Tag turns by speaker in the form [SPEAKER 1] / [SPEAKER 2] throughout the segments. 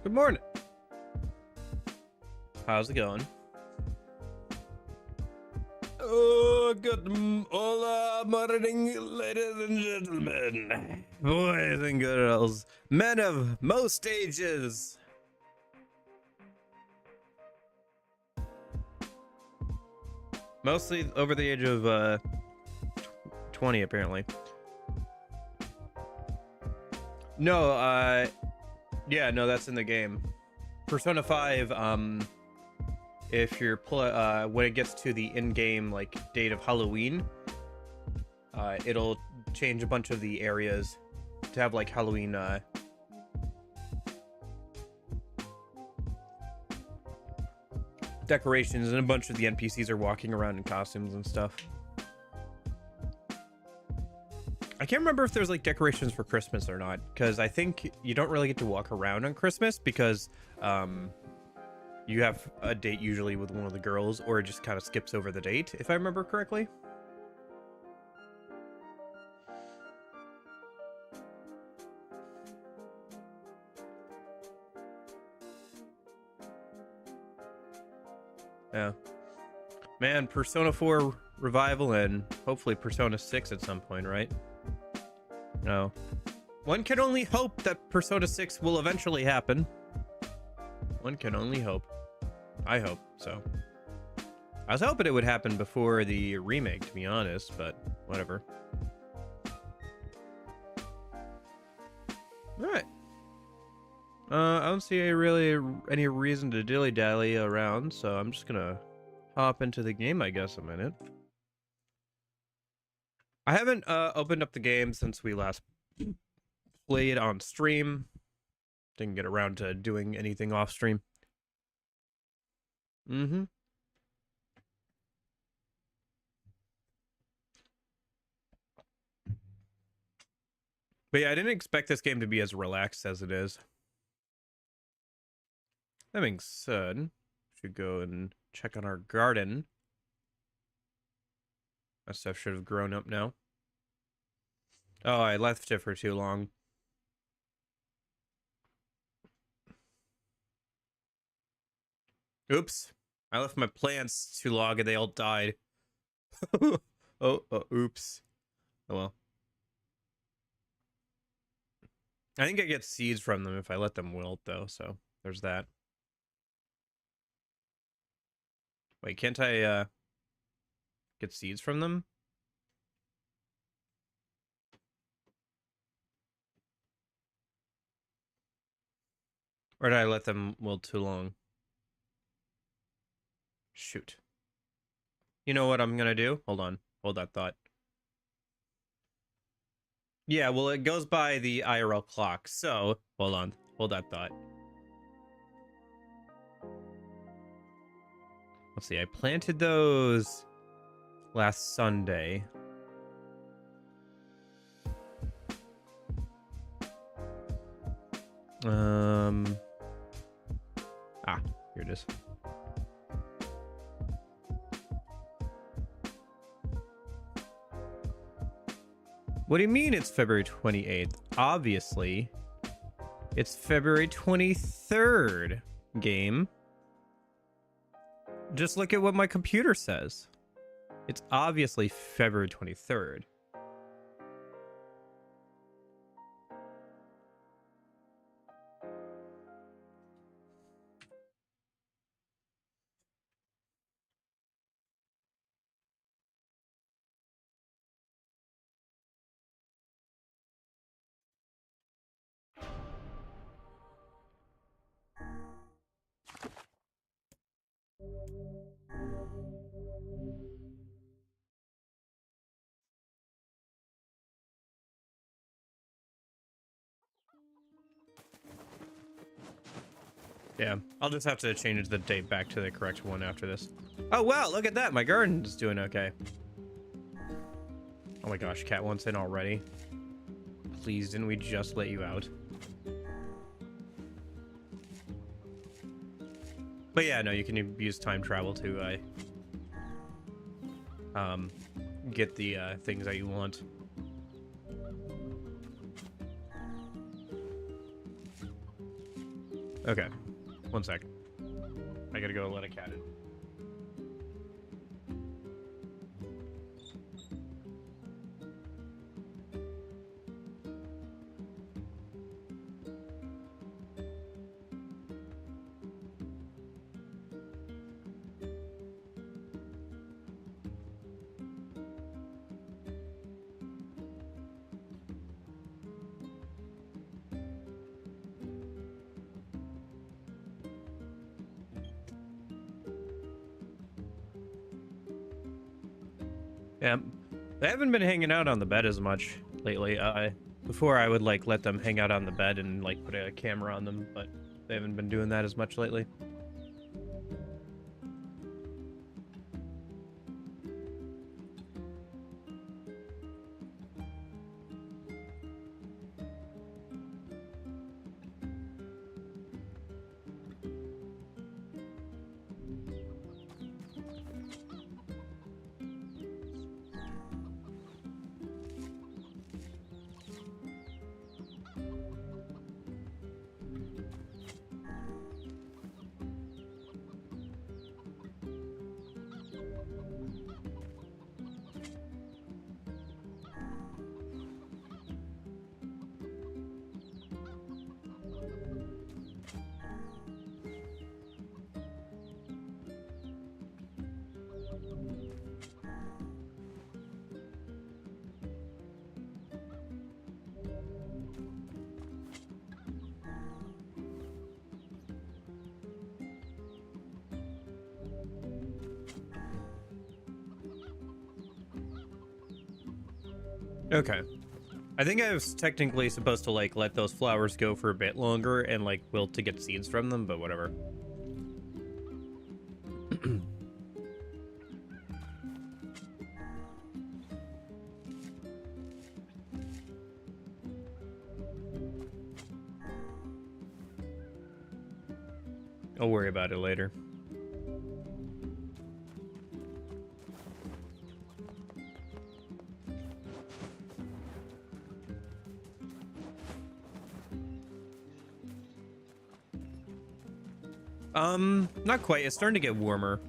[SPEAKER 1] Good morning. How's it going? Oh, good. Hola, morning, ladies and gentlemen, boys and girls, men of most ages. Mostly over the age of 20, apparently. No, yeah, no, that's in the game. Persona 5, if you're when it gets to the in-game like date of Halloween, it'll change a bunch of the areas to have like Halloween decorations, and a bunch of the NPCs are walking around in costumes and stuff. I can't remember if there's like decorations for Christmas or not, because I think you don't really get to walk around on Christmas because you have a date usually with one of the girls, or it just kind of skips over the date, if I remember correctly. Yeah. Man, Persona 4 revival and hopefully Persona 6 at some point, right? No. One can only hope that Persona 6 will eventually happen. One can only hope. I hope so. I was hoping it would happen before the remake, to be honest, but whatever. Alright. I don't see any reason to dilly-dally around, so I'm just gonna hop into the game, I guess, a minute. I haven't opened up the game since we last played on stream. Didn't get around to doing anything off stream. Mm-hmm. But yeah, I didn't expect this game to be as relaxed as it is. That being said, should go and check on our garden. That stuff should have grown up now. Oh, I left it for too long. Oops. I left my plants too long and they all died. Oops. Oh well. I think I get seeds from them if I let them wilt, though, so there's that. Wait, can't I, get seeds from them? Or did I let them wilt too long? Shoot. You know what I'm gonna do? Hold on. Hold that thought. Yeah, well, it goes by the IRL clock, so... Hold on. Hold that thought. Let's see, I planted those last Sunday. Here it is. What do you mean it's February 28th? Obviously, it's February 23rd, game. Just look at what my computer says. It's obviously February 23rd. Yeah, I'll just have to change the date back to the correct one after this. Oh, wow, look at that. My garden's doing okay. Oh my gosh, Cat wants in already. Please, didn't we just let you out? But yeah, no, you can use time travel to get the things that you want. Okay, one sec. I gotta go let a cat in. Yeah, they haven't been hanging out on the bed as much lately. Before I would like let them hang out on the bed and like put a camera on them, but they haven't been doing that as much lately. Okay. I think I was technically supposed to like let those flowers go for a bit longer and like wilt to get seeds from them, but whatever. I'll worry about it later. Not quite. It's starting to get warmer.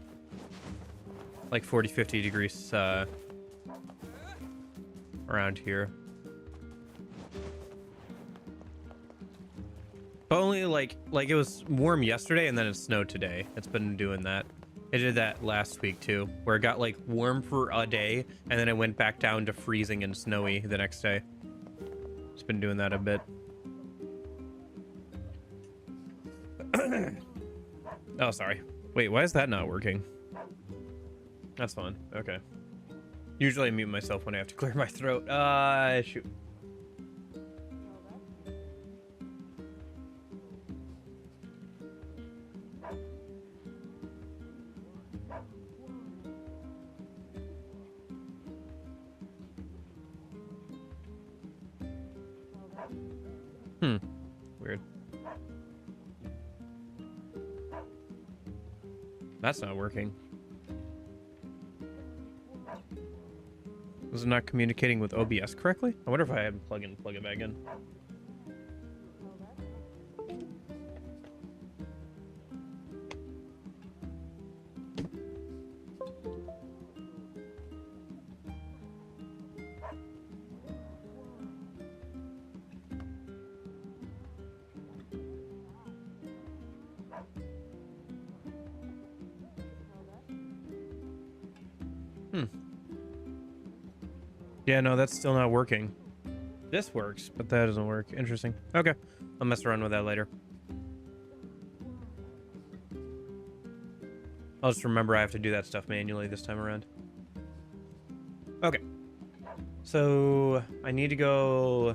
[SPEAKER 1] Like 40, 50 degrees, around here. But only like it was warm yesterday and then it snowed today. It's been doing that. It did that last week too, where it got like warm for a day and then it went back down to freezing and snowy the next day. It's been doing that a bit. Oh, sorry. Wait, why is that not working? That's fine. Okay. Usually I mute myself when I have to clear my throat. Shoot. Weird. That's not working. Was it not communicating with OBS correctly? I wonder if I had to plug it back in. Yeah, no, that's still not working. This works, but that doesn't work. Interesting. Okay. I'll mess around with that later. I'll just remember I have to do that stuff manually this time around. Okay. So, I need to go...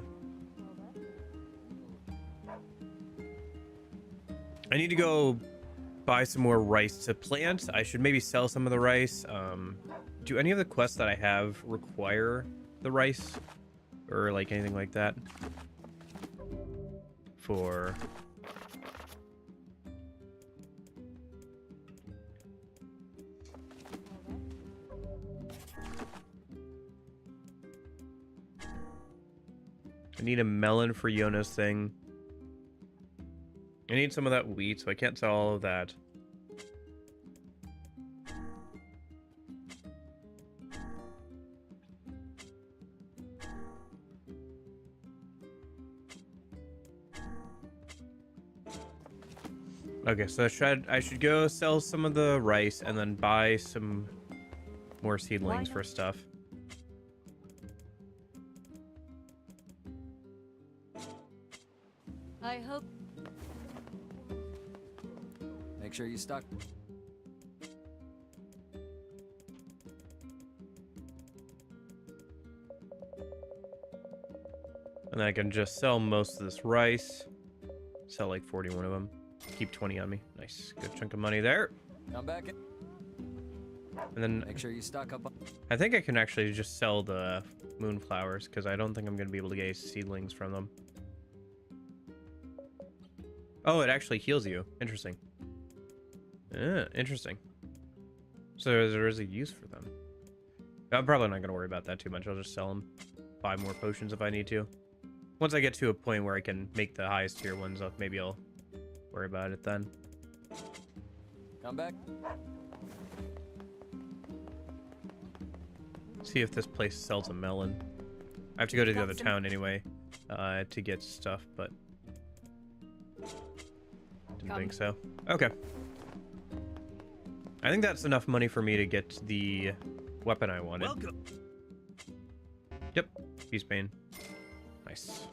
[SPEAKER 1] buy some more rice to plant. I should maybe sell some of the rice. Do any of the quests that I have require the rice or like anything like that for I need a melon for Yona's thing. I need some of that wheat, so I can't sell all of that. Okay, so I should go sell some of the rice and then buy some more seedlings for stuff.
[SPEAKER 2] I hope.
[SPEAKER 3] Make sure you stock.
[SPEAKER 1] And I can just sell most of this rice. Sell like 41 of them. Keep 20 on me. Nice. Good chunk of money there.
[SPEAKER 3] Come back in.
[SPEAKER 1] And then
[SPEAKER 3] Make sure you stock up.
[SPEAKER 1] I think I can actually just sell the moonflowers because I don't think I'm going to be able to get seedlings from them. Oh, it actually heals you. Interesting. Interesting. So there is a use for them. I'm probably not going to worry about that too much. I'll just sell them. Buy more potions if I need to. Once I get to a point where I can make the highest tier ones up, maybe I'll worry about it then.
[SPEAKER 3] Come back.
[SPEAKER 1] See if this place sells a melon. I have to go to the other town anyway to get stuff, but didn't think so. Okay. I think that's enough money for me to get the weapon I wanted.
[SPEAKER 4] Welcome.
[SPEAKER 1] Yep. Peace Bane. Nice.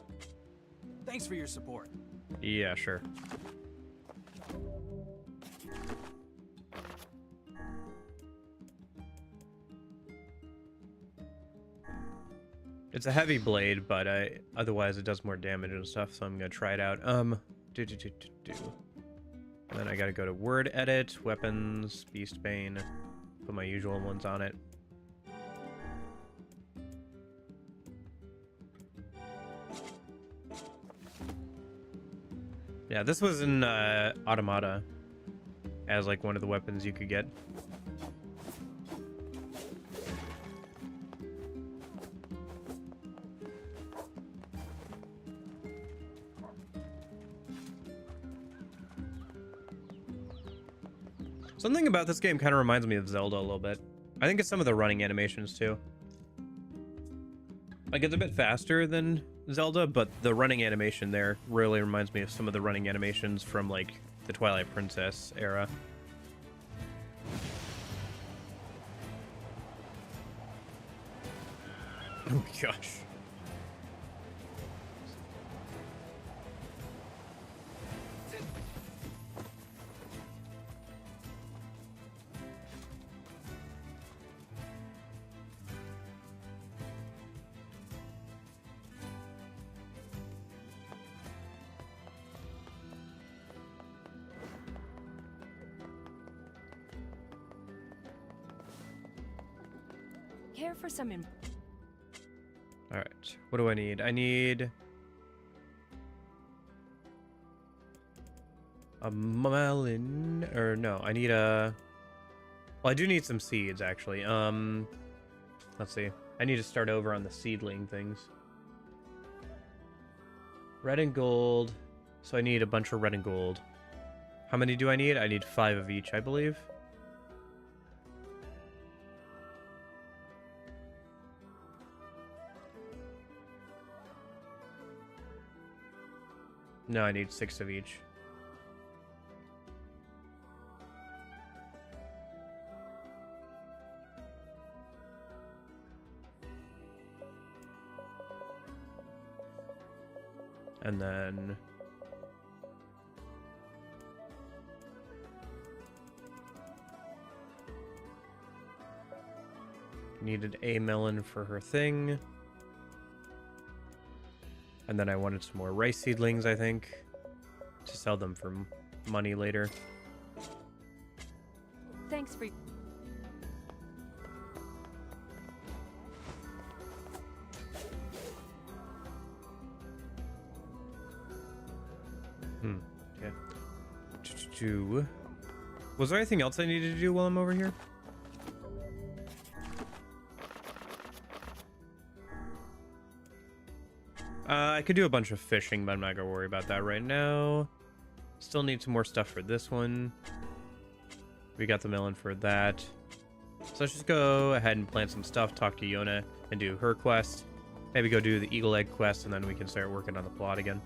[SPEAKER 4] Thanks for your support.
[SPEAKER 1] Yeah, sure. It's a heavy blade, but otherwise it does more damage and stuff, so I'm gonna try it out. And then I gotta go to word edit, weapons, beast bane, put my usual ones on it. Yeah, this was in Automata as like one of the weapons you could get. Something about this game kind of reminds me of Zelda a little bit. I think it's some of the running animations too. Like, it's a bit faster than Zelda, but the running animation there really reminds me of some of the running animations from, like, the Twilight Princess era. Oh my gosh.
[SPEAKER 2] Care for some
[SPEAKER 1] All right, what do I need? I need a melon, or no, I need a, well, I do need some seeds actually. Let's see. I need to start over on the seedling things. Red and gold. So I need a bunch of red and gold. How many do I need? I need 5 of each, I believe. No, I need 6 of each. And then needed a melon for her thing. And then I wanted some more rice seedlings, I think, to sell them for money later.
[SPEAKER 2] Thanks for...
[SPEAKER 1] Okay. Was there anything else I needed to do while I'm over here? I could do a bunch of fishing, but I'm not gonna worry about that right now. Still need some more stuff for this one. We got the melon for that. So let's just go ahead and plant some stuff, talk to Yona, and do her quest. Maybe go do the eagle egg quest, and then we can start working on the plot again.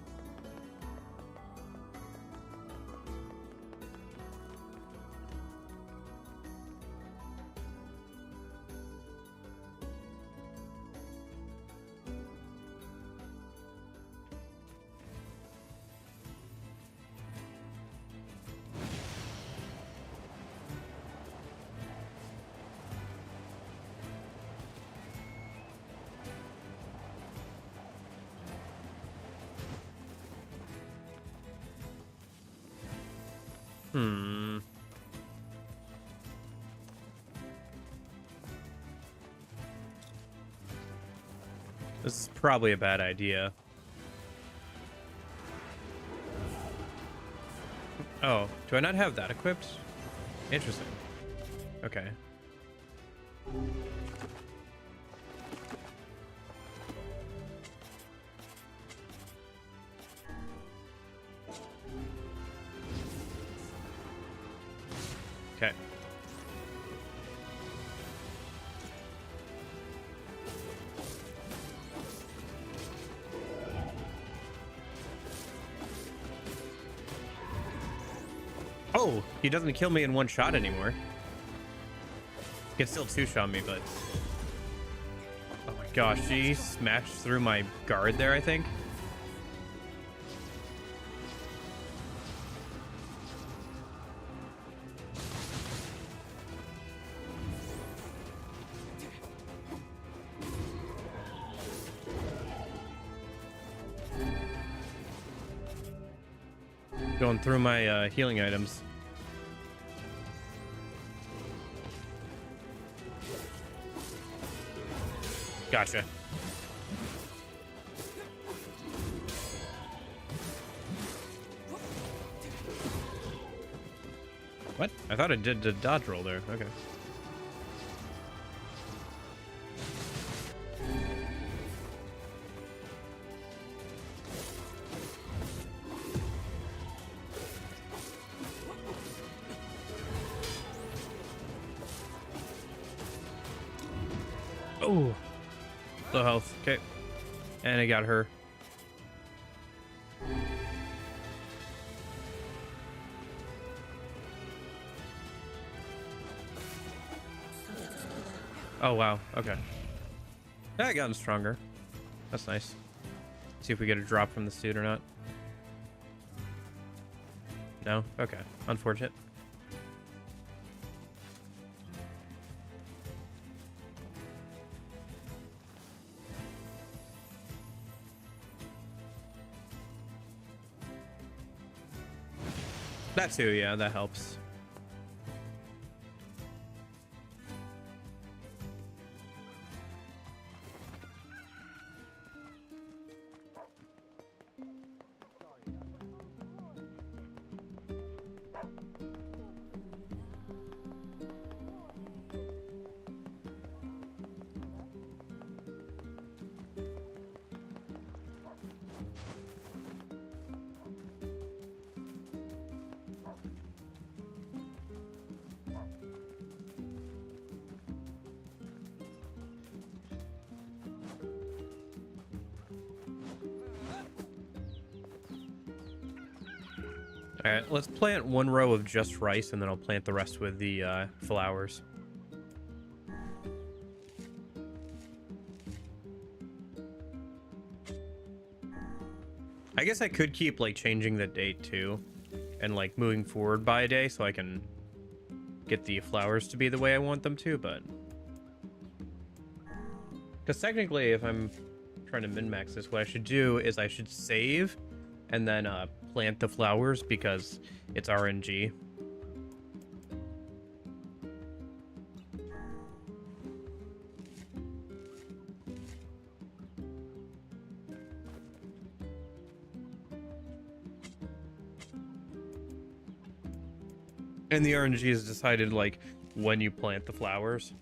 [SPEAKER 1] This is probably a bad idea. Oh, do I not have that equipped? Interesting. Okay. Okay. Oh, he doesn't kill me in one shot anymore. He can still two-shot me, but... Oh my gosh, she smashed through my guard there, I think. Going through my healing items. Gotcha. What? I thought it did the dodge roll there. Okay. Oh, low health. Okay, and I got her. Oh wow. Okay. Yeah, I got him stronger. That's nice. See if we get a drop from the suit or not. No. Okay. Unfortunate. That too, yeah, that helps. All right, let's plant one row of just rice, and then I'll plant the rest with the flowers. I guess I could keep like changing the date too, and like moving forward by a day so I can get the flowers to be the way I want them to, but because technically if I'm trying to min-max this, what I should do is I should save and then plant the flowers because it's RNG. And the RNG is decided like when you plant the flowers.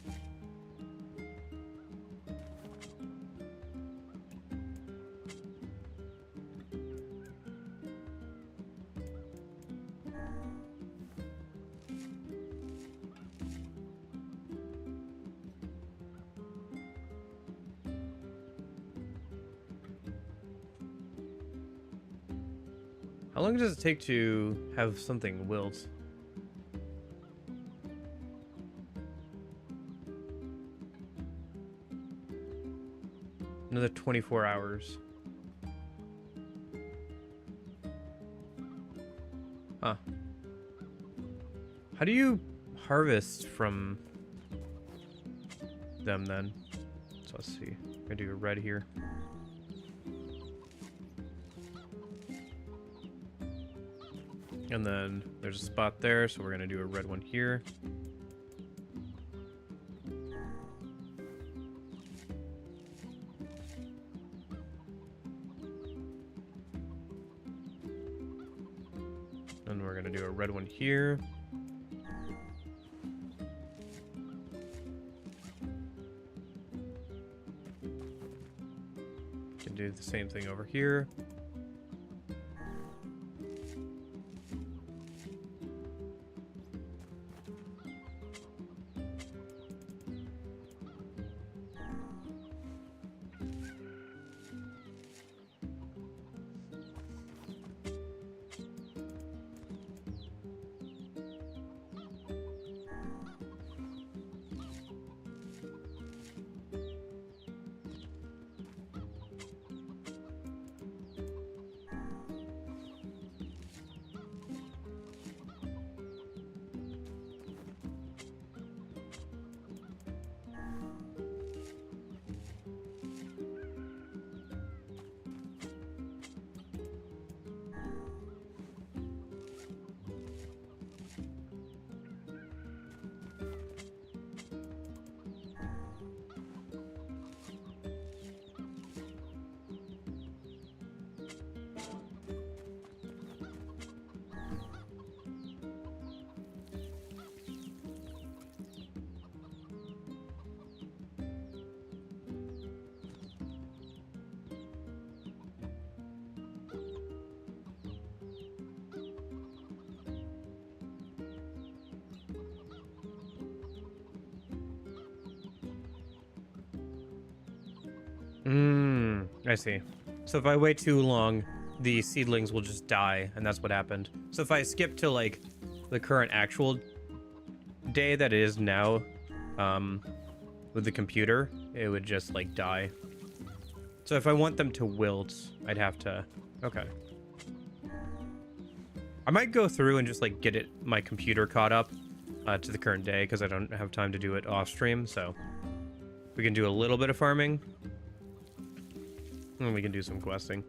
[SPEAKER 1] How long does it take to have something wilt? Another 24 hours. Huh. How do you harvest from them then? So let's see. I'm gonna do a red here. And then there's a spot there, so we're gonna do a red one here. And we're gonna do a red one here. Can do the same thing over here. I see. So if I wait too long, the seedlings will just die, and that's what happened. So if I skip to, like, the current actual day that it is now, with the computer, it would just, like, die. So if I want them to wilt, I'd have to... Okay. I might go through and just, like, get my computer caught up to the current day, because I don't have time to do it off-stream, so... We can do a little bit of farming. And we can do some questing.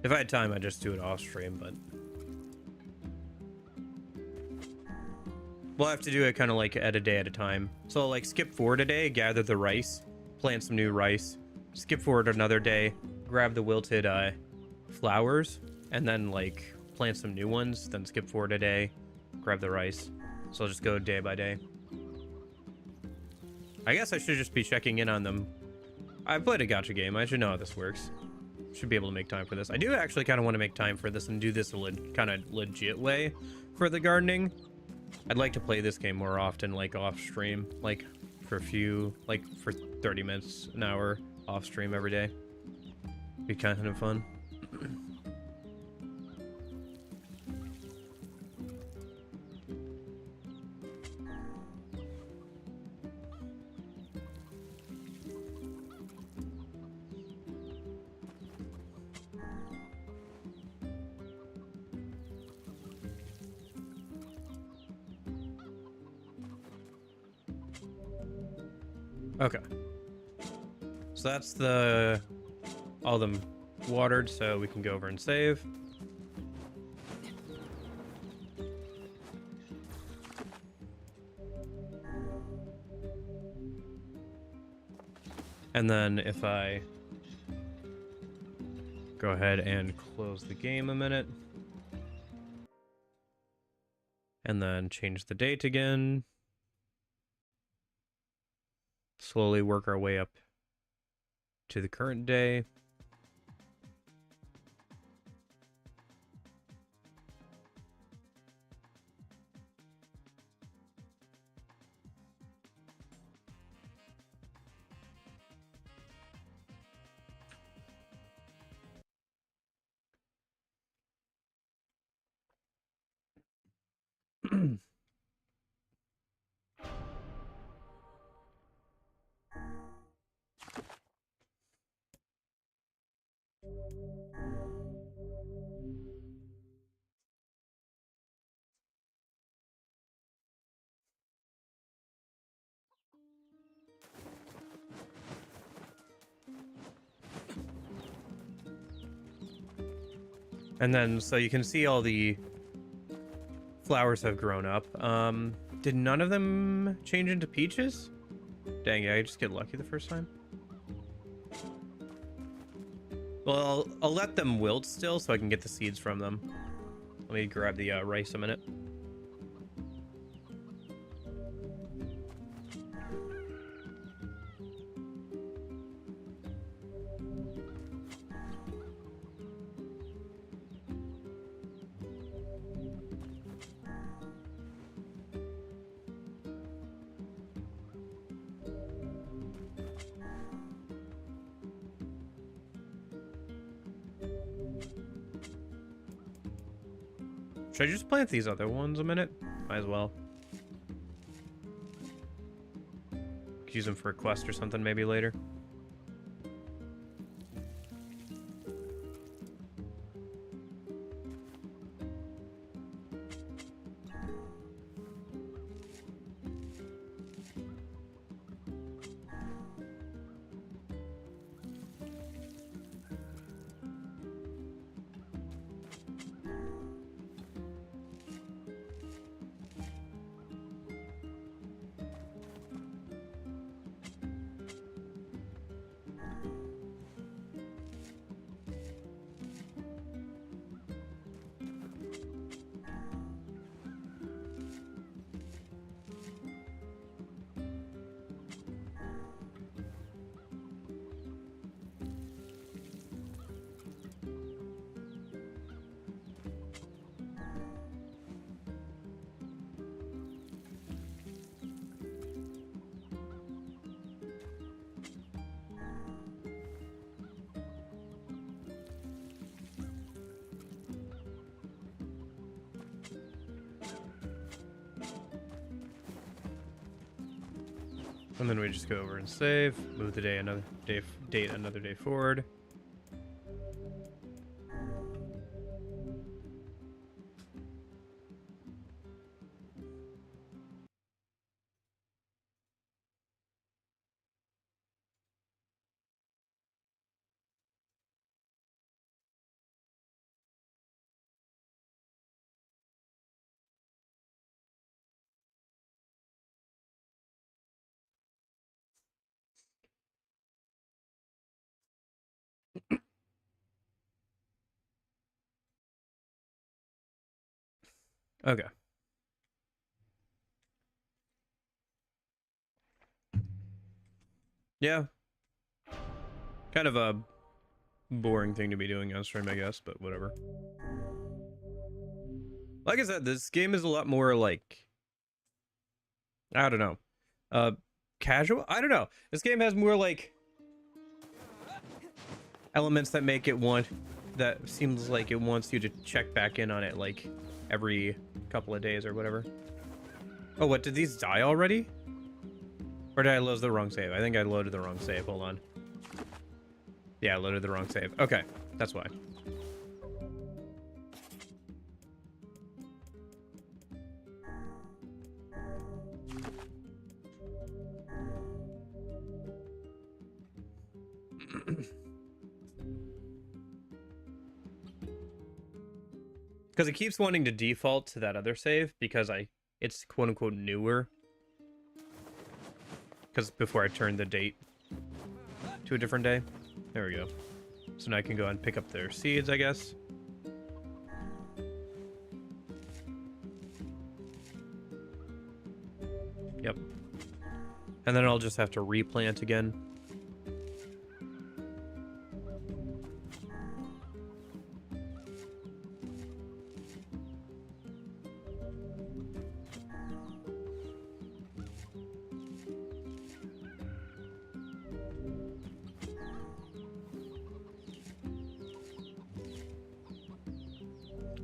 [SPEAKER 1] If I had time, I'd just do it off-stream, but... We'll have to do it kind of like at a day at a time. So I'll, like, skip forward a day, gather the rice, plant some new rice, skip forward another day, grab the wilted flowers, and then, like, plant some new ones, then skip forward a day, grab the rice. So I'll just go day by day. I guess I should just be checking in on them. I've played a gacha game. I should know how this works. Should be able to make time for this. I do actually kind of want to make time for this and do this a kind of legit way for the gardening. I'd like to play this game more often, like off stream, like for 30 minutes, an hour off stream every day. Be kind of fun. Okay. So that's all of them watered, so we can go over and save. And then if I go ahead and close the game a minute, and then change the date again. Slowly work our way up to the current day. And then, so you can see all the flowers have grown up. Did none of them change into peaches? Dang, yeah, I just get lucky the first time. Well, I'll let them wilt still so I can get the seeds from them. Let me grab the rice a minute. Should I just plant these other ones a minute? Might as well. Could use them for a quest or something maybe later. And then we just go over and save, move the day another day, date another day forward. Okay. Yeah. Kind of a boring thing to be doing on stream, I guess, but whatever. Like I said, this game is a lot more like, I don't know, casual. I don't know. This game has more like elements that make it that seems like it wants you to check back in on it like every couple of days or whatever. Oh, what, did these die already? Or did I load the wrong save? I think I loaded the wrong save. Hold on. Yeah, I loaded the wrong save. Okay, that's why. Because it keeps wanting to default to that other save because it's quote unquote newer. Because before I turned the date to a different day. There we go. So now I can go and pick up their seeds, I guess. Yep. And then I'll just have to replant again.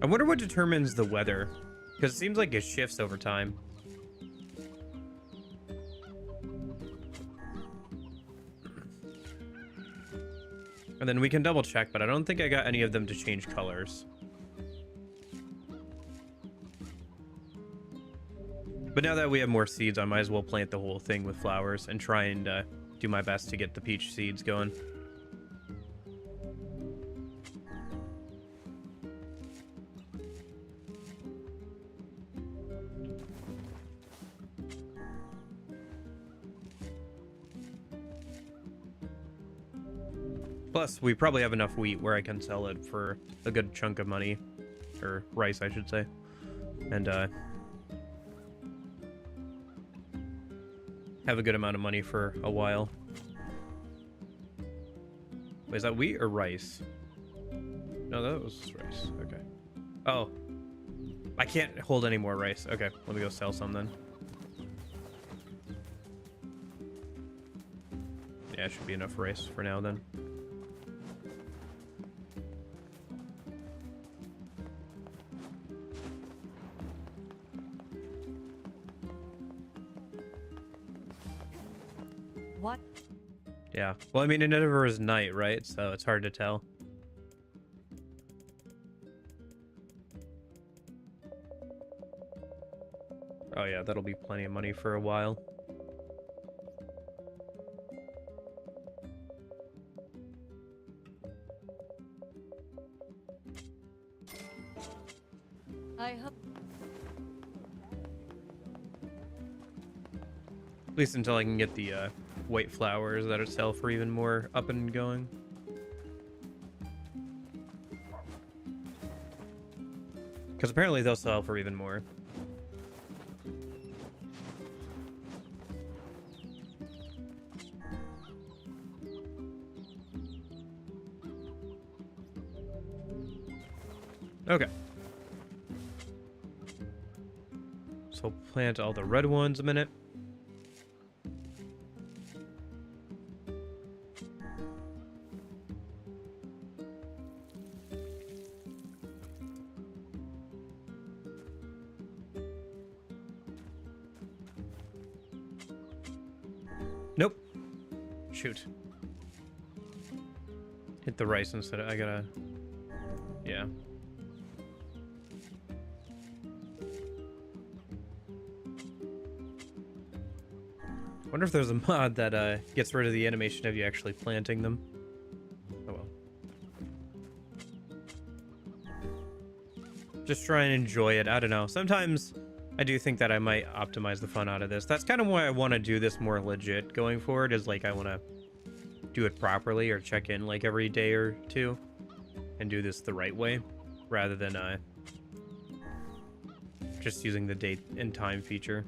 [SPEAKER 1] I wonder what determines the weather, because it seems like it shifts over time. And then we can double check, but I don't think I got any of them to change colors. But now that we have more seeds, I might as well plant the whole thing with flowers and try and do my best to get the peach seeds going. Plus, we probably have enough wheat where I can sell it for a good chunk of money. Or rice, I should say. And, have a good amount of money for a while. Wait, is that wheat or rice? No, that was rice. Okay. Oh. I can't hold any more rice. Okay, let me go sell some then. Yeah, it should be enough rice for now then.
[SPEAKER 2] What?
[SPEAKER 1] Yeah. Well, I mean, it never is night, right? So it's hard to tell. Oh yeah, that'll be plenty of money for a while.
[SPEAKER 2] I hope.
[SPEAKER 1] At least until I can get the white flowers that sell for even more up and going. Because apparently they'll sell for even more. Okay. So plant all the red ones a minute. Shoot. Hit the rice instead of, I gotta, yeah. Wonder if there's a mod that gets rid of the animation of you actually planting them. Oh well. Just try and enjoy it. I don't know. Sometimes I do think that I might optimize the fun out of this. That's kind of why I want to do this more legit going forward, is like I want to do it properly or check in like every day or two and do this the right way rather than just using the date and time feature.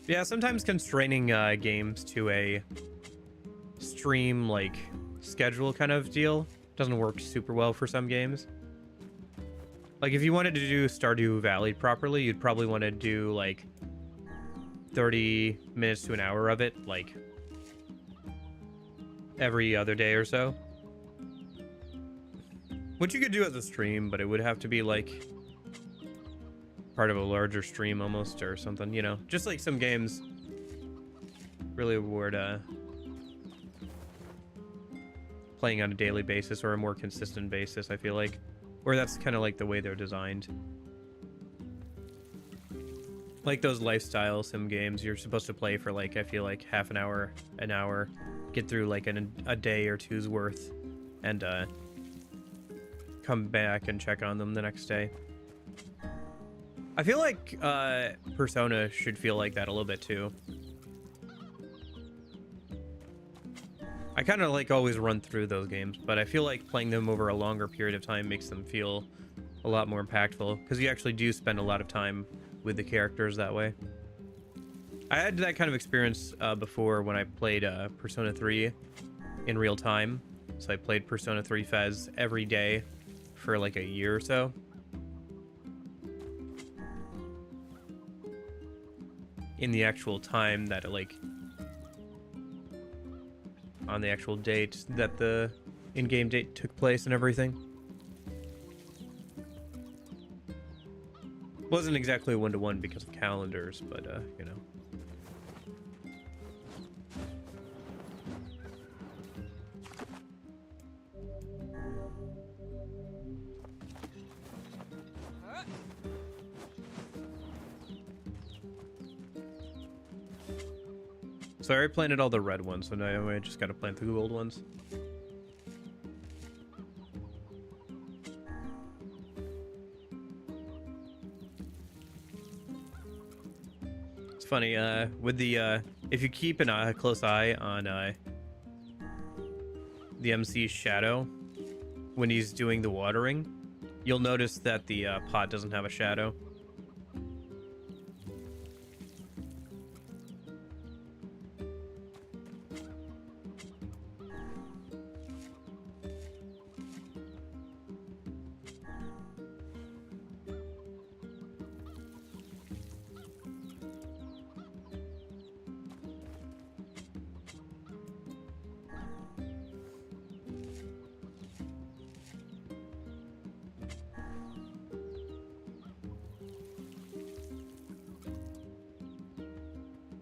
[SPEAKER 1] Yeah, sometimes constraining games to a stream like schedule kind of deal doesn't work super well for some games. Like if you wanted to do Stardew Valley properly, you'd probably want to do like 30 minutes to an hour of it, like every other day or so. Which you could do as a stream, but it would have to be like part of a larger stream almost or something, you know. Just like some games really reward playing on a daily basis or a more consistent basis, I feel like. Or that's kind of like the way they're designed. Like those lifestyle sim games, you're supposed to play for like, I feel like half an hour, get through like a day or two's worth, and come back and check on them the next day. I feel like Persona should feel like that a little bit too. I kind of like always run through those games, but I feel like playing them over a longer period of time makes them feel a lot more impactful, because you actually do spend a lot of time with the characters that way. I had that kind of experience before when I played Persona 3 in real time. So I played Persona 3 Fez every day for like a year or so. In the actual time that like on the actual date that the in-game date took place and everything. Wasn't exactly one-to-one because of calendars, but you know. So I already planted all the red ones, so now I just gotta plant the gold ones. It's funny, with the, if you keep a close eye on the MC's shadow when he's doing the watering, you'll notice that the pot doesn't have a shadow.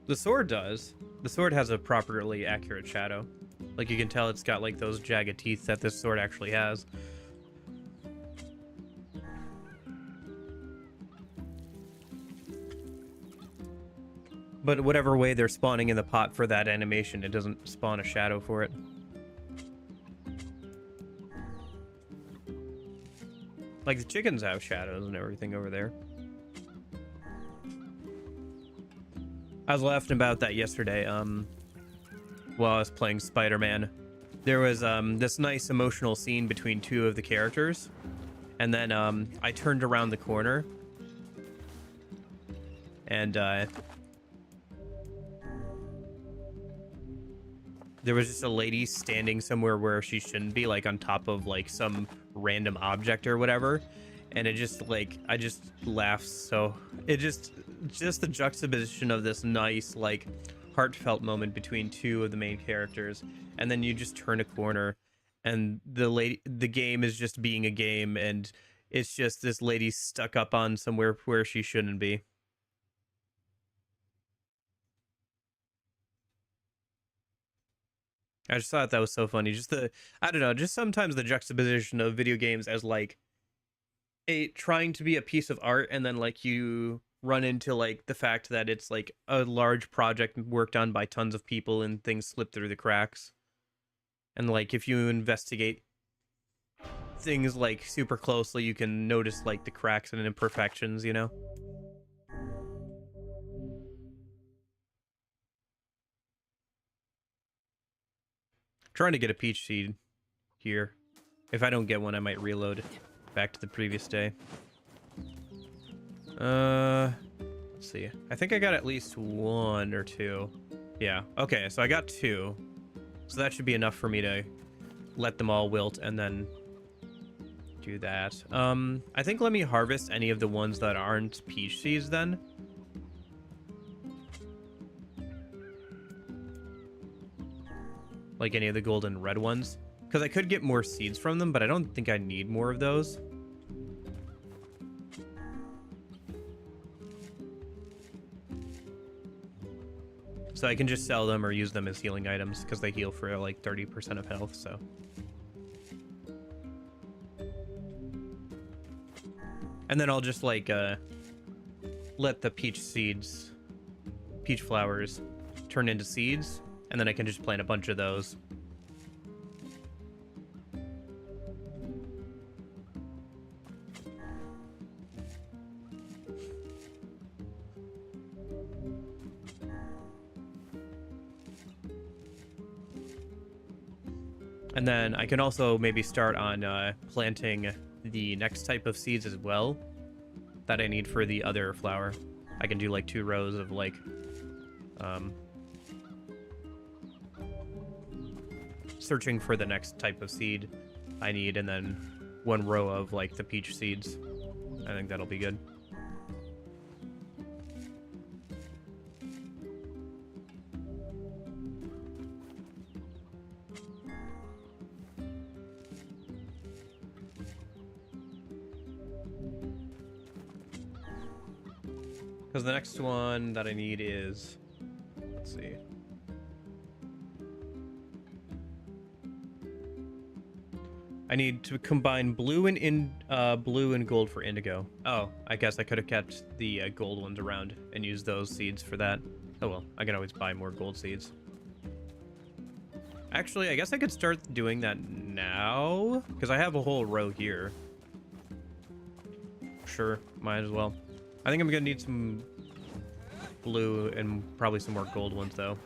[SPEAKER 1] The sword does. The sword has a properly accurate shadow. Like you can tell it's got like those jagged teeth that this sword actually has. But whatever way they're spawning in the pot for that animation, it doesn't spawn a shadow for it. Like the chickens have shadows and everything over there. I was laughing about that yesterday, while I was playing Spider-Man. There was this nice emotional scene between two of the characters, and then I turned around the corner, and there was just a lady standing somewhere where she shouldn't be, like on top of like some random object or whatever, and it just like I just laughed. So it just the juxtaposition of this nice like heartfelt moment between two of the main characters, and then you just turn a corner and the game is just being a game, and it's just this lady stuck up on somewhere where she shouldn't be. I just thought that was so funny. Just I don't know, just sometimes the juxtaposition of video games as like trying to be a piece of art, and then like you run into like the fact that it's like a large project worked on by tons of people and things slip through the cracks. And like if you investigate things like super closely, you can notice like the cracks and imperfections, you know? Trying to get a peach seed here. If I don't get one, I might reload back to the previous day. Let's see. I think I got at least 1 or 2. Yeah. Okay, so I got 2. So that should be enough for me to let them all wilt and then do that. I think let me harvest any of the ones that aren't peach seeds then. Like any of the gold and red ones. Because I could get more seeds from them, but I don't think I need more of those. So I can just sell them or use them as healing items because they heal for like 30% of health, so. And then I'll just like let the peach flowers turn into seeds, and then I can just plant a bunch of those. And then I can also maybe start on planting the next type of seeds as well that I need for the other flower. I can do like 2 rows of like searching for the next type of seed I need, and then 1 row of like the peach seeds. I think that'll be good. Because the next one that I need is, let's see. I need to combine blue and gold for indigo. Oh, I guess I could have kept the gold ones around and used those seeds for that. Oh well, I can always buy more gold seeds. Actually, I guess I could start doing that now because I have a whole row here. Sure, might as well. I think I'm gonna need some blue and probably some more gold ones though.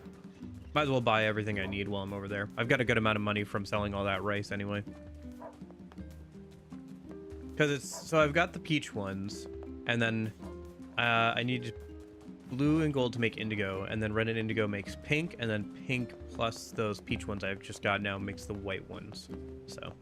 [SPEAKER 1] Might as well buy everything I need while I'm over there. I've got a good amount of money from selling all that rice anyway. Because so I've got the peach ones, and then I need blue and gold to make indigo, and then red and indigo makes pink, and then pink plus those peach ones I've just got now makes the white ones. So.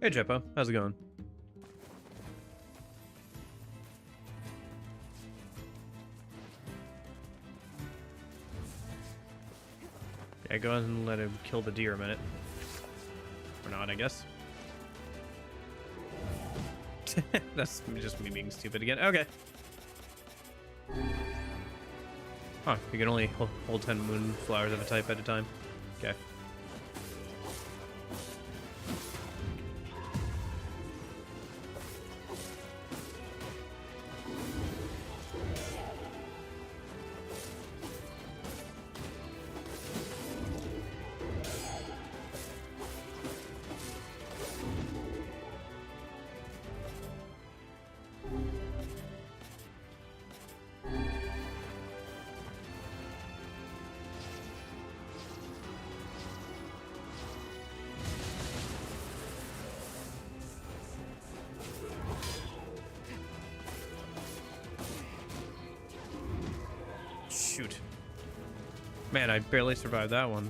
[SPEAKER 1] Hey Jeppo, how's it going? Yeah, go ahead and let him kill the deer a minute. Or not, I guess. That's just me being stupid again. Okay. Huh, you can only hold 10 moonflowers of a type at a time. Okay. Shoot. Man, I barely survived that one.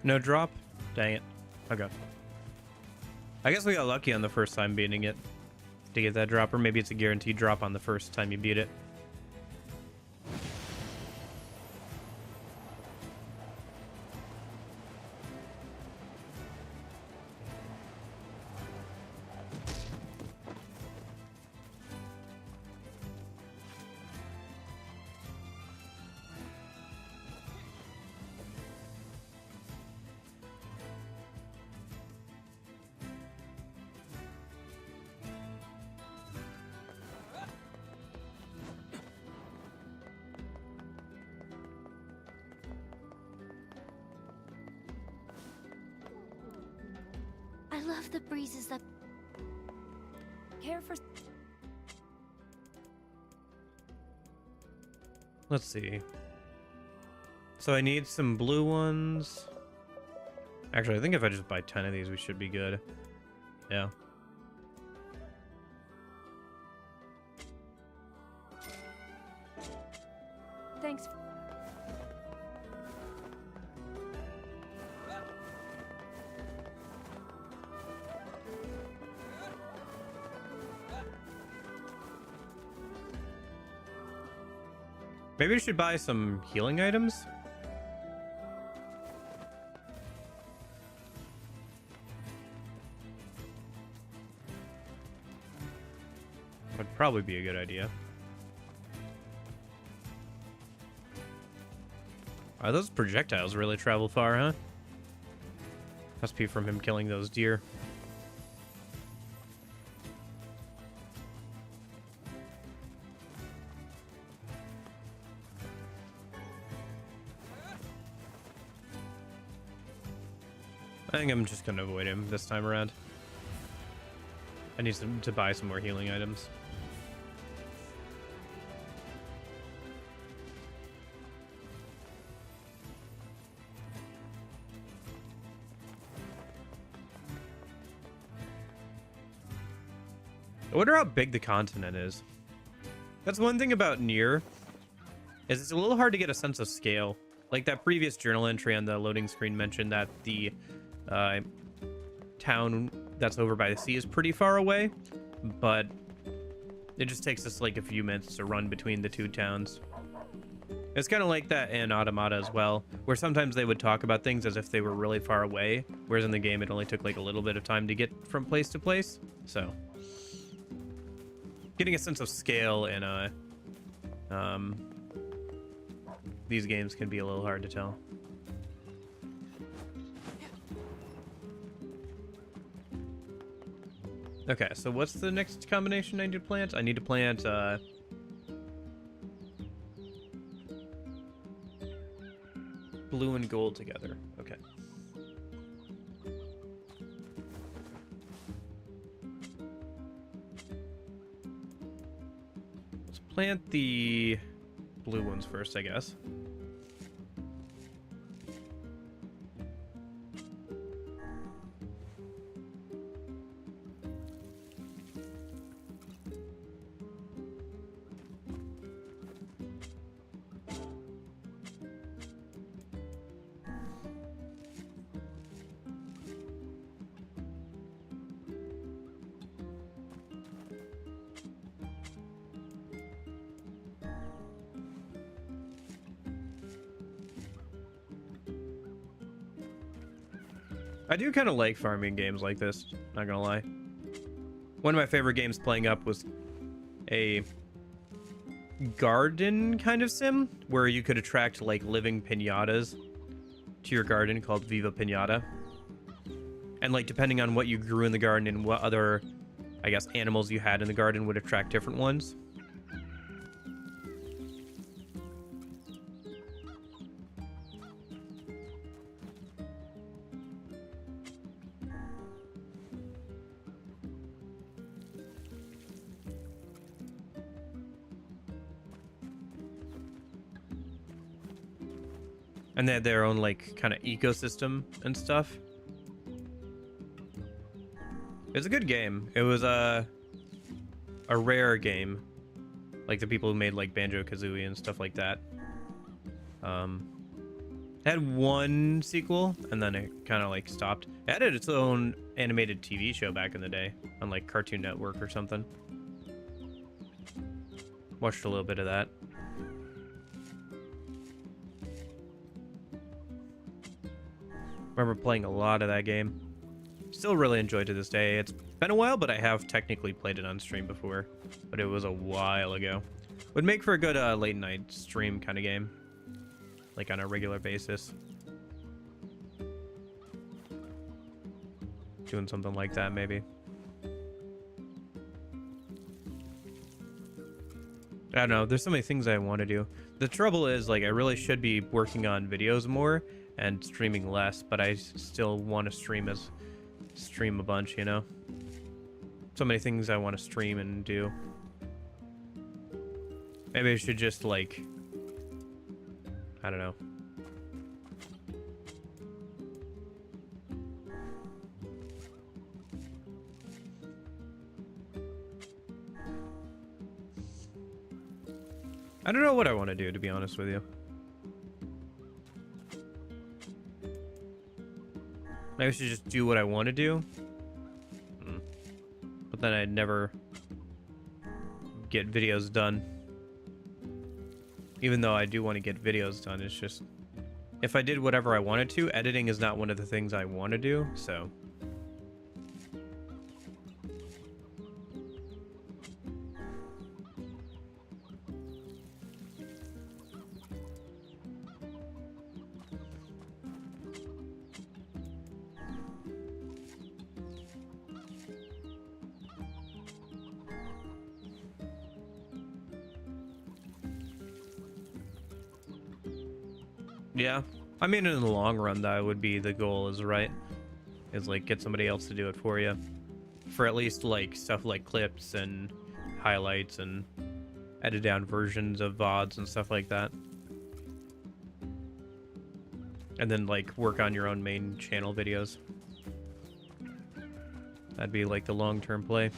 [SPEAKER 1] No drop? Dang it. Okay. I guess we got lucky on the first time beating it to get that drop, or maybe it's a guaranteed drop on the first time you beat it.
[SPEAKER 2] I love the breezes that care for.
[SPEAKER 1] Let's see. So I need some blue ones. Actually, I think if I just buy 10 of these, we should be good. Yeah.
[SPEAKER 2] Thanks.
[SPEAKER 1] Maybe we should buy some healing items. Would probably be a good idea. Those projectiles really travel far, huh? Must be from him killing those deer. I think I'm just gonna avoid him this time around. I need to buy some more healing items. I wonder how big the continent is. That's one thing about Nier, is it's a little hard to get a sense of scale. Like that previous journal entry on the loading screen mentioned that the town that's over by the sea is pretty far away, but it just takes us like a few minutes to run between the two towns. It's kind of like that in Automata as well, where sometimes they would talk about things as if they were really far away, whereas in the game it only took like a little bit of time to get from place to place. So getting a sense of scale in these games can be a little hard to tell. Okay, so what's the next combination I need to plant? I need to plant blue and gold together. Okay. Let's plant the blue ones first, I guess. I do kind of like farming games like this, not gonna lie. One of my favorite games playing up was a garden kind of sim where you could attract like living piñatas to your garden called Viva Piñata. And like depending on what you grew in the garden and what other, I guess, animals you had in the garden would attract different ones. And they had their own like kind of ecosystem and stuff. It was a good game. It was a rare game, like the people who made like Banjo-Kazooie and stuff like that. Had had one sequel, and then it kind of like stopped. It had its own animated TV show back in the day on like Cartoon Network or something. Watched a little bit of that. Remember playing a lot of that game. Still really enjoy to this day. It's been a while, but I have technically played it on stream before, but it was a while ago. Would make for a good late night stream kind of game, like on a regular basis. Doing something like that maybe. I don't know, there's so many things I want to do. The trouble is, like, I really should be working on videos more and streaming less, but I still want to stream a bunch, you know? So many things I want to stream and do. Maybe I should just, like, I don't know. I don't know what I want to do, to be honest with you. Maybe I should just do what I want to do. But then I'd never get videos done. Even though I do want to get videos done, it's just... if I did whatever I wanted to, editing is not one of the things I want to do, so... yeah, I mean, in the long run, that would be the goal, is right? Is like get somebody else to do it for you, for at least like stuff like clips and highlights and edit down versions of VODs and stuff like that. And then like work on your own main channel videos. That'd be like the long-term play.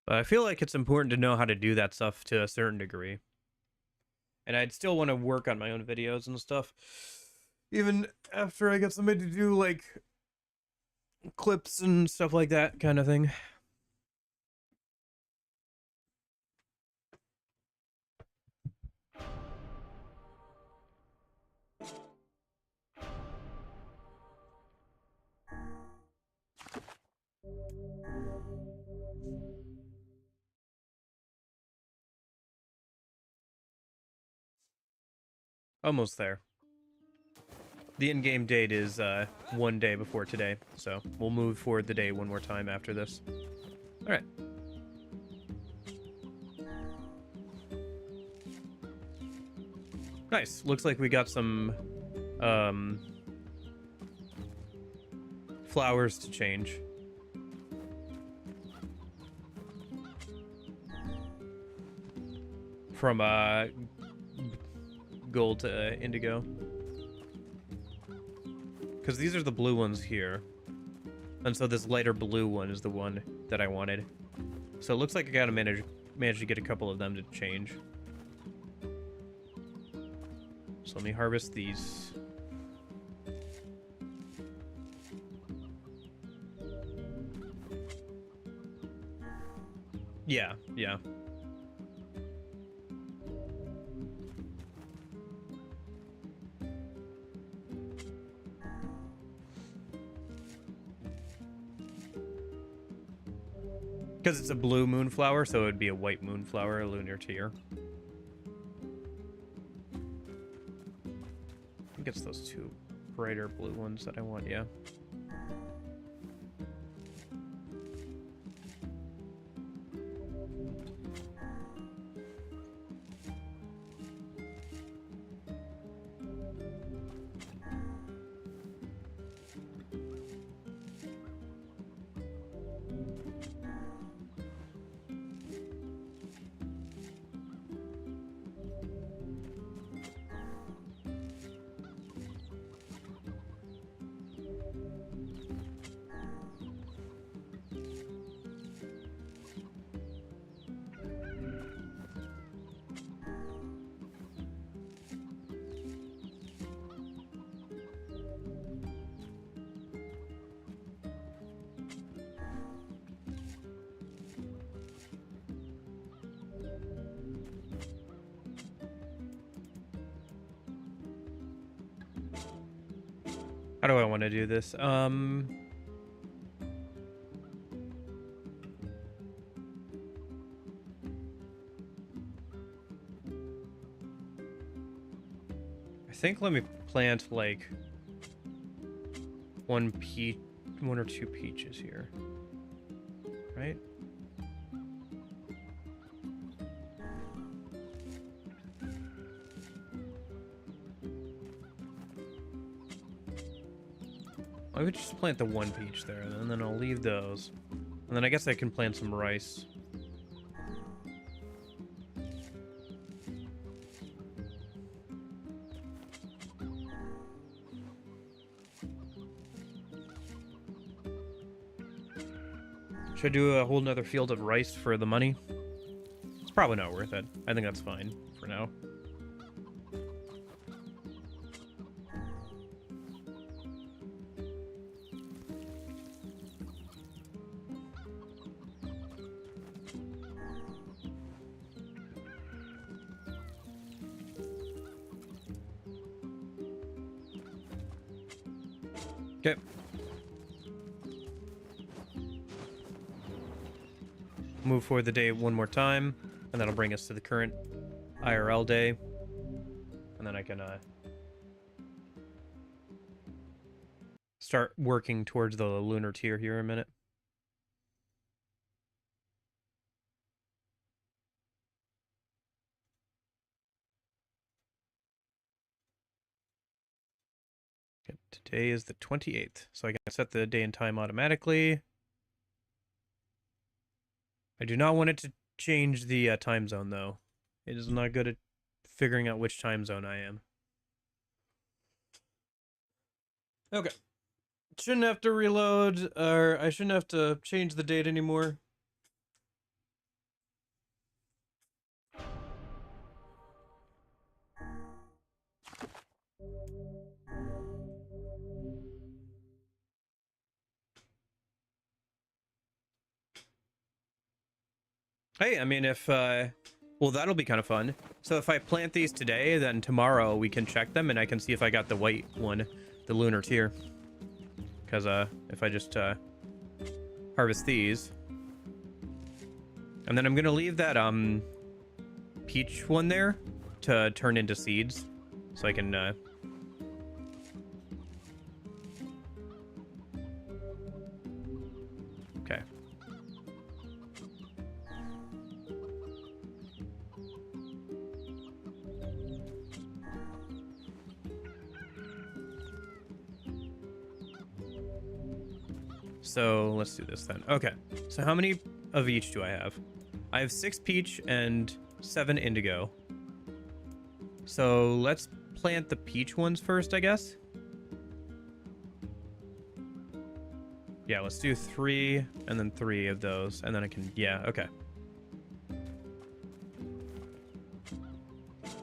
[SPEAKER 1] But I feel like it's important to know how to do that stuff to a certain degree. And I'd still want to work on my own videos and stuff. Even after I get somebody to do, like, clips and stuff like that kind of thing. Almost there. The in-game date is one day before today, so we'll move forward the day one more time after this. All right. Nice. Looks like we got some flowers to change. From gold to indigo. Because these are the blue ones here. And so this lighter blue one is the one that I wanted. So it looks like I gotta manage to get a couple of them to change. So let me harvest these. Yeah, yeah. Because it's a blue moonflower, so it would be a white moonflower, a lunar tier. I think it's those two brighter blue ones that I want, yeah. How do I want to do this? I think let me plant like one or two peaches here, right? I would just plant the one peach there, and then I'll leave those. And then I guess I can plant some rice. Should I do a whole nother field of rice for the money? It's probably not worth it. I think that's fine for now. Okay. Move forward the day one more time, and that'll bring us to the current IRL day. And then I can start working towards the lunar tier here in a minute. Okay, today is the 28th, so I can set the day and time automatically. I do not want it to change the time zone, though. It is not good at figuring out which time zone I am. Okay. Shouldn't have to reload, or I shouldn't have to change the date anymore. Hey, I mean, if, well, that'll be kind of fun. So if I plant these today, then tomorrow we can check them, and I can see if I got the white one, the lunar tier. Because, if I just, harvest these. And then I'm gonna leave that, peach one there to turn into seeds. So I can, okay. So let's do this then. Okay, so how many of each do I have? I have 6 peach and 7 indigo. So let's plant the peach ones first, I guess. Yeah, let's do 3 and then 3 of those, and then I can, yeah, okay.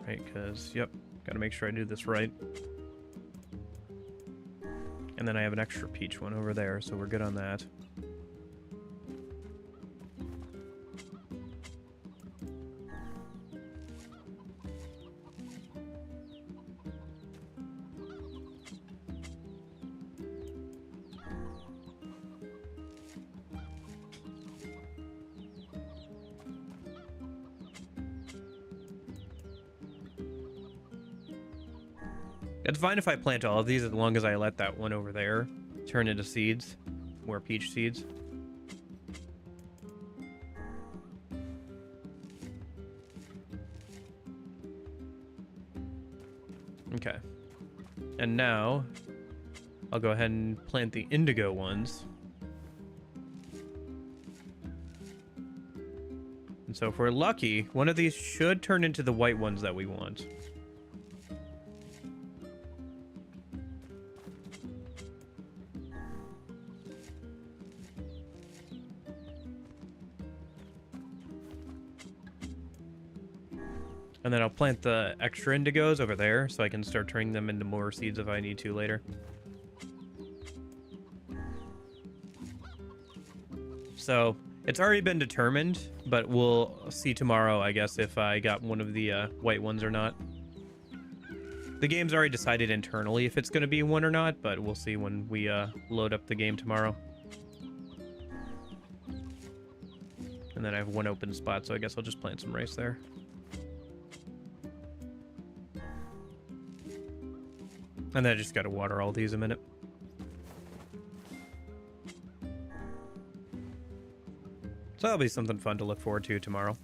[SPEAKER 1] Right, because, yep, gotta make sure I do this right. And then I have an extra peach one over there, so we're good on that. It's fine if I plant all of these as long as I let that one over there turn into seeds, more peach seeds. Okay. And now I'll go ahead and plant the indigo ones. And so if we're lucky, one of these should turn into the white ones that we want. And then I'll plant the extra indigos over there so I can start turning them into more seeds if I need to later. So it's already been determined, but we'll see tomorrow, I guess, if I got one of the white ones or not. The game's already decided internally if it's going to be one or not, but we'll see when we load up the game tomorrow. And then I have one open spot, so I guess I'll just plan some race there. And then I just got to water all these a minute. So that'll be something fun to look forward to tomorrow.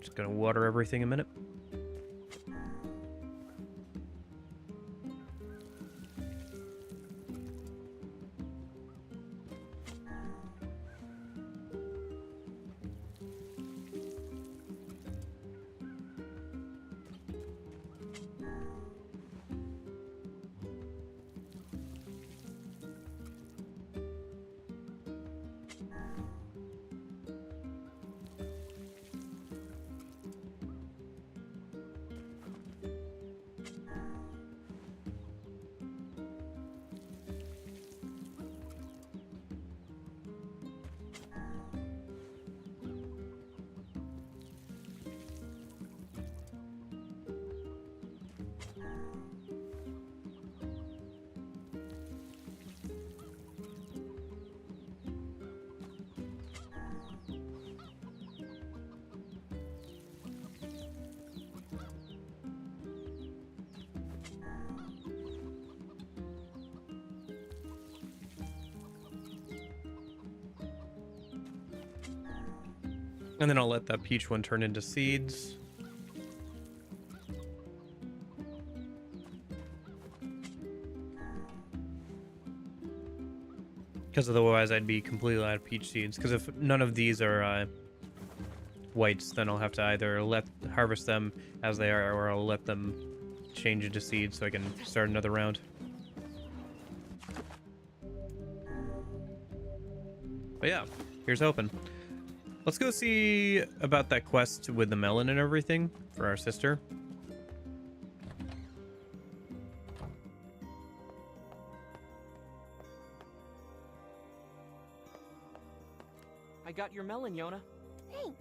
[SPEAKER 1] Just gonna water everything a minute. And then I'll let that peach one turn into seeds. Because otherwise I'd be completely out of peach seeds. Because if none of these are whites, then I'll have to either harvest them as they are, or I'll let them change into seeds so I can start another round. But yeah, here's hoping. Let's go see about that quest with the melon and everything for our sister.
[SPEAKER 5] I got your melon, Yona.
[SPEAKER 2] Thanks.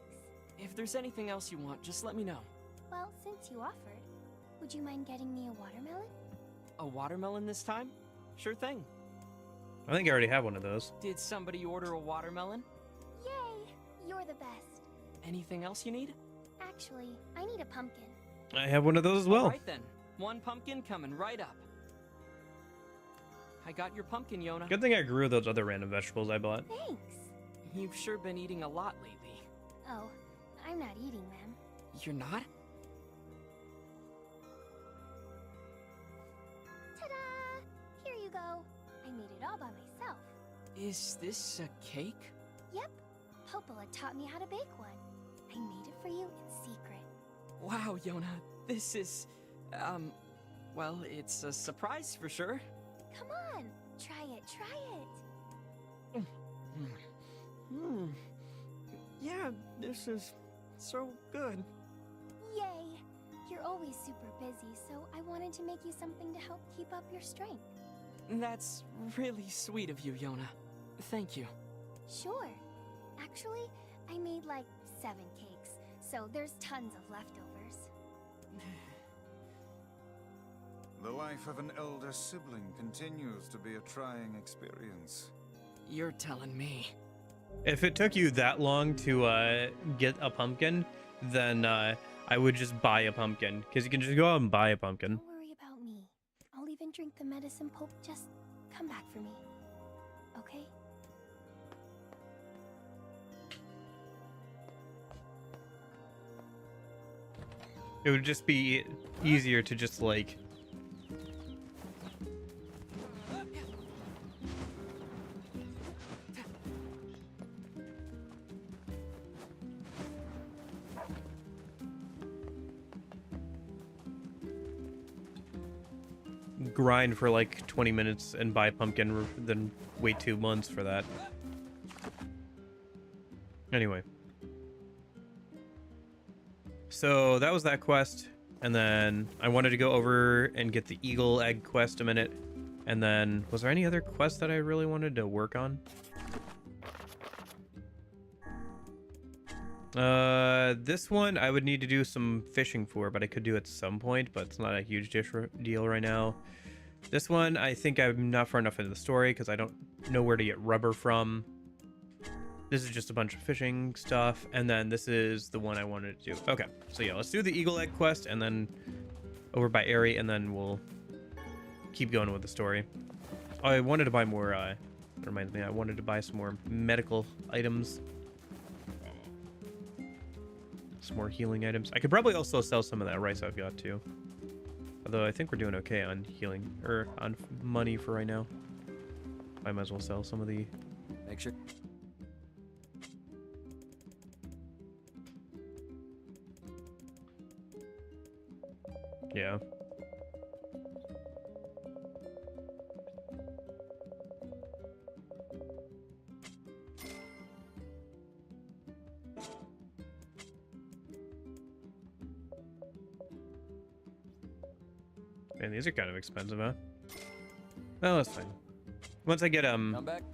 [SPEAKER 5] If there's anything else you want, just let me know.
[SPEAKER 2] Well, since you offered, would you mind getting me a watermelon?
[SPEAKER 5] A watermelon this time? Sure thing.
[SPEAKER 1] I think I already have one of those.
[SPEAKER 5] Did somebody order a watermelon?
[SPEAKER 2] Yay! You're the best.
[SPEAKER 5] Anything else you need?
[SPEAKER 2] Actually, I need a pumpkin.
[SPEAKER 1] I have one of those as well.
[SPEAKER 5] Alright then. One pumpkin coming right up. I got your pumpkin, Yona.
[SPEAKER 1] Good thing I grew those other random vegetables I bought.
[SPEAKER 2] Thanks.
[SPEAKER 5] You've sure been eating a lot lately.
[SPEAKER 2] Oh, I'm not eating them.
[SPEAKER 5] You're not?
[SPEAKER 2] Ta-da! Here you go. I made it all by myself.
[SPEAKER 5] Is this a cake?
[SPEAKER 2] Yep. Popola taught me how to bake one. I made it for you in secret.
[SPEAKER 5] Wow, Yona. This is... well, it's a surprise for sure.
[SPEAKER 2] Come on. Try it. Try it.
[SPEAKER 5] Yeah, this is so good.
[SPEAKER 2] Yay! You're always super busy, so I wanted to make you something to help keep up your strength.
[SPEAKER 5] That's really sweet of you, Yona. Thank you.
[SPEAKER 2] Sure. Actually, I made like 7 cakes, so there's tons of leftovers.
[SPEAKER 6] The life of an elder sibling continues to be a trying experience.
[SPEAKER 5] You're telling me.
[SPEAKER 1] If it took you that long to get a pumpkin, then I would just buy a pumpkin, because you can just go out and buy a pumpkin.
[SPEAKER 2] Don't worry about me. I'll even drink the medicine, Pope. Just come back for me. Okay?
[SPEAKER 1] It would just be easier to just like... grind for like 20 minutes and buy pumpkin than wait 2 months for that. Anyway. So that was that quest. And then I wanted to go over and get the eagle egg quest a minute. And then, was there any other quest that I really wanted to work on? This one I would need to do some fishing for, but I could do at some point, but it's not a huge deal right now. This one, I think I'm not far enough into the story because I don't know where to get rubber from. This is just a bunch of fishing stuff, and then this is the one I wanted to do. Okay, so yeah, let's do the eagle egg quest, and then over by Aerie, and then we'll keep going with the story. Oh, I wanted to buy more, that reminds me, I wanted to buy some more medical items. Some more healing items. I could probably also sell some of that rice I've got too. Although I think we're doing okay on healing, or on money for right now. I might as well sell some of the...
[SPEAKER 3] Make sure.
[SPEAKER 1] Yeah. Man, these are kind of expensive, huh? Oh, that's fine. Once I get,
[SPEAKER 3] Come back.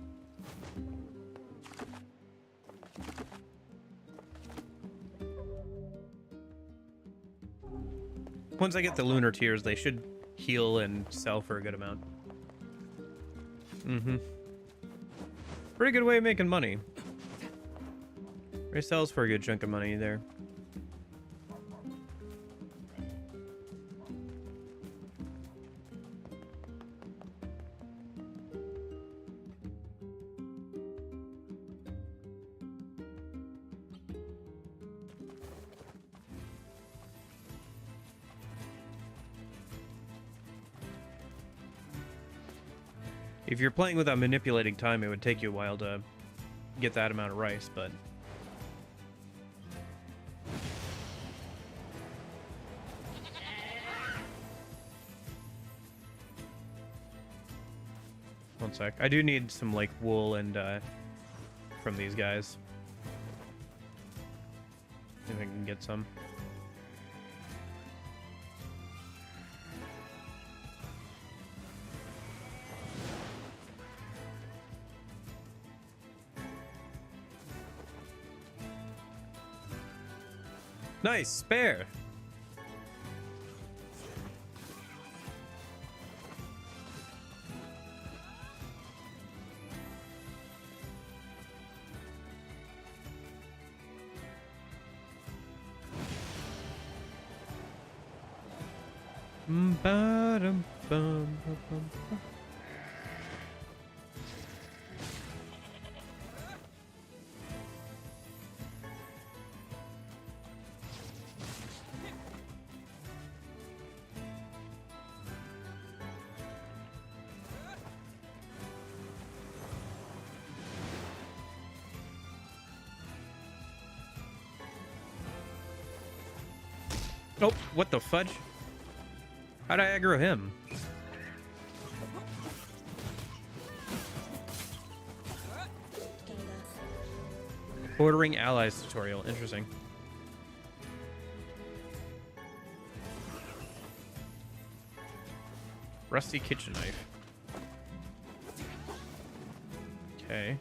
[SPEAKER 1] once I get the lunar tears, they should heal and sell for a good amount. Mm-hmm. Pretty good way of making money. Ray sells for a good chunk of money there. If you're playing without manipulating time, it would take you a while to get that amount of rice, but... One sec. I do need some, like, wool and, from these guys. See if I can get some. Nice, spare. Oh, what the fudge? How'd I aggro him? Ordering allies tutorial. Interesting. Rusty kitchen knife. Okay.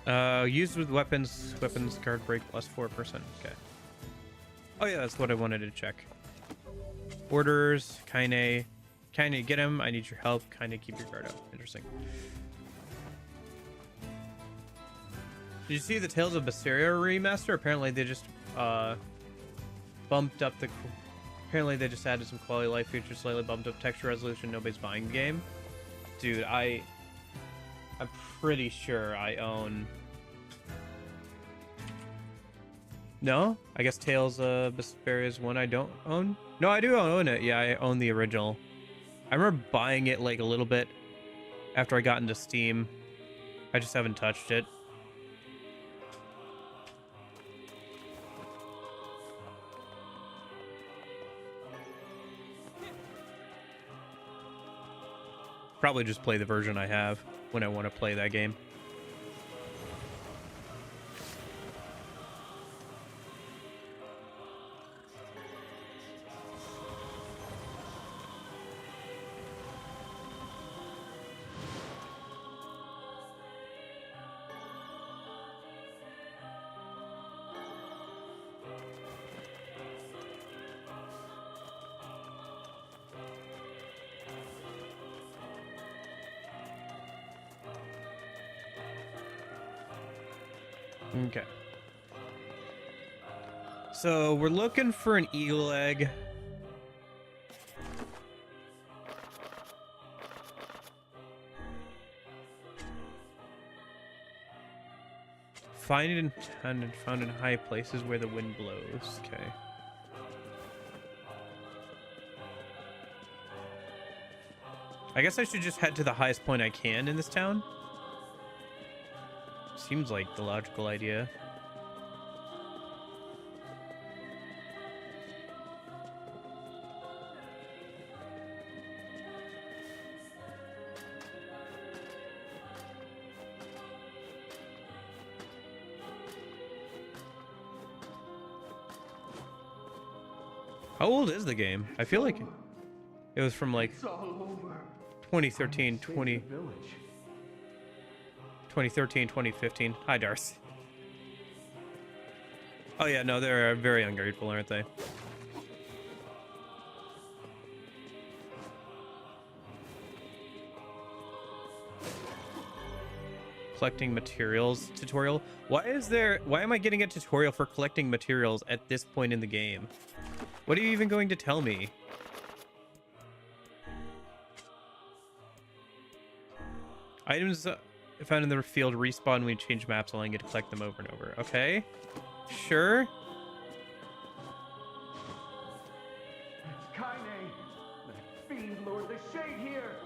[SPEAKER 1] Used with weapons guard break plus 4%. Okay. Oh yeah, that's what I wanted to check. Orders, Kaine, get him. I need your help. Kaine, keep your guard up. Interesting. Did you see the Tales of Vesperia remaster? Apparently they just bumped up the. Apparently they just added some quality of life features, slightly bumped up texture resolution. Nobody's buying the game. Dude, I'm pretty sure I own. No, I guess Tales of Vesperia is one I don't own. No, I do own it. Yeah, I own the original. I remember buying it like a little bit after I got into Steam. I just haven't touched it. Probably just play the version I have when I want to play that game. Okay. So we're looking for an eagle egg. Find it found in high places where the wind blows. Okay. I guess I should just head to the highest point I can in this town. Seems like the logical idea. How old is the game? I feel like it was from like 2013, 2013, 2015. Hi, Darth. Oh yeah, no, they're very ungrateful, aren't they? Collecting materials tutorial. Why am I getting a tutorial for collecting materials at this point in the game? What are you even going to tell me? Items found in the field respawn when you change maps, allowing you to collect them over and over. Okay, sure.
[SPEAKER 7] It's Kaine, the fiend lord, the shade here.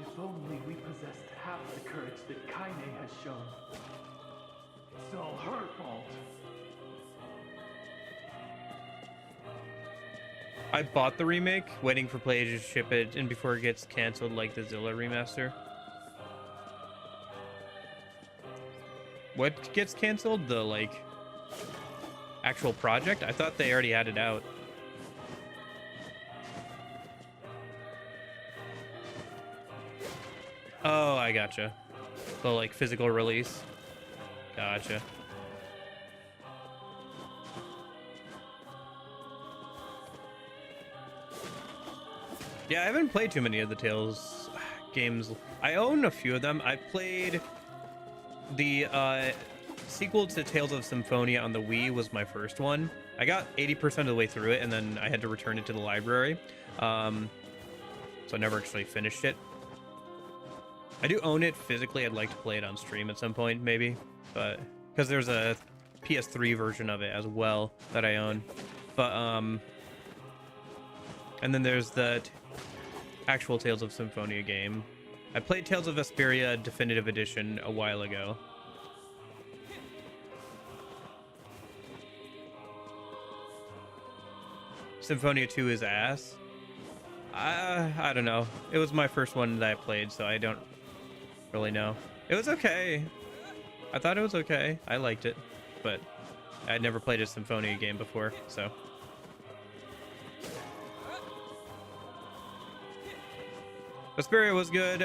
[SPEAKER 7] If only we possessed half the courage that Kaine has shown. It's all her fault.
[SPEAKER 1] I bought the remake, waiting for players to ship it, and before it gets canceled like the Zilla remaster. What gets canceled? The, like, actual project? I thought they already had it out. Oh, I gotcha. The, like, physical release. Gotcha. Yeah, I haven't played too many of the Tales games. I own a few of them. I played the sequel to Tales of Symphonia on the Wii was my first one. I got 80% of the way through it, and then I had to return it to the library. So I never actually finished it. I do own it physically. I'd like to play it on stream at some point, maybe. But because there's a PS3 version of it as well that I own. But, and then there's the actual Tales of Symphonia game. I played Tales of Vesperia Definitive Edition a while ago. Symphonia 2 is ass. I don't know. It was my first one that I played, so I don't really know. It was okay. I thought it was okay. I liked it, but I'd never played a Symphonia game before, so. Vesperia was good.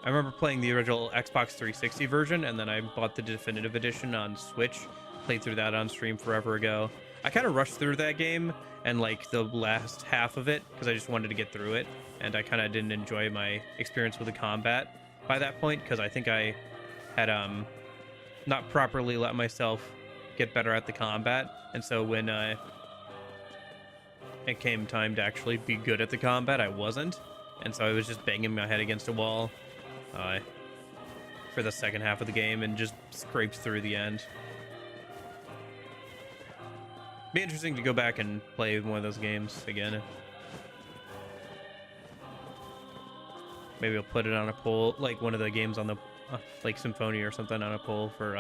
[SPEAKER 1] I remember playing the original Xbox 360 version, and then I bought the definitive edition on Switch. Played through that on stream forever ago. I kind of rushed through that game and like the last half of it because I just wanted to get through it, and I kind of didn't enjoy my experience with the combat by that point because I think I had not properly let myself get better at the combat, and so when it came time to actually be good at the combat, I wasn't, and so I was just banging my head against a wall for the second half of the game and just scraped through the end. Be interesting to go back and play one of those games again. Maybe I'll put it on a poll, like one of the games on the like Symphonia or something, on a poll for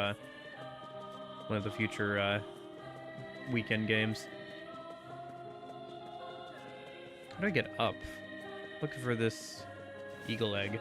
[SPEAKER 1] one of the future weekend games. How do I get up? Looking for this eagle egg.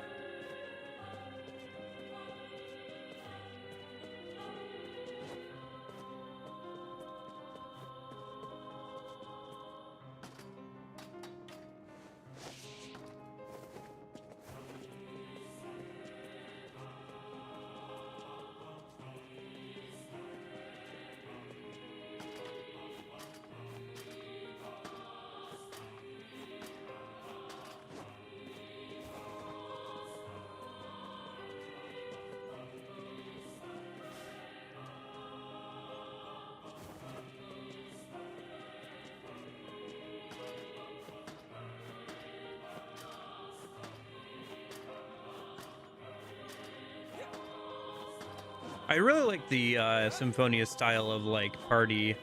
[SPEAKER 1] I really like the Symphonia style of like party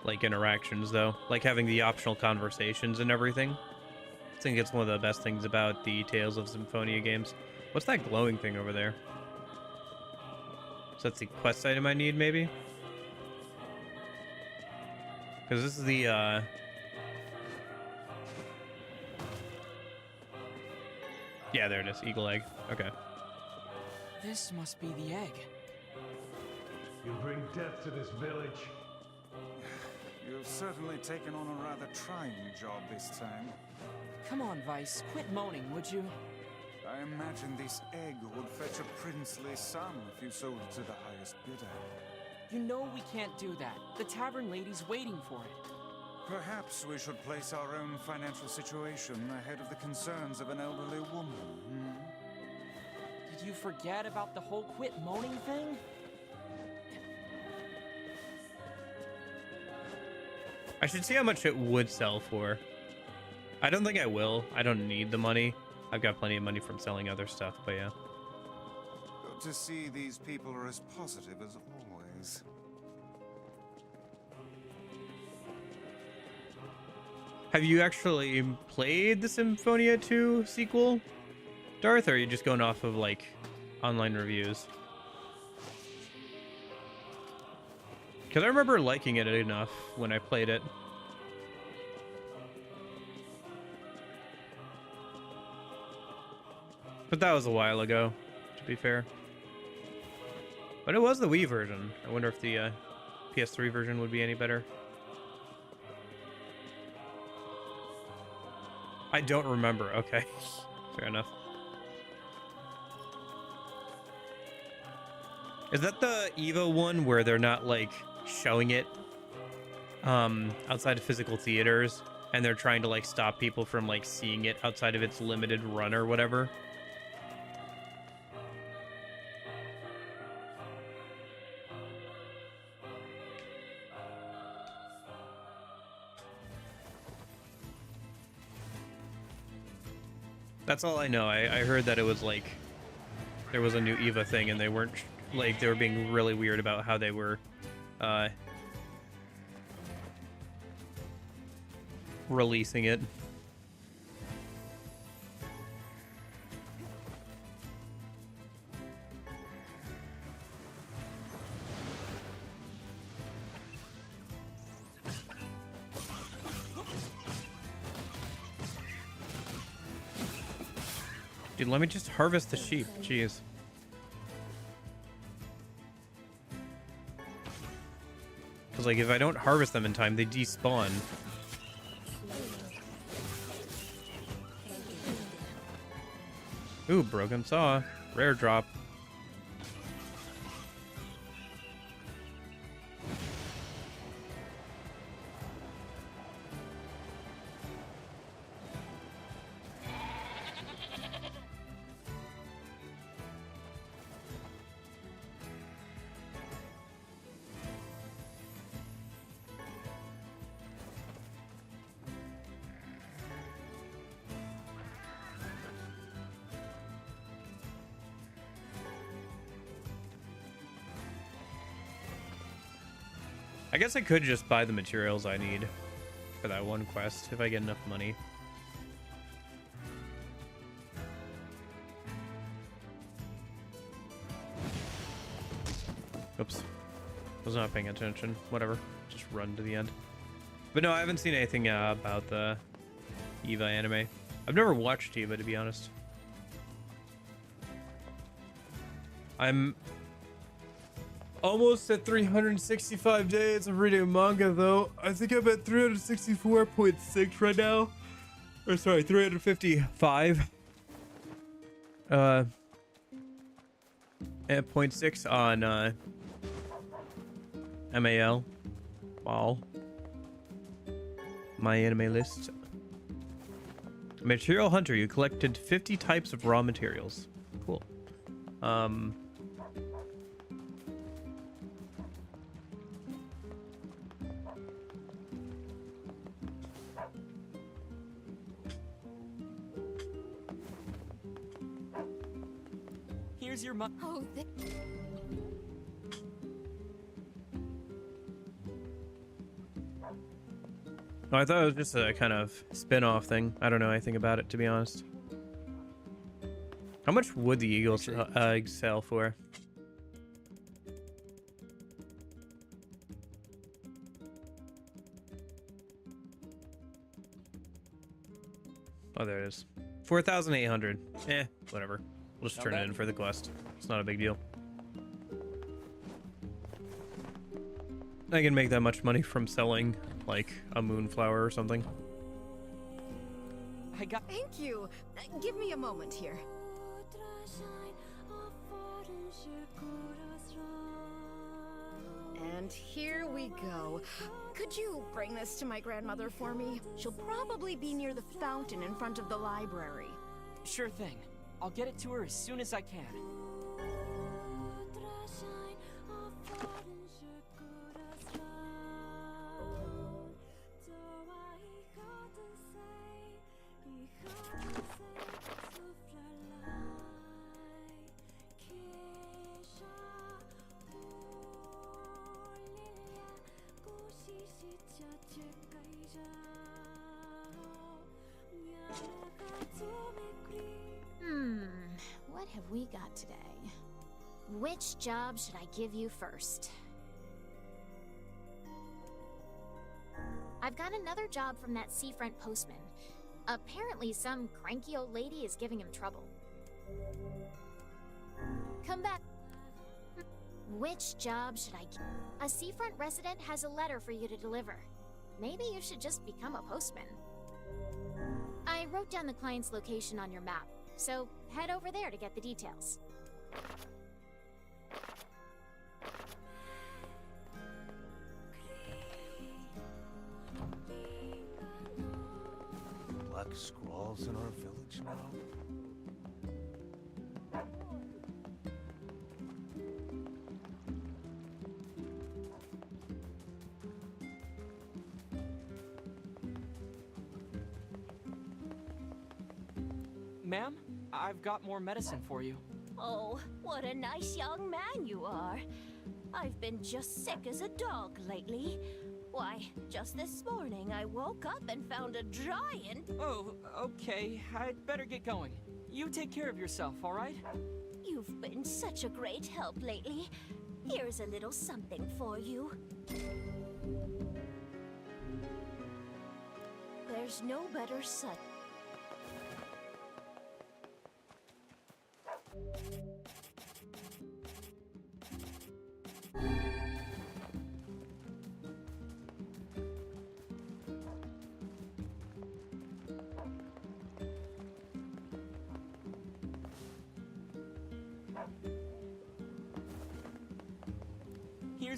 [SPEAKER 1] like interactions though, like having the optional conversations and everything. I think it's one of the best things about the Tales of Symphonia games. What's that glowing thing over there? So that's the quest item I need, maybe? Because this is the yeah, there it is, eagle egg. Okay.
[SPEAKER 5] This must be the egg.
[SPEAKER 7] You bring death to this village.
[SPEAKER 6] You've certainly taken on a rather trying job this time.
[SPEAKER 5] Come on, Vice, quit moaning, would you?
[SPEAKER 6] I imagine this egg would fetch a princely sum if you sold it to the highest bidder.
[SPEAKER 5] You know we can't do that. The tavern lady's waiting for it.
[SPEAKER 6] Perhaps we should place our own financial situation ahead of the concerns of an elderly woman,
[SPEAKER 5] Did you forget about the whole quit moaning thing?
[SPEAKER 1] I should see how much it would sell for. I don't think I will. I don't need the money. I've got plenty of money from selling other stuff, but yeah.
[SPEAKER 6] Good to see these people are as positive as always.
[SPEAKER 1] Have you actually played the Symphonia 2 sequel, Darth, or are you just going off of like online reviews? Because I remember liking it enough when I played it. But that was a while ago, to be fair. But it was the Wii version. I wonder if the PS3 version would be any better. I don't remember. Okay. Fair enough. Is that the Evo one where they're not like showing it outside of physical theaters and they're trying to like stop people from like seeing it outside of its limited run or whatever? That's all I know. I heard that it was like there was a new EVA thing and they weren't like, they were being really weird about how they were releasing it. Dude, let me just harvest the sheep. Jeez. Because, like, if I don't harvest them in time, they despawn. Ooh, broken saw. Rare drop. I guess I could just buy the materials I need for that one quest if I get enough money. Oops. Was not paying attention. Whatever. Just run to the end. But no, I haven't seen anything about the Eva anime. I've never watched Eva, to be honest. I'm almost at 365 days of reading manga, though. I think I'm at 364.6 right now. Or sorry, 355. At 0.6 on MAL. Wow. My anime list. Material Hunter, you collected 50 types of raw materials. Cool.
[SPEAKER 5] Here's your money.
[SPEAKER 2] Oh,
[SPEAKER 1] Oh, I thought it was just a kind of spin-off thing. I don't know anything about it, to be honest. How much would the Eagles eggs sell for? Oh, there it is. 4,800. Eh, whatever. We'll just turn it in for the quest. It's not a big deal. I can make that much money from selling, like, a moonflower or something.
[SPEAKER 5] I got.
[SPEAKER 8] Thank you. Give me a moment here. And here we go. Could you bring this to my grandmother for me? She'll probably be near the fountain in front of the library.
[SPEAKER 5] Sure thing. I'll get it to her as soon as I can.
[SPEAKER 2] What have we got today? Which job should I give you first? I've got another job from that seafront postman. Apparently some cranky old lady is giving him trouble. Come back. Which job should I give? A seafront resident has a letter for you to deliver. Maybe you should just become a postman. I wrote down the client's location on your map, so head over there to get the details.
[SPEAKER 6] Black squalls in our village now?
[SPEAKER 5] Ma'am, I've got more medicine for you.
[SPEAKER 9] Oh, what a nice young man you are. I've been just sick as a dog lately. Why, just this morning I woke up and found a giant.
[SPEAKER 5] Oh, okay. I'd better get going. You take care of yourself, all right?
[SPEAKER 9] You've been such a great help lately. Here's a little something for you. There's no better son.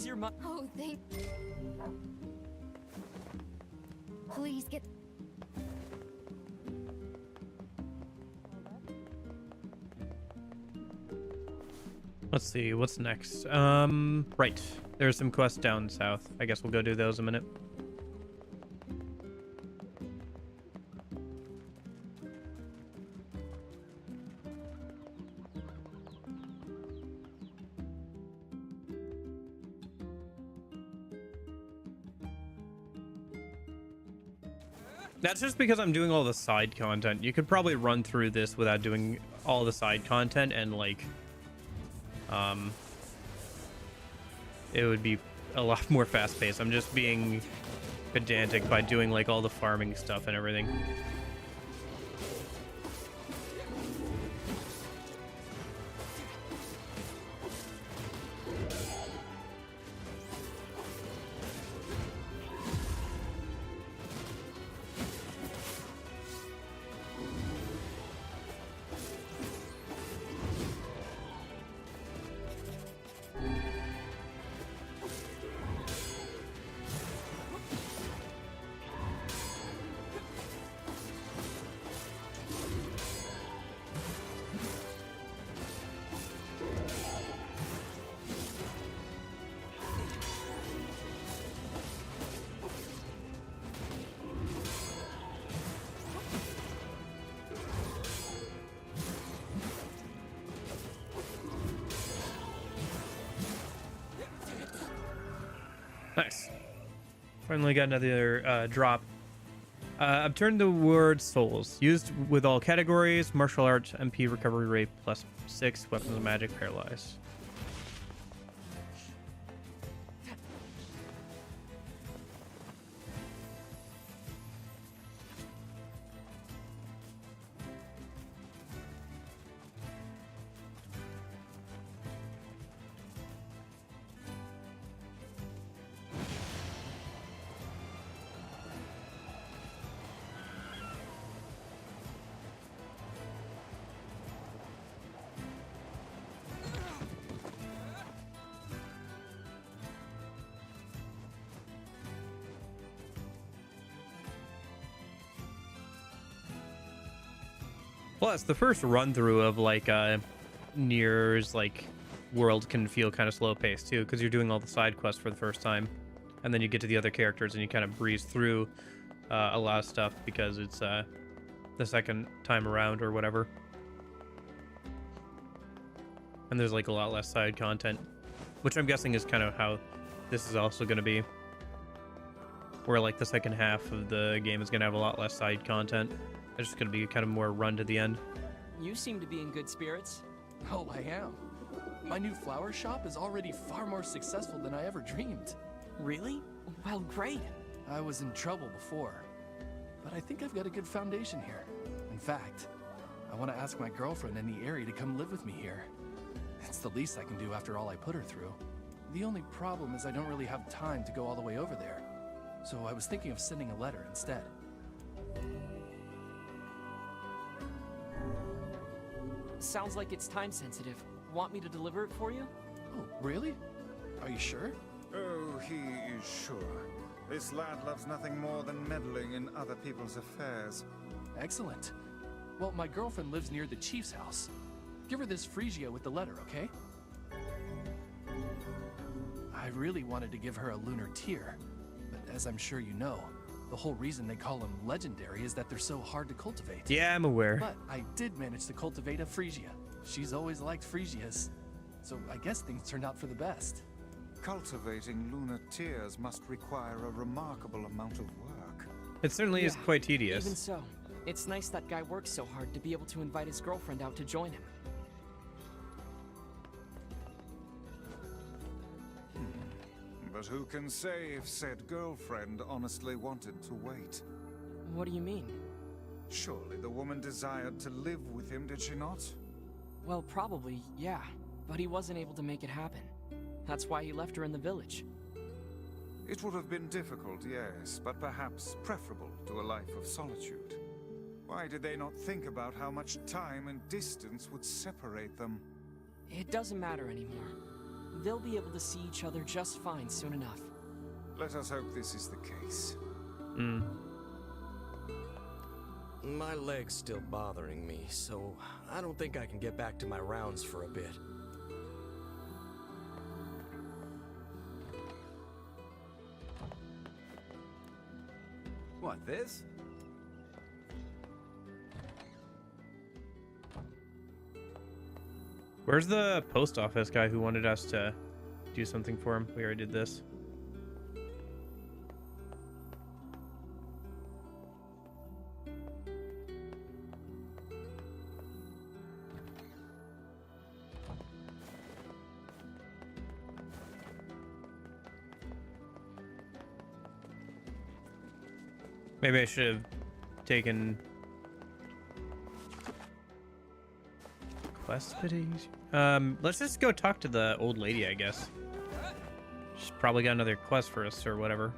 [SPEAKER 5] is your mom?
[SPEAKER 8] Oh, thank. Please get.
[SPEAKER 1] Let's see, what's next? Right. There's some quests down south. I guess we'll go do those in a minute. That's just because I'm doing all the side content. You could probably run through this without doing all the side content and like it would be a lot more fast-paced. I'm just being pedantic by doing like all the farming stuff and everything. Nice. Finally got another drop. Obtain the word souls. Used with all categories. Martial arts, MP recovery rate +6. Weapons of magic, paralyzed. Plus, the first run through of like Nier's like world can feel kind of slow paced too, because you're doing all the side quests for the first time, and then you get to the other characters and you kind of breeze through a lot of stuff because it's the second time around or whatever. And there's like a lot less side content, which I'm guessing is kind of how this is also going to be, where like the second half of the game is going to have a lot less side content. It's just going to be kind of more run to the end.
[SPEAKER 5] You seem to be in good spirits.
[SPEAKER 7] Oh, I am. My new flower shop is already far more successful than I ever dreamed.
[SPEAKER 5] Really? Well, great.
[SPEAKER 7] I was in trouble before, but I think I've got a good foundation here. In fact, I want to ask my girlfriend in the area to come live with me here. It's the least I can do after all I put her through. The only problem is I don't really have time to go all the way over there. So I was thinking of sending a letter instead.
[SPEAKER 5] Sounds like it's time sensitive. Want me to deliver it for you?
[SPEAKER 7] Oh, really? Are you sure?
[SPEAKER 6] Oh, he is sure. This lad loves nothing more than meddling in other people's affairs.
[SPEAKER 7] Excellent. Well, my girlfriend lives near the chief's house. Give her this Phrygia with the letter, okay? I really wanted to give her a lunar tear, but as I'm sure you know, the whole reason they call them legendary is that they're so hard to cultivate.
[SPEAKER 1] Yeah, I'm aware.
[SPEAKER 7] But I did manage to cultivate a Phrygia. She's always liked Phrygias, so I guess things turned out for the best.
[SPEAKER 6] Cultivating lunar tears must require a remarkable amount of work.
[SPEAKER 1] It certainly is quite tedious.
[SPEAKER 5] Even so, it's nice that guy works so hard to be able to invite his girlfriend out to join him.
[SPEAKER 6] But who can say if said girlfriend honestly wanted to wait?
[SPEAKER 5] What do you mean?
[SPEAKER 6] Surely the woman desired to live with him, did she not?
[SPEAKER 5] Well, probably, yeah. But he wasn't able to make it happen. That's why he left her in the village.
[SPEAKER 6] It would have been difficult, yes, but perhaps preferable to a life of solitude. Why did they not think about how much time and distance would separate them?
[SPEAKER 5] It doesn't matter anymore. they'll be able to see each other just fine soon enough.
[SPEAKER 6] Let us hope this is the case.
[SPEAKER 1] Hmm.
[SPEAKER 10] My leg's still bothering me, so I don't think I can get back to my rounds for a bit.
[SPEAKER 4] What, this?
[SPEAKER 1] Where's the post office guy who wanted us to do something for him? We already did this. Maybe I should have taken quest videos. Let's just go talk to the old lady, I guess. She's probably got another quest for us or whatever.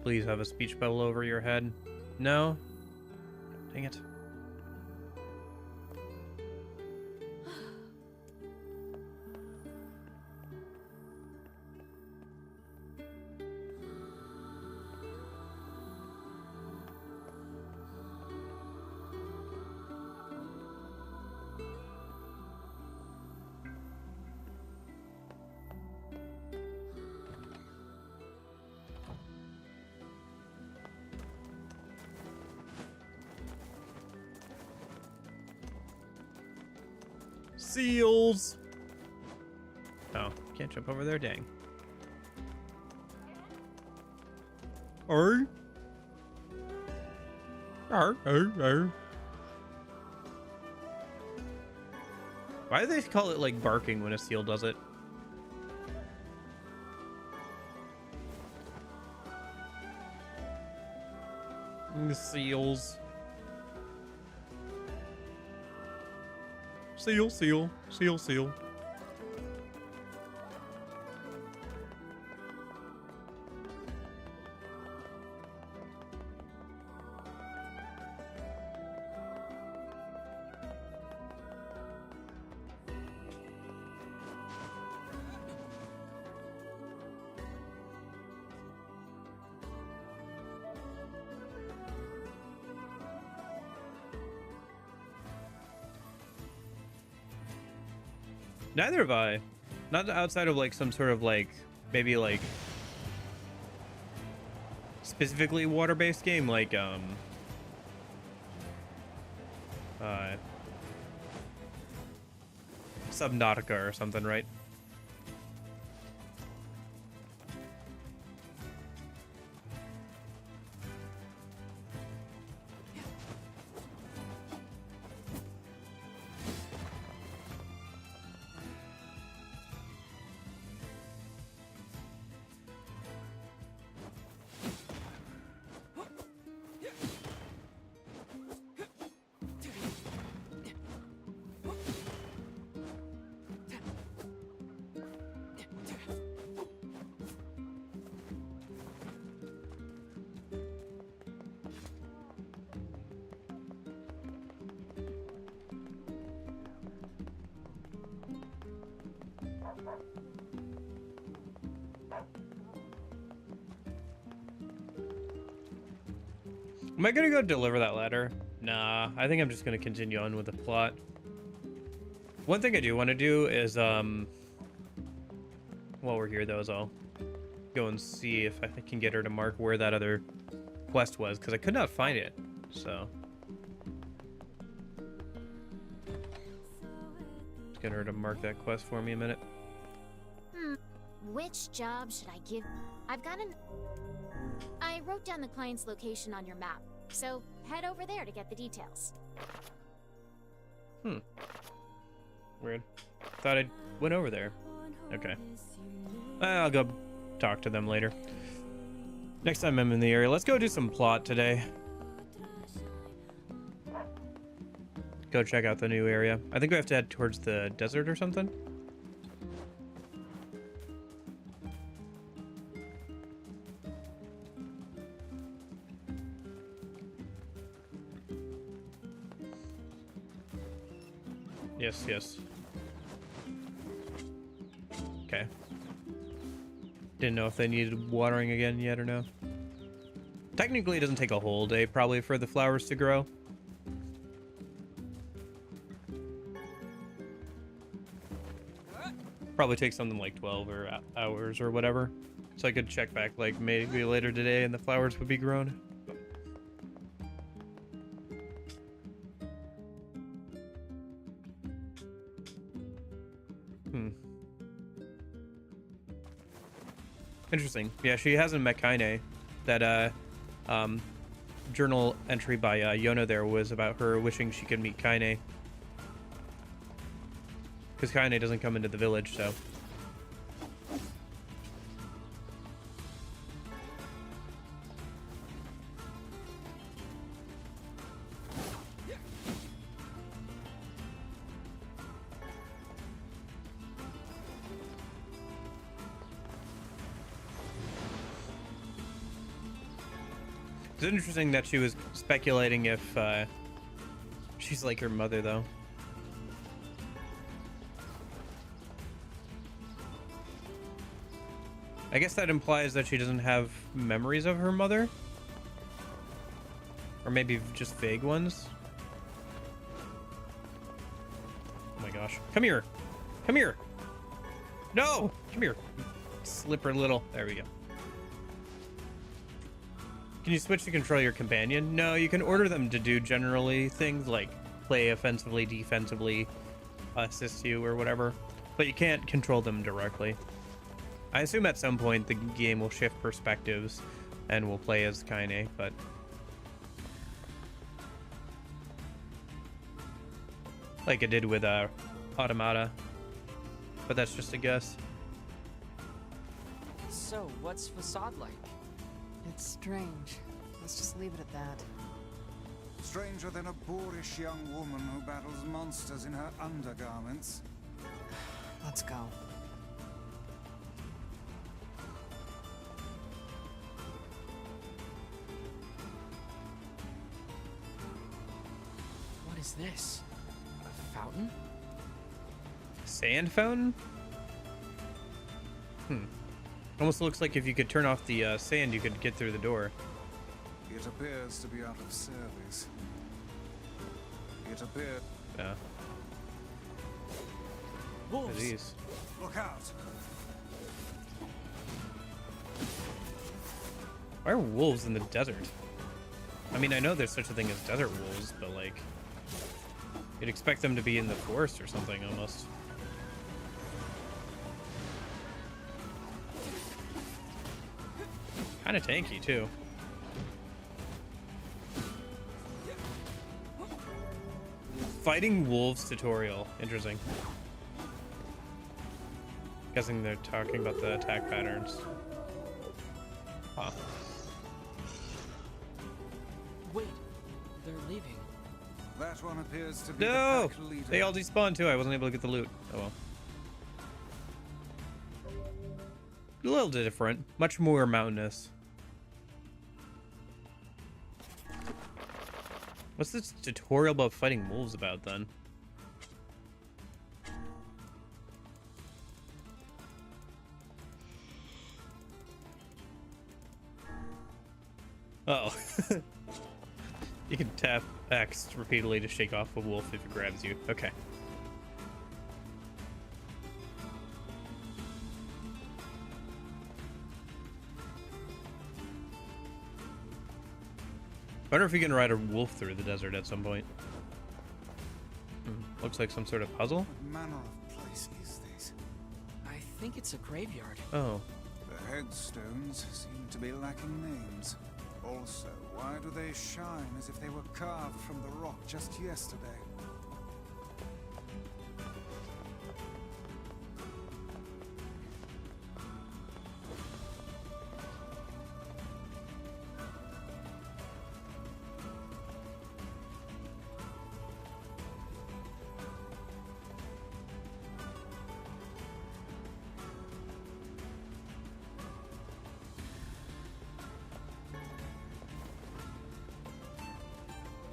[SPEAKER 1] Please have a speech bubble over your head. No? Dang it. Seals! Oh, can't jump over there, dang. Arr. Arr, arr, arr. Why do they call it like barking when a seal does it? Seals. Seal, seal, seal, seal. Neither have I. Not outside of like some sort of like maybe like specifically water-based game like Subnautica or something, right? Am I gonna go deliver that letter? Nah, I think I'm just gonna continue on with the plot. One thing I do want to do is, while we're here though, is I'll go and see if I can get her to mark where that other quest was, because I could not find it, so. Just get her to mark that quest for me a minute.
[SPEAKER 2] Which job should I give? I've got an... I wrote down the client's location on your map, so head over there to get the details.
[SPEAKER 1] Weird. Thought I went over there. Okay. I'll go talk to them later. Next time I'm in the area. Let's go do some plot today. Go check out the new area. I think we have to head towards the desert or something. Yes, yes. Okay. Didn't know if they needed watering again yet or no. Technically, it doesn't take a whole day probably for the flowers to grow. Probably takes something like 12 or hours or whatever. So I could check back like maybe later today and the flowers would be grown. Interesting. Yeah, she hasn't met Kaine. That journal entry by Yona there was about her wishing she could meet Kaine. Because Kaine doesn't come into the village, so. It's interesting that she was speculating if she's like her mother, though. I guess that implies that she doesn't have memories of her mother. Or maybe just vague ones. Oh my gosh. Come here. Come here. No! Come here. Slipper little. There we go. Can you switch to control your companion? No, you can order them to do generally things like play offensively, defensively, assist you, or whatever. But you can't control them directly. I assume at some point the game will shift perspectives and we'll play as Kaine, but... like it did with Automata. But that's just a guess.
[SPEAKER 5] So, what's Facade like?
[SPEAKER 11] It's strange. Let's just leave it at that.
[SPEAKER 6] Stranger than a boorish young woman who battles monsters in her undergarments.
[SPEAKER 11] Let's go.
[SPEAKER 5] What is this? A fountain?
[SPEAKER 1] Sand fountain? Almost looks like if you could turn off the sand, you could get through the door.
[SPEAKER 6] It appears to be out of service. It appears...
[SPEAKER 1] Yeah.
[SPEAKER 5] Wolves!
[SPEAKER 6] These. Look out!
[SPEAKER 1] Why are wolves in the desert? I mean, I know there's such a thing as desert wolves, but like... you'd expect them to be in the forest or something, almost. Kind of tanky, too. Fighting wolves tutorial. Interesting. Guessing they're talking about the attack patterns. Huh.
[SPEAKER 5] Wait, they're leaving.
[SPEAKER 6] That one appears to be
[SPEAKER 1] No!
[SPEAKER 6] the pack leader.
[SPEAKER 1] They all despawned, too. I wasn't able to get the loot. Oh, well. A little different. Much more mountainous. What's this tutorial about fighting wolves about, then? Uh-oh. You can tap X repeatedly to shake off a wolf if it grabs you. Okay. I wonder if you can ride a wolf through the desert at some point. Looks like some sort of puzzle.
[SPEAKER 6] What manner of place is this?
[SPEAKER 5] I think it's a graveyard.
[SPEAKER 1] Oh.
[SPEAKER 6] The headstones seem to be lacking names. Also, why do they shine as if they were carved from the rock just yesterday?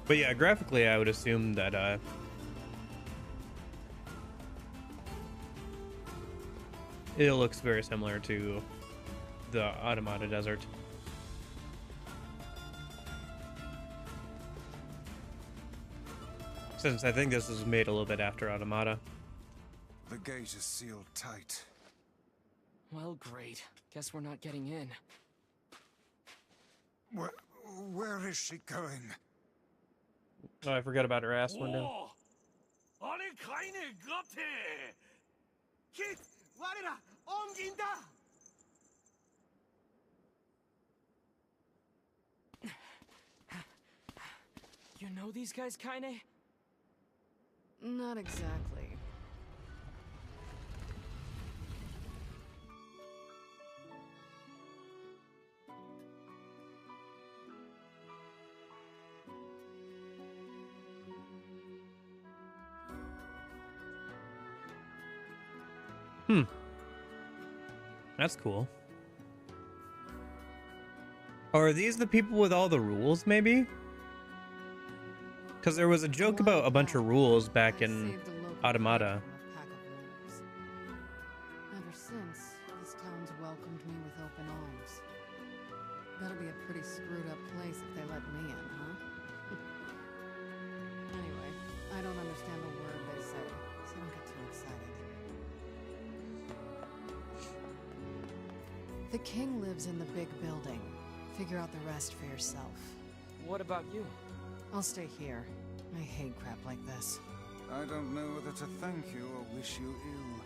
[SPEAKER 1] But yeah, graphically, I would assume that it looks very similar to the Automata Desert. Since I think this was made a little bit after Automata.
[SPEAKER 6] The gate is sealed tight.
[SPEAKER 5] Well, great. Guess we're not getting in.
[SPEAKER 6] Where is she going?
[SPEAKER 1] Oh, I forgot about her ass window.
[SPEAKER 5] You know these guys, Kaine?
[SPEAKER 11] Not exactly.
[SPEAKER 1] That's cool. Are these the people with all the rules, maybe? Because there was a joke about a bunch of rules back in Automata.
[SPEAKER 11] Ever since, this town's welcomed me with open arms. Gotta be a pretty screwed up place if they let me in, huh? Anyway, I don't understand a word they say, so don't get too excited. The king lives in the big building. Figure out the rest for yourself.
[SPEAKER 5] What about you?
[SPEAKER 11] I'll stay here. I hate crap like this.
[SPEAKER 6] I don't know whether to thank you or wish you ill.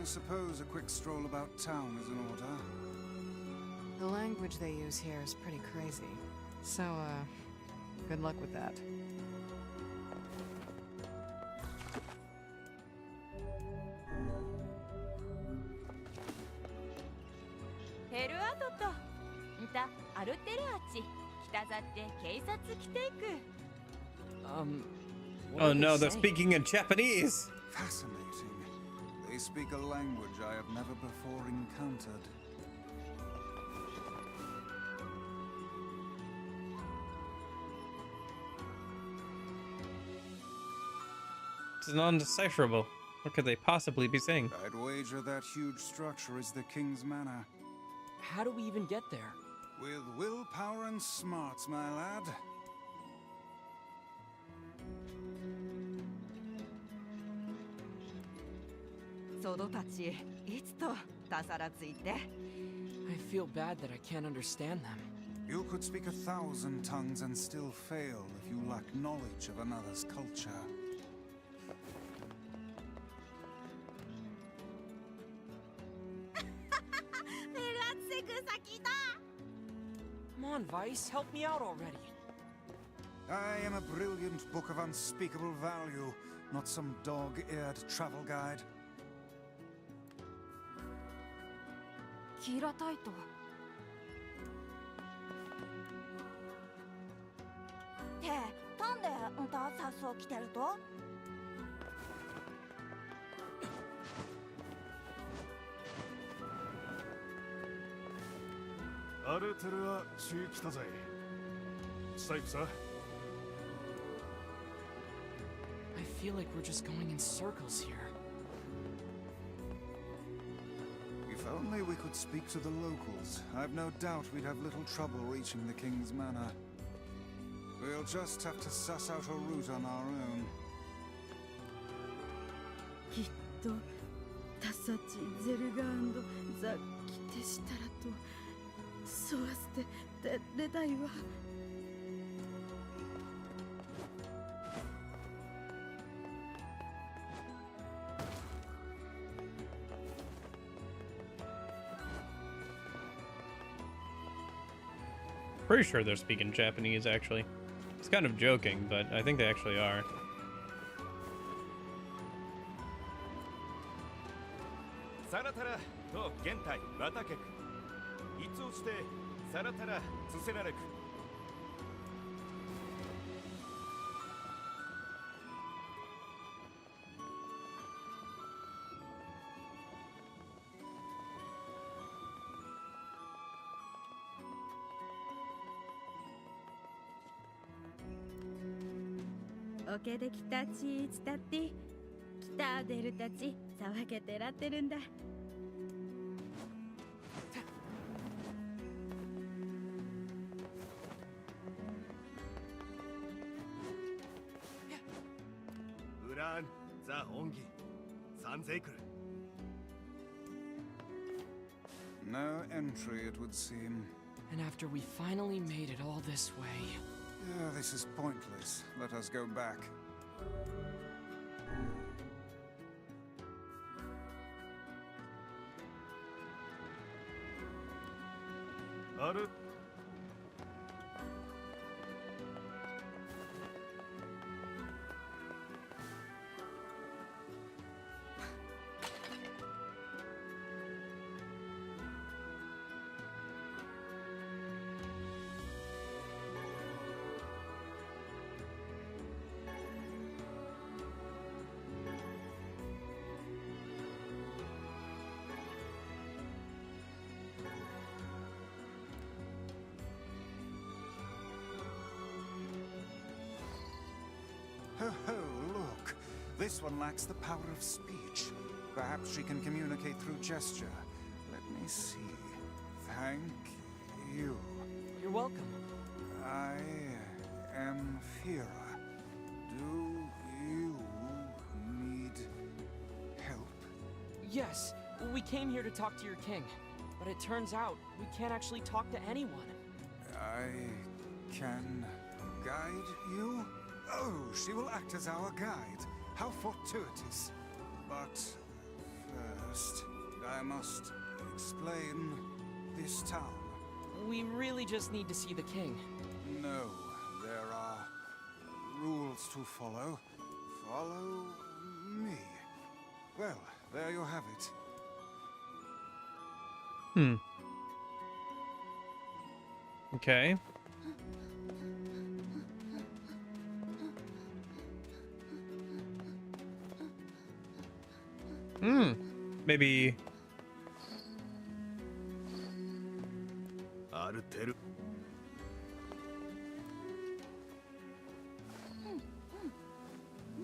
[SPEAKER 6] I suppose a quick stroll about town is in order.
[SPEAKER 11] The language they use here is pretty crazy. So, good luck with that.
[SPEAKER 1] Oh no, they're speaking in Japanese!
[SPEAKER 6] Fascinating. They speak a language I have never before encountered.
[SPEAKER 1] It's non-decipherable. What could they possibly be saying?
[SPEAKER 6] I'd wager that huge structure is the king's manor.
[SPEAKER 5] How do we even get there?
[SPEAKER 6] With willpower and smarts, my lad.
[SPEAKER 12] ソドたち、いつとたさらついて。
[SPEAKER 5] I feel bad that I can't understand them.
[SPEAKER 6] You could speak 1,000 tongues and still fail if you lack knowledge of another's culture.
[SPEAKER 5] Come on, Vice, help me out already.
[SPEAKER 6] I am a brilliant book of unspeakable value, not some dog-eared travel guide.
[SPEAKER 12] キラタイト。って、なんでんたさっそう来てると？
[SPEAKER 13] アルテルは地来たぜ。サイクさ。
[SPEAKER 5] I feel like we're just going in circles here.
[SPEAKER 6] If only we could speak to the locals. I've no doubt we'd have little trouble reaching the king's manor. We'll just have to suss out a route on our own.
[SPEAKER 12] きっとタサチゼルガンドザキテしたらとそうわせて出たいわ。
[SPEAKER 1] Pretty sure they're speaking Japanese, actually. It's kind of joking, but I think they actually are.
[SPEAKER 13] サラタラと現代ワタケク。いつをしてサラタラツセラレク。
[SPEAKER 12] オケできたちつたって北出るたち騒げてらってるんだ。
[SPEAKER 13] ウランザ本気三勢来る。
[SPEAKER 6] No entry, it would seem.
[SPEAKER 5] And after we finally made it all this way...
[SPEAKER 6] Yeah, this is pointless. Let us go back. Ho ho, look! This one lacks the power of speech. Perhaps she can communicate through gesture. Let me see. Thank you.
[SPEAKER 5] You're welcome.
[SPEAKER 6] I am Fira. Do you need help?
[SPEAKER 5] Yes, we came here to talk to your king. But it turns out we can't actually talk to anyone.
[SPEAKER 6] I can guide you? Oh, she will act as our guide. How fortuitous. But first, I must explain this town.
[SPEAKER 5] We really just need to see the king.
[SPEAKER 6] No, there are rules to follow. Follow me. Well, there you have it.
[SPEAKER 1] Okay. Maybe.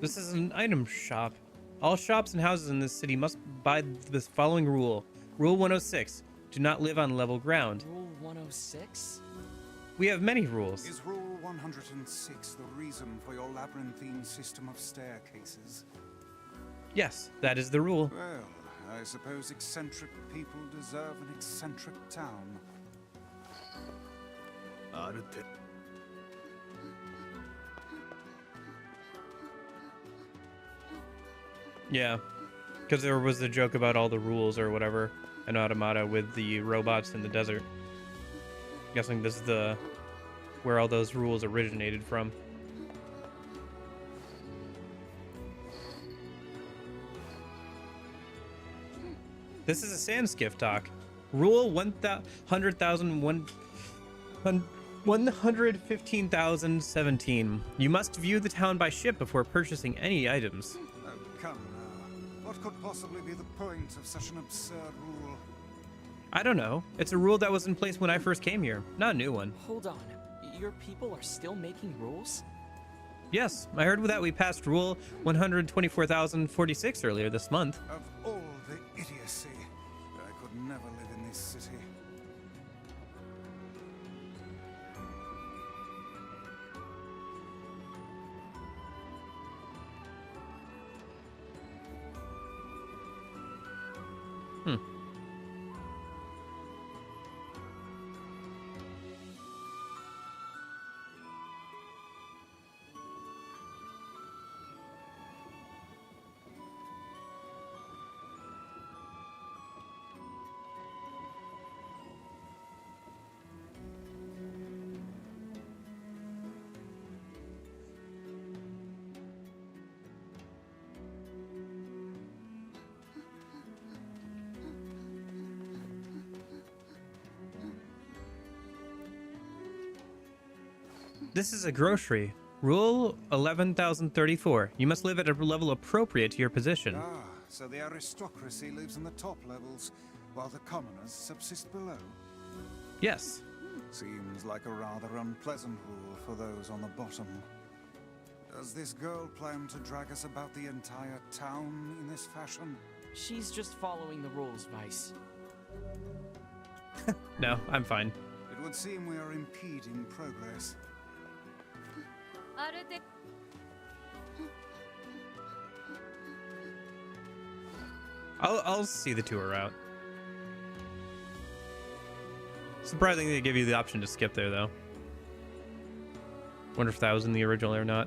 [SPEAKER 1] This is an item shop. All shops and houses in this city must abide this following rule. Rule 106. Do not live on level ground.
[SPEAKER 5] Rule 106?
[SPEAKER 1] We have many rules.
[SPEAKER 6] Is Rule 106 the reason for your labyrinthine system of staircases?
[SPEAKER 1] Yes, that is the rule.
[SPEAKER 6] Well, I suppose eccentric people deserve an eccentric town.
[SPEAKER 1] Yeah, because there was the joke about all the rules or whatever in Automata with the robots in the desert. I'm guessing this is where all those rules originated from. This is a Sanskiff talk. Rule 115,017. You must view the town by ship before purchasing any items.
[SPEAKER 6] Oh, come now. What could possibly be the point of such an absurd rule?
[SPEAKER 1] I don't know. It's a rule that was in place when I first came here, not a new one.
[SPEAKER 5] Hold on. Your people are still making rules?
[SPEAKER 1] Yes, I heard that we passed Rule 124,046 earlier this month.
[SPEAKER 6] Of all the idiocy, I could never live in this city.
[SPEAKER 1] This is a grocery. Rule 11,034. You must live at a level appropriate to your position.
[SPEAKER 6] Ah, so the aristocracy lives in the top levels, while the commoners subsist below?
[SPEAKER 1] Yes.
[SPEAKER 6] Seems like a rather unpleasant rule for those on the bottom. Does this girl plan to drag us about the entire town in this fashion?
[SPEAKER 5] She's just following the rules, Vice.
[SPEAKER 1] No, I'm fine.
[SPEAKER 6] It would seem we are impeding progress.
[SPEAKER 1] I'll see the tour route. Surprising they give you the option to skip there, though. Wonder if that was in the original or not.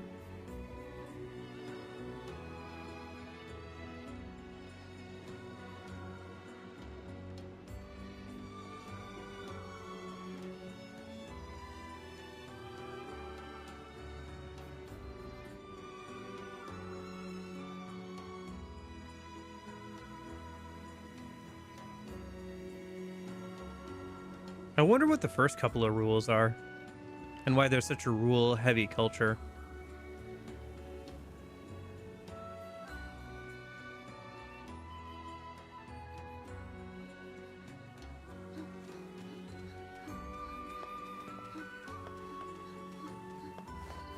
[SPEAKER 1] I wonder what the first couple of rules are, and why there's such a rule-heavy culture.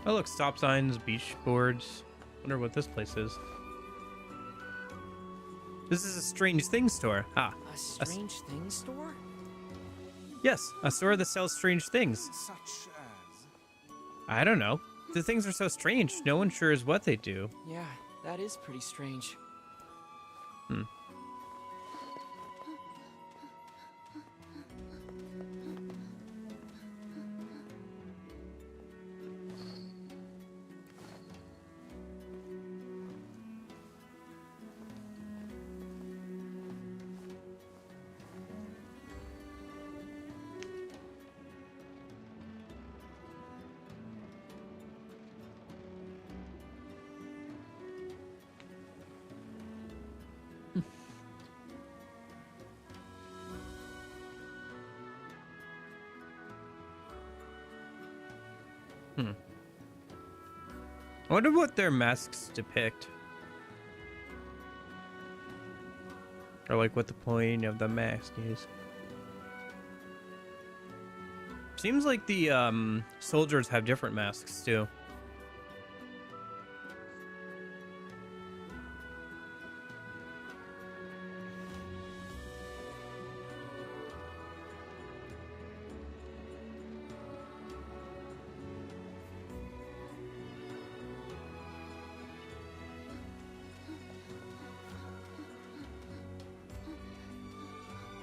[SPEAKER 1] Oh look, stop signs, beach boards. Wonder what this place is. This is a strange things store. Ah.
[SPEAKER 5] A strange things store?
[SPEAKER 1] Yes, a store that sells strange things.
[SPEAKER 6] Such as?
[SPEAKER 1] I don't know. The things are so strange, no one sure is what they do.
[SPEAKER 5] Yeah, that is pretty strange.
[SPEAKER 1] Hmm. I wonder what their masks depict. Or like what the point of the mask is. Seems like the soldiers have different masks too.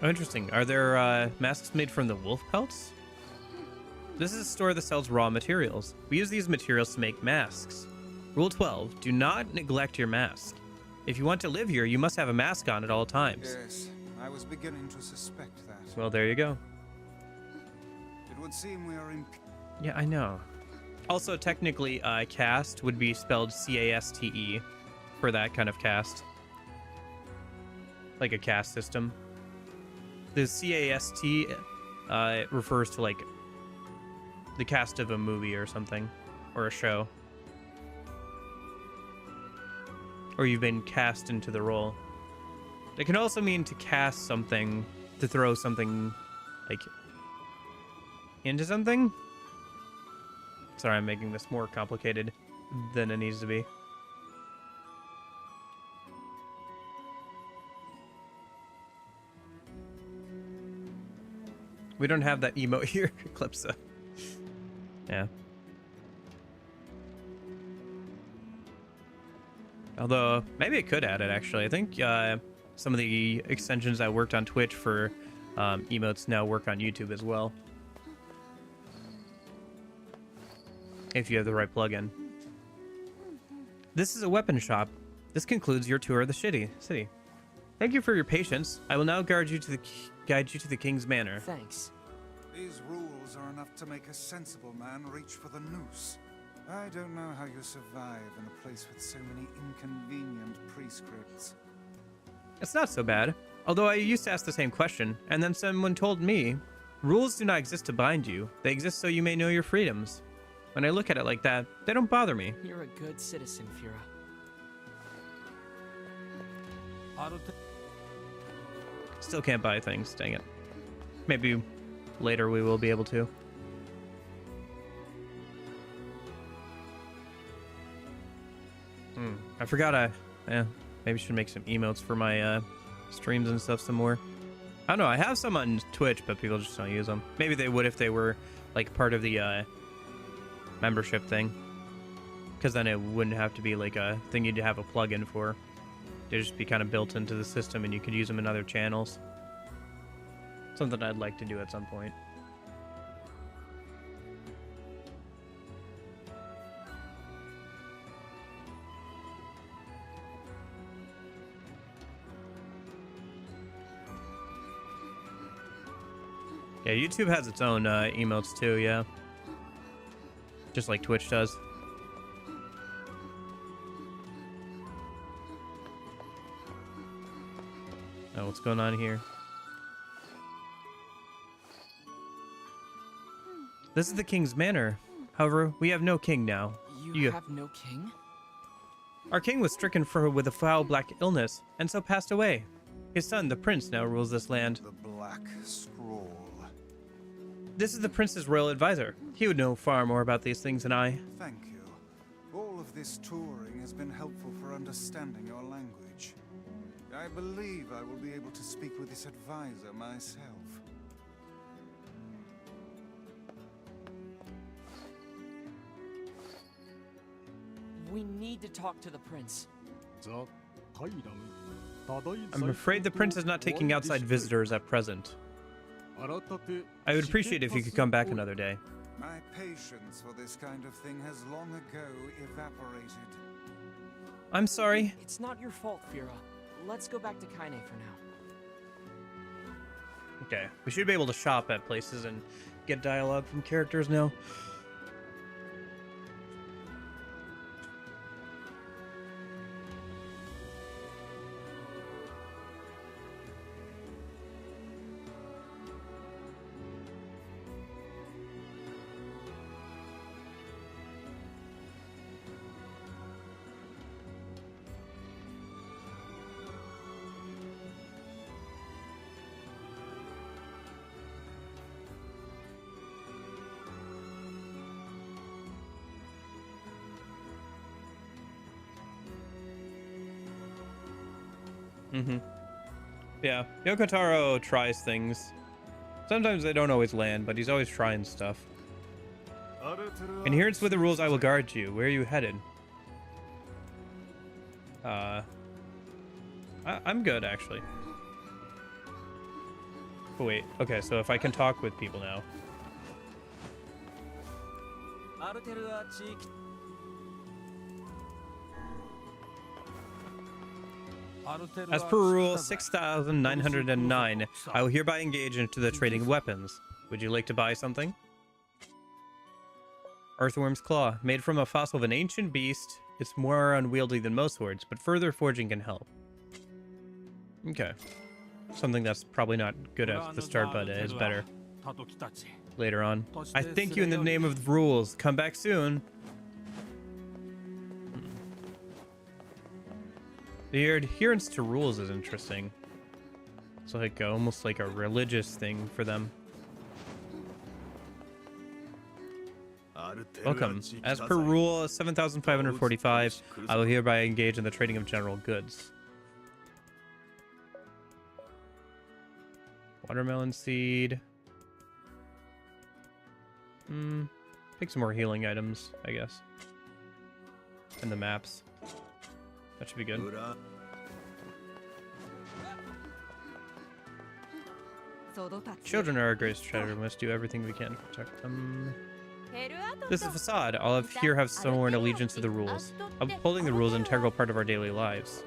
[SPEAKER 1] Oh, interesting. Are there masks made from the wolf pelts? This is a store that sells raw materials. We use these materials to make masks. Rule 12, do not neglect your mask. If you want to live here, you must have a mask on at all times.
[SPEAKER 6] Yes, I was beginning to suspect that.
[SPEAKER 1] Well, there you go.
[SPEAKER 6] It would seem we are in...
[SPEAKER 1] Yeah, I know. Also, technically, caste would be spelled C-A-S-T-E for that kind of caste. Like a caste system. The C-A-S-T refers to like the cast of a movie or something, or a show. Or you've been cast into the role. It can also mean to cast something, to throw something like into something. Sorry, I'm making this more complicated than it needs to be. We don't have that emote here, Eclipsa. Yeah. Although, maybe it could add it, actually. I think some of the extensions I worked on Twitch for emotes now work on YouTube as well. If you have the right plugin. This is a weapon shop. This concludes your tour of the city. Thank you for your patience. I will now guide you to the King's Manor.
[SPEAKER 5] Thanks.
[SPEAKER 6] These rules are enough to make a sensible man reach for the noose. I don't know how you survive in a place with so many inconvenient prescripts.
[SPEAKER 1] It's not so bad. Although I used to ask the same question, and then someone told me, rules do not exist to bind you. They exist so you may know your freedoms. When I look at it like that, they don't bother me.
[SPEAKER 5] You're a good citizen, Fira.
[SPEAKER 1] Still can't buy things, dang it. Maybe later we will be able to. I forgot maybe should make some emotes for my streams and stuff some more. I don't know, I have some on Twitch, but people just don't use them. Maybe they would if they were like part of the membership thing. Because then it wouldn't have to be like a thing you'd have a plugin for. They'd just be kind of built into the system and you could use them in other channels. Something I'd like to do at some point. Yeah, YouTube has its own emotes too, yeah. Just like Twitch does. Oh, what's going on here? This is the king's manor. However, we have no king now.
[SPEAKER 5] You have no king?
[SPEAKER 1] Our king was stricken with a foul black illness, and so passed away. His son, the prince, now rules this land.
[SPEAKER 6] The Black Scroll.
[SPEAKER 1] This is the prince's royal advisor. He would know far more about these things than I.
[SPEAKER 6] Thank you. All of this touring has been helpful for understanding your language. I believe I will be able to speak with this advisor myself.
[SPEAKER 5] We need to talk to the prince.
[SPEAKER 1] I'm afraid the prince is not taking outside visitors at present. I would appreciate if you could come back another day.
[SPEAKER 6] My patience for this kind of thing has long ago evaporated.
[SPEAKER 1] I'm sorry.
[SPEAKER 5] It's not your fault, Fira. Let's go back to Kaine for now.
[SPEAKER 1] Okay, we should be able to shop at places and get dialogue from characters now. Yeah, Yokotaro tries things. Sometimes they don't always land, but he's always trying stuff. Adherence with the rules, I will guard you. Where are you headed? I'm good, actually. Oh, wait. Okay, so if I can talk with people now. As per rule 6,909, I will hereby engage into the trading of weapons. Would you like to buy something? Earthworm's Claw. Made from a fossil of an ancient beast, it's more unwieldy than most swords, but further forging can help. Okay. Something that's probably not good at the start, but is better later on. I thank you in the name of the rules. Come back soon. The adherence to rules is interesting. It's like almost like a religious thing for them. Welcome. As per rule 7,545, I will hereby engage in the trading of general goods. Watermelon seed. Pick some more healing items, I guess. And the maps. That should be good. Children are our greatest treasure. We must do everything we can to protect them. This is a facade. All of here have sworn allegiance to the rules. Upholding the rules is an integral part of our daily lives.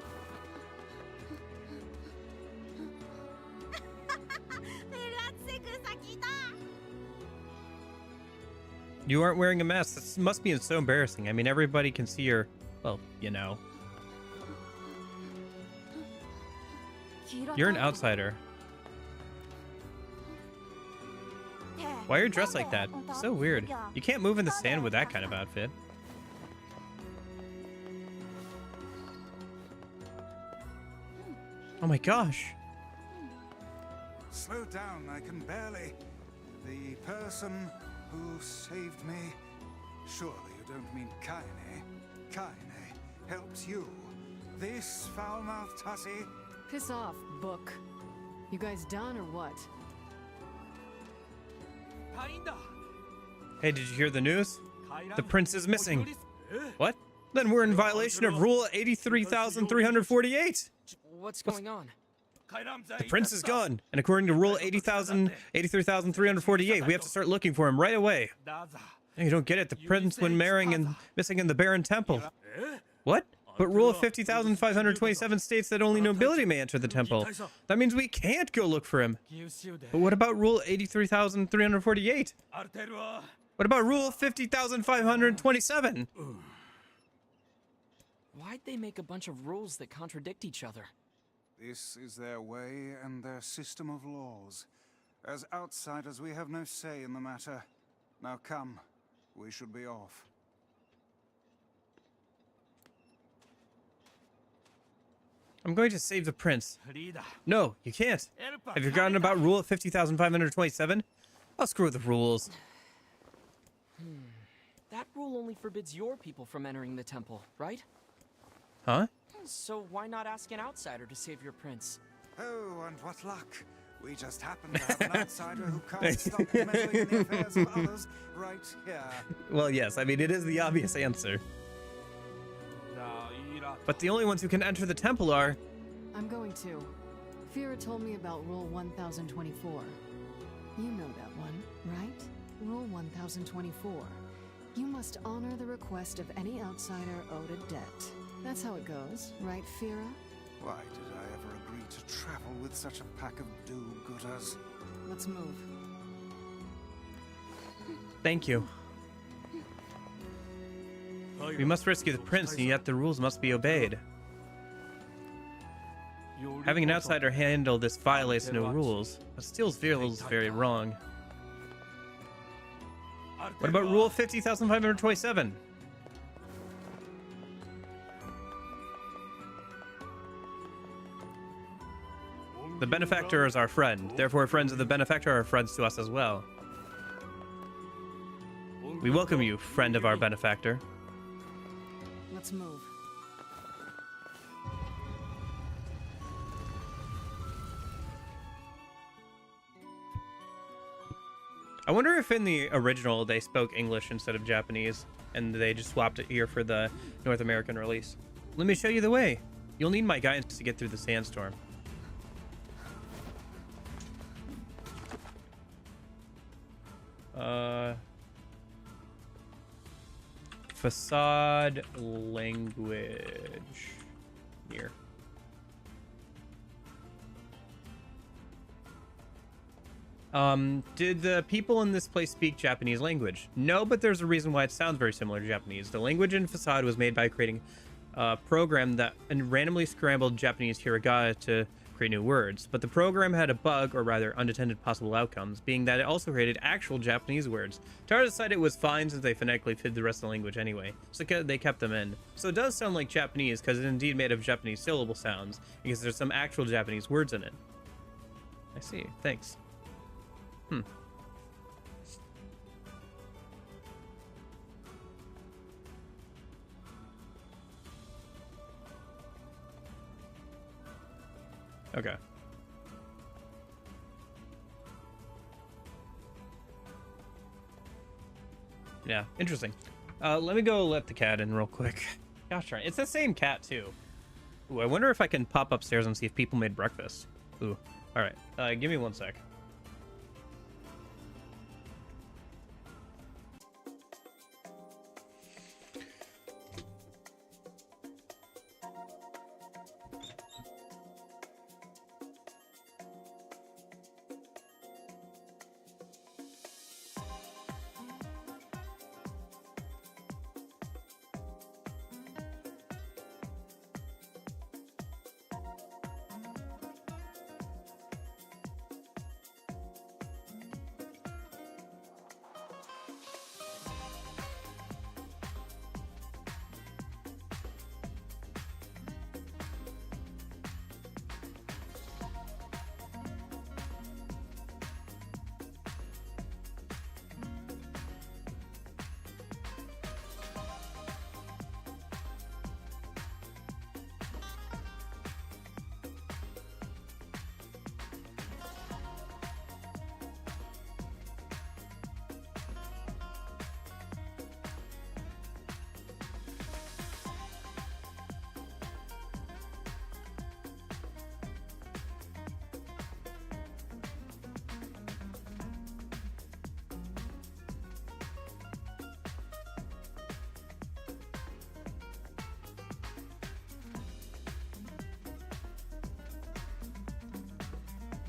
[SPEAKER 1] You aren't wearing a mask. This must be so embarrassing. I mean, everybody can see your... Well, you know. You're an outsider. Why are you dressed like that? So weird. You can't move in the sand with that kind of outfit. Oh my gosh.
[SPEAKER 6] Slow down, I can barely. The person who saved me. Surely you don't mean Kaine. Kaine, helped you. This foul-mouthed hussy?
[SPEAKER 11] Piss off, book. You guys done or what?
[SPEAKER 1] Hey, did you hear the news? The prince is missing. What? Then we're in violation of Rule 83,348.
[SPEAKER 5] What's going on?
[SPEAKER 1] The prince is gone, and according to Rule 83,348, we have to start looking for him right away. You don't get it. The prince went marrying and missing in the Baron Temple. What? But Rule 50,527 states that only nobility may enter the temple. That means we can't go look for him. But what about Rule 83,348? What about Rule 50,527?
[SPEAKER 5] Why'd they make a bunch of rules that contradict each other?
[SPEAKER 6] This is their way and their system of laws. As outsiders, we have no say in the matter. Now come, we should be off.
[SPEAKER 1] I'm going to save the prince. No, you can't. Have you forgotten about Rule 50,527? I'll screw with the rules.
[SPEAKER 5] That rule only forbids your people from entering the temple, right?
[SPEAKER 1] Huh?
[SPEAKER 5] So why not ask an outsider to save your prince?
[SPEAKER 6] Oh, and what luck. We just happen to have an outsider who can't stop meddling in the affairs of others right here.
[SPEAKER 1] Well, yes, I mean, it is the obvious answer. But the only ones who can enter the temple are...
[SPEAKER 11] I'm going to. Fira told me about Rule 1024. You know that one, right? Rule 1024. You must honor the request of any outsider owed a debt. That's how it goes, right, Fira?
[SPEAKER 6] Why did I ever agree to travel with such a pack of do-gooders?
[SPEAKER 11] Let's move.
[SPEAKER 1] Thank you. We must rescue the prince, and yet the rules must be obeyed. Having an outsider handle this violates no rules, but still feels very wrong. What about Rule 50,527? The benefactor is our friend, therefore friends of the benefactor are friends to us as well. We welcome you, friend of our benefactor.
[SPEAKER 11] Let's move.
[SPEAKER 1] I wonder if in the original they spoke English instead of Japanese, and they just swapped it here for the North American release. Let me show you the way. You'll need my guidance to get through the sandstorm. Facade language. Here. Did the people in this place speak Japanese language? No, but there's a reason why it sounds very similar to Japanese. The language in Facade was made by creating a program that randomly scrambled Japanese hiragana to create new words, but the program had a bug, or rather unintended possible outcomes, being that it also created actual Japanese words. Tara decided it was fine since they phonetically fit the rest of the language anyway, so they kept them in. So it does sound like Japanese because it's indeed made of Japanese syllable sounds, because there's some actual Japanese words in it. I see, thanks. Okay. Yeah, interesting. Let me go let the cat in real quick. Gosh darn it. It's the same cat, too. Ooh, I wonder if I can pop upstairs and see if people made breakfast. Ooh, alright. Give me 1 sec.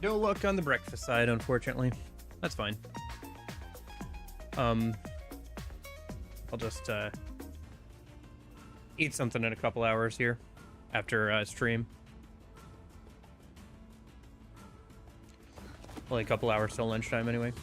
[SPEAKER 1] No luck on the breakfast side, unfortunately. That's fine. I'll just eat something in a couple hours here after stream. Only a couple hours till lunchtime anyway.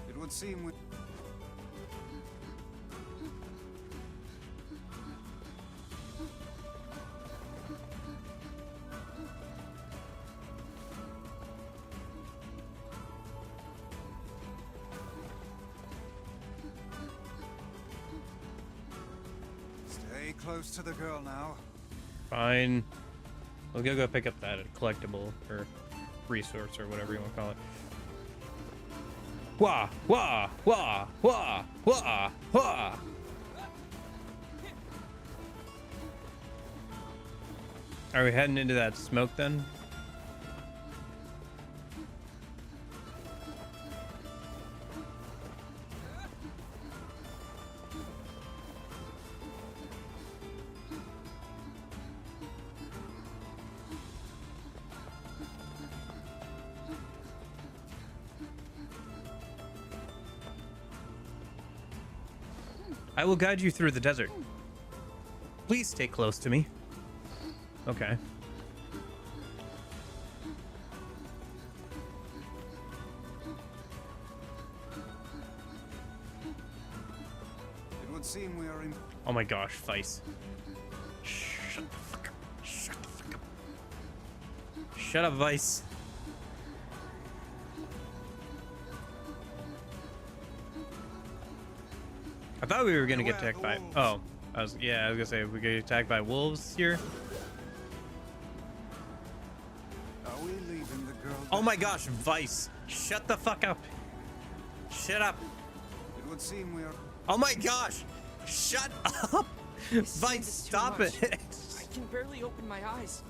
[SPEAKER 6] It would seem we... Stay close to the girl now.
[SPEAKER 1] Fine. We'll go pick up that collectible or resource or whatever you want to call it. Wah, wah, wah, wah, wah, wah. Are we heading into that smoke then? I will guide you through the desert. Please stay close to me. Okay.
[SPEAKER 6] It would seem we are in...
[SPEAKER 1] Oh my gosh, Vice. Shut the fuck up. Shut the fuck up. Shut up, Vice. I thought we were gonna get attacked by... Oh. I was gonna say, we get attacked by wolves here.
[SPEAKER 6] Are we leaving the girl...
[SPEAKER 1] Oh my gosh, Vice. Shut the fuck up. Shut up.
[SPEAKER 6] It would seem we are...
[SPEAKER 1] Oh my gosh. Shut up. Vice, stop it.
[SPEAKER 5] I can barely open my eyes.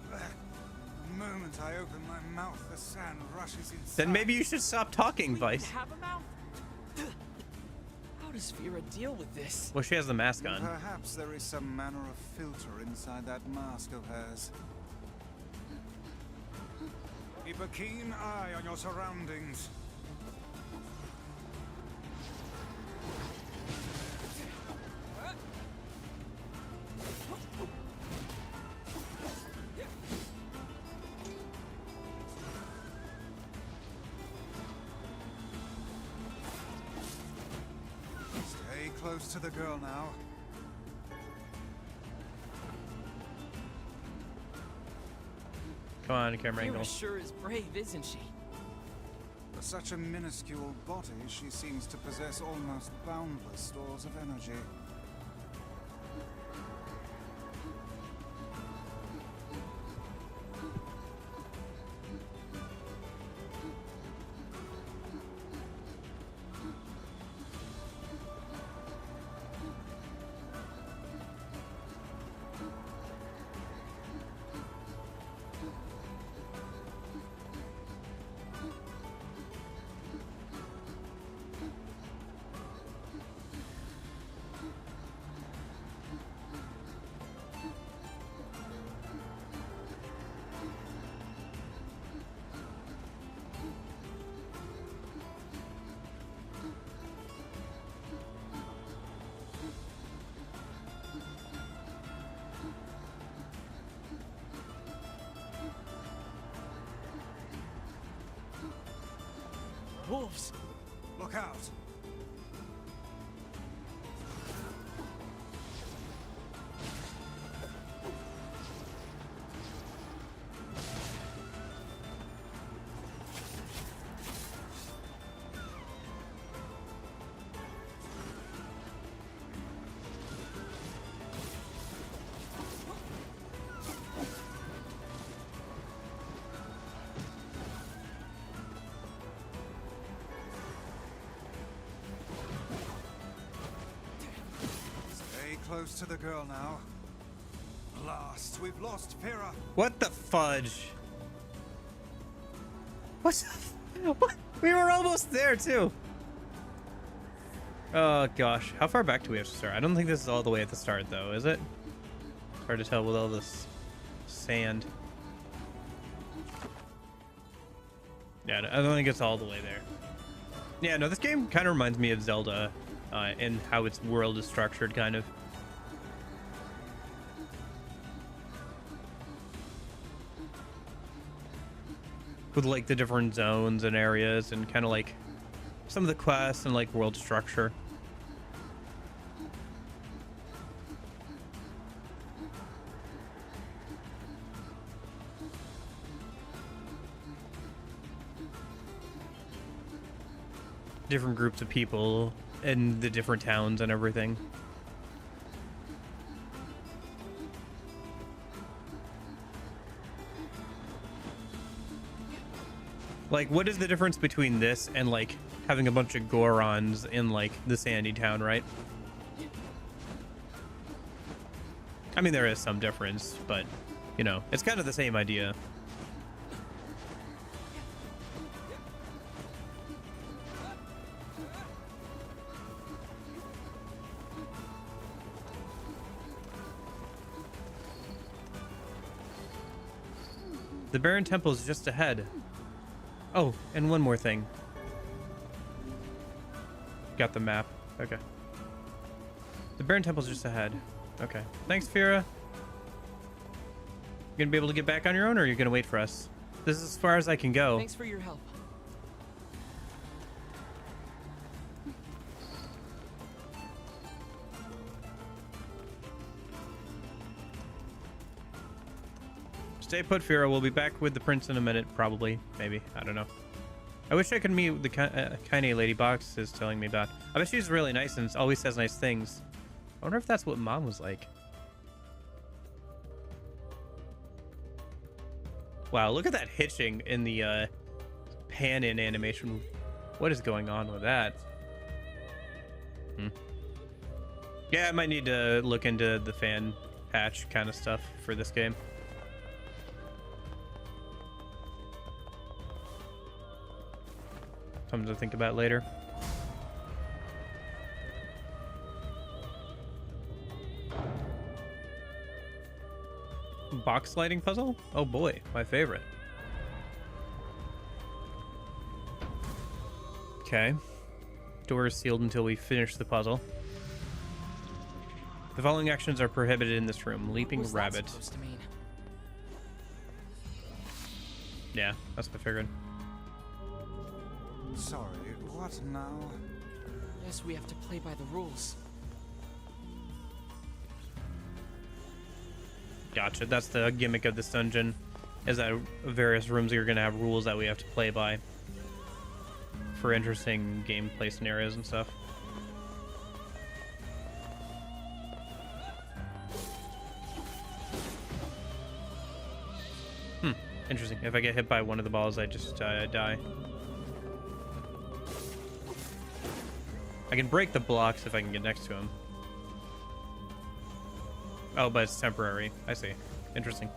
[SPEAKER 6] The moment I open my mouth, the sand rushes inside.
[SPEAKER 1] Then maybe you should stop talking,
[SPEAKER 5] We
[SPEAKER 1] Vice.
[SPEAKER 5] have a mouth? How does Vera deal with this?
[SPEAKER 1] Well, she has the mask on.
[SPEAKER 6] Perhaps there is some manner of filter inside that mask of hers. Keep a keen eye on your surroundings. Stay close to the girl now.
[SPEAKER 1] Come on, camera
[SPEAKER 5] Vera
[SPEAKER 1] angle.
[SPEAKER 5] sure is brave, isn't she?
[SPEAKER 6] For such a minuscule body, she seems to possess almost boundless stores of energy.
[SPEAKER 5] Wolves!
[SPEAKER 6] Look out! close to the girl now. Last, we've lost Fira.
[SPEAKER 1] What the fudge? What? We were almost there too. Oh gosh, how far back do we have to start? I don't think this is all the way at the start though, is it? Hard to tell with all this sand. Yeah, I don't think it's all the way there. Yeah, no, this game kind of reminds me of Zelda in how its world is structured, kind of. With like the different zones and areas and kind of like some of the quests and like world structure. Different groups of people in the different towns and everything. Like, what is the difference between this and like having a bunch of Gorons in like the sandy town, right? I mean, there is some difference, but you know, it's kind of the same idea. The Baron Temple is just ahead. Oh, and one more thing. Got the map. Okay. The Baron Temple's just ahead. Okay. Thanks, Fira. You gonna be able to get back on your own, or are you gonna wait for us? This is as far as I can go.
[SPEAKER 5] Thanks for your help.
[SPEAKER 1] Stay put, Fira. We'll be back with the prince in a minute, probably. Maybe. I don't know. I wish I could meet the Kaine lady Box is telling me about. I bet she's really nice and always says nice things. I wonder if that's what Mom was like. Wow, look at that hitching in the pan-in animation. What is going on with that? Yeah, I might need to look into the fan patch kind of stuff for this game. Something to think about later. Box sliding puzzle? Oh boy, my favorite. Okay. Door is sealed until we finish the puzzle. The following actions are prohibited in this room. Leaping rabbit.
[SPEAKER 5] What's that supposed to mean?
[SPEAKER 1] Yeah, that's what I figured.
[SPEAKER 6] Sorry, what now?
[SPEAKER 5] Yes, we have to play by the rules.
[SPEAKER 1] Gotcha. That's the gimmick of this dungeon, is that various rooms are going to have rules that we have to play by for interesting gameplay scenarios and stuff. Interesting. If I get hit by one of the balls, I just die. I can break the blocks if I can get next to him. Oh, but it's temporary. I see. Interesting.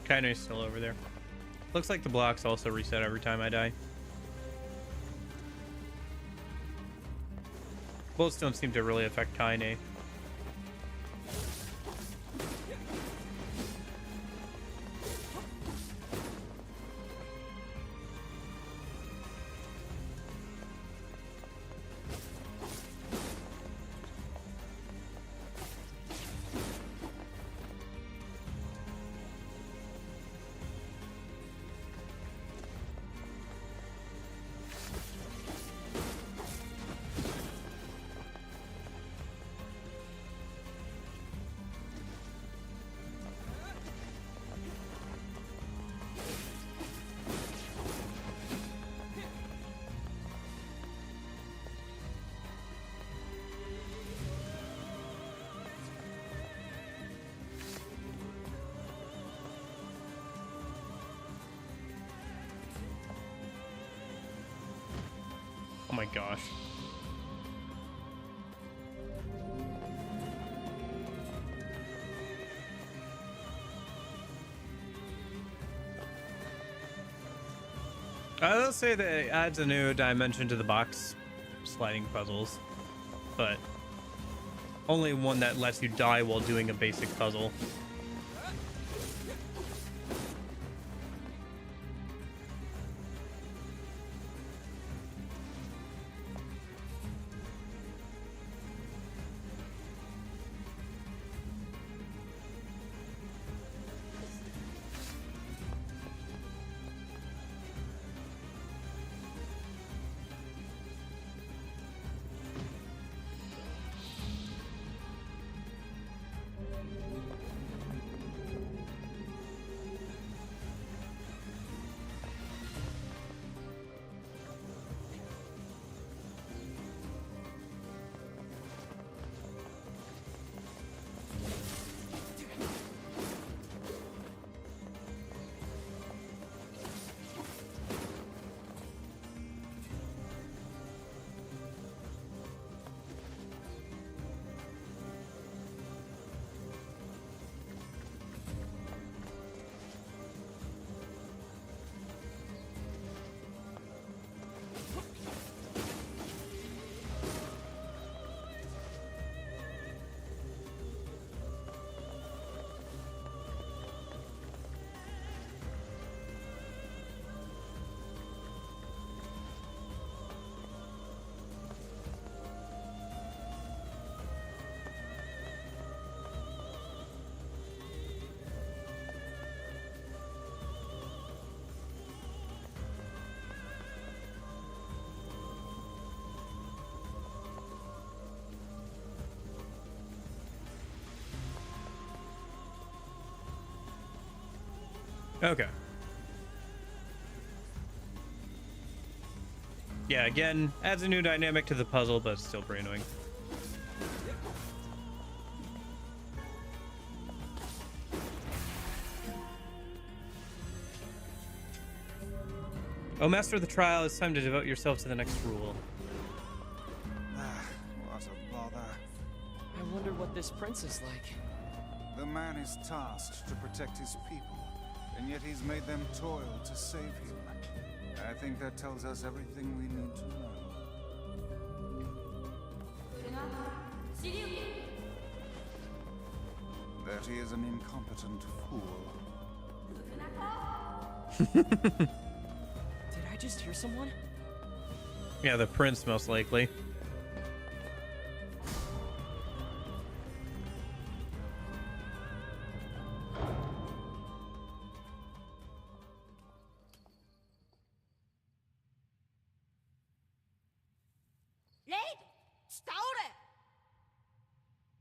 [SPEAKER 1] Kaine's still over there. Looks like the blocks also reset every time I die. Bullets don't seem to really affect Kaine. Oh my gosh. I will say that it adds a new dimension to the box sliding puzzles, but only one that lets you die while doing a basic puzzle. Okay. Yeah, again, adds a new dynamic to the puzzle, but it's still pretty annoying. Oh, Master of the Trial, it's time to devote yourself to the next rule.
[SPEAKER 6] What a bother.
[SPEAKER 5] I wonder what this prince is like.
[SPEAKER 6] The man is tasked to protect his people, and yet he's made them toil to save him. I think that tells us everything we need to know. That he is an incompetent fool.
[SPEAKER 5] Did I just hear someone?
[SPEAKER 1] Yeah, the prince, most likely.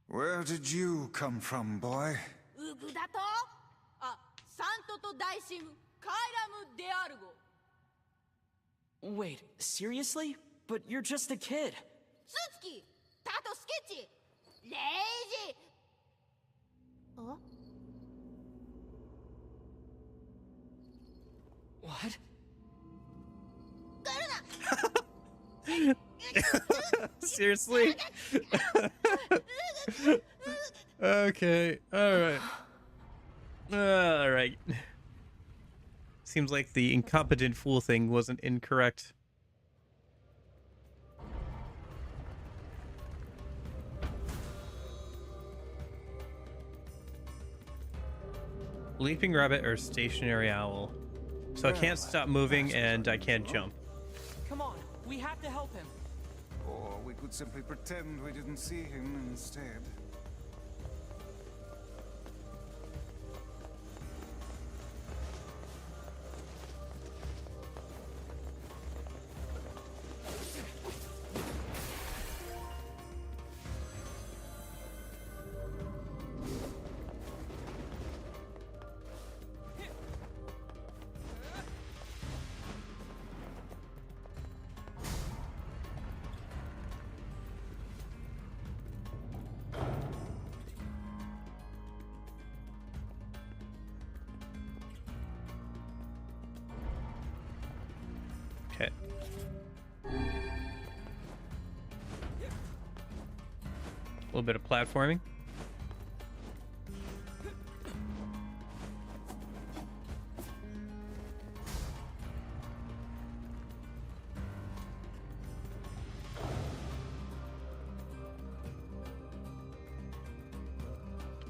[SPEAKER 6] Where did you come from, boy?
[SPEAKER 5] Wait, seriously? But you're just a kid. What?
[SPEAKER 1] Seriously? Okay, alright. Alright. Seems like the incompetent fool thing wasn't incorrect. Leaping rabbit or stationary owl. So I can't stop moving and I can't jump.
[SPEAKER 5] Come on, we have to help him.
[SPEAKER 6] Or we could simply pretend we didn't see him instead.
[SPEAKER 1] little bit of platforming.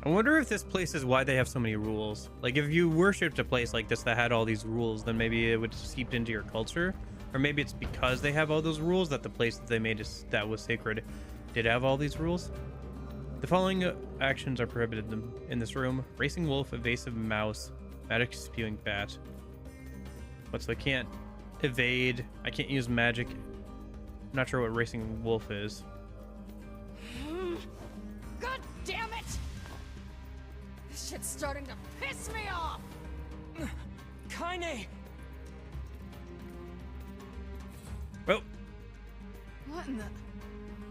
[SPEAKER 1] I wonder if this place is why they have so many rules. Like, if you worshipped a place like this that had all these rules, then maybe it would seep into your culture. Or maybe it's because they have all those rules that the place that they made that was sacred did have all these rules. The following actions are prohibited in this room. Racing wolf, evasive mouse, magic spewing bat. What, so I can't evade, I can't use magic. I'm not sure what racing wolf is.
[SPEAKER 8] God damn it! This shit's starting to piss me off!
[SPEAKER 5] Kaine!
[SPEAKER 1] Well.
[SPEAKER 8] What in the...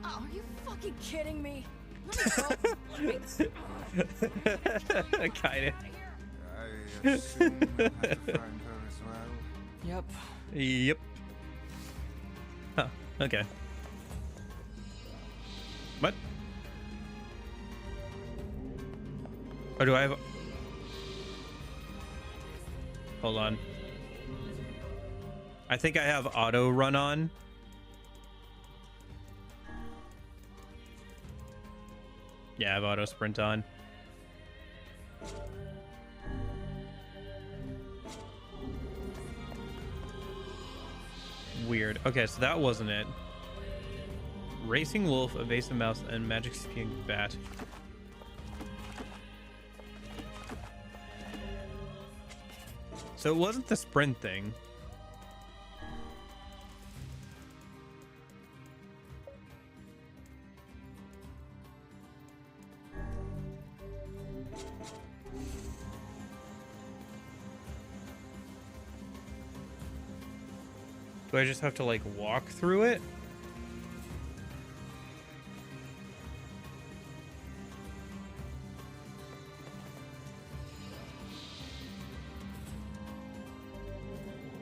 [SPEAKER 8] Oh, are you fucking kidding me? Let me go.
[SPEAKER 1] Kinda.
[SPEAKER 6] I assume you'll have to find her as well.
[SPEAKER 5] Yep.
[SPEAKER 1] Yep. Huh. Okay. What? Or do I have... Hold on. I think I have auto run on. Yeah, I have auto sprint on. Weird. Okay, so that wasn't it. Racing wolf, evasive mouse, and magic spewing bat. So it wasn't the sprint thing. Do I just have to like walk through it?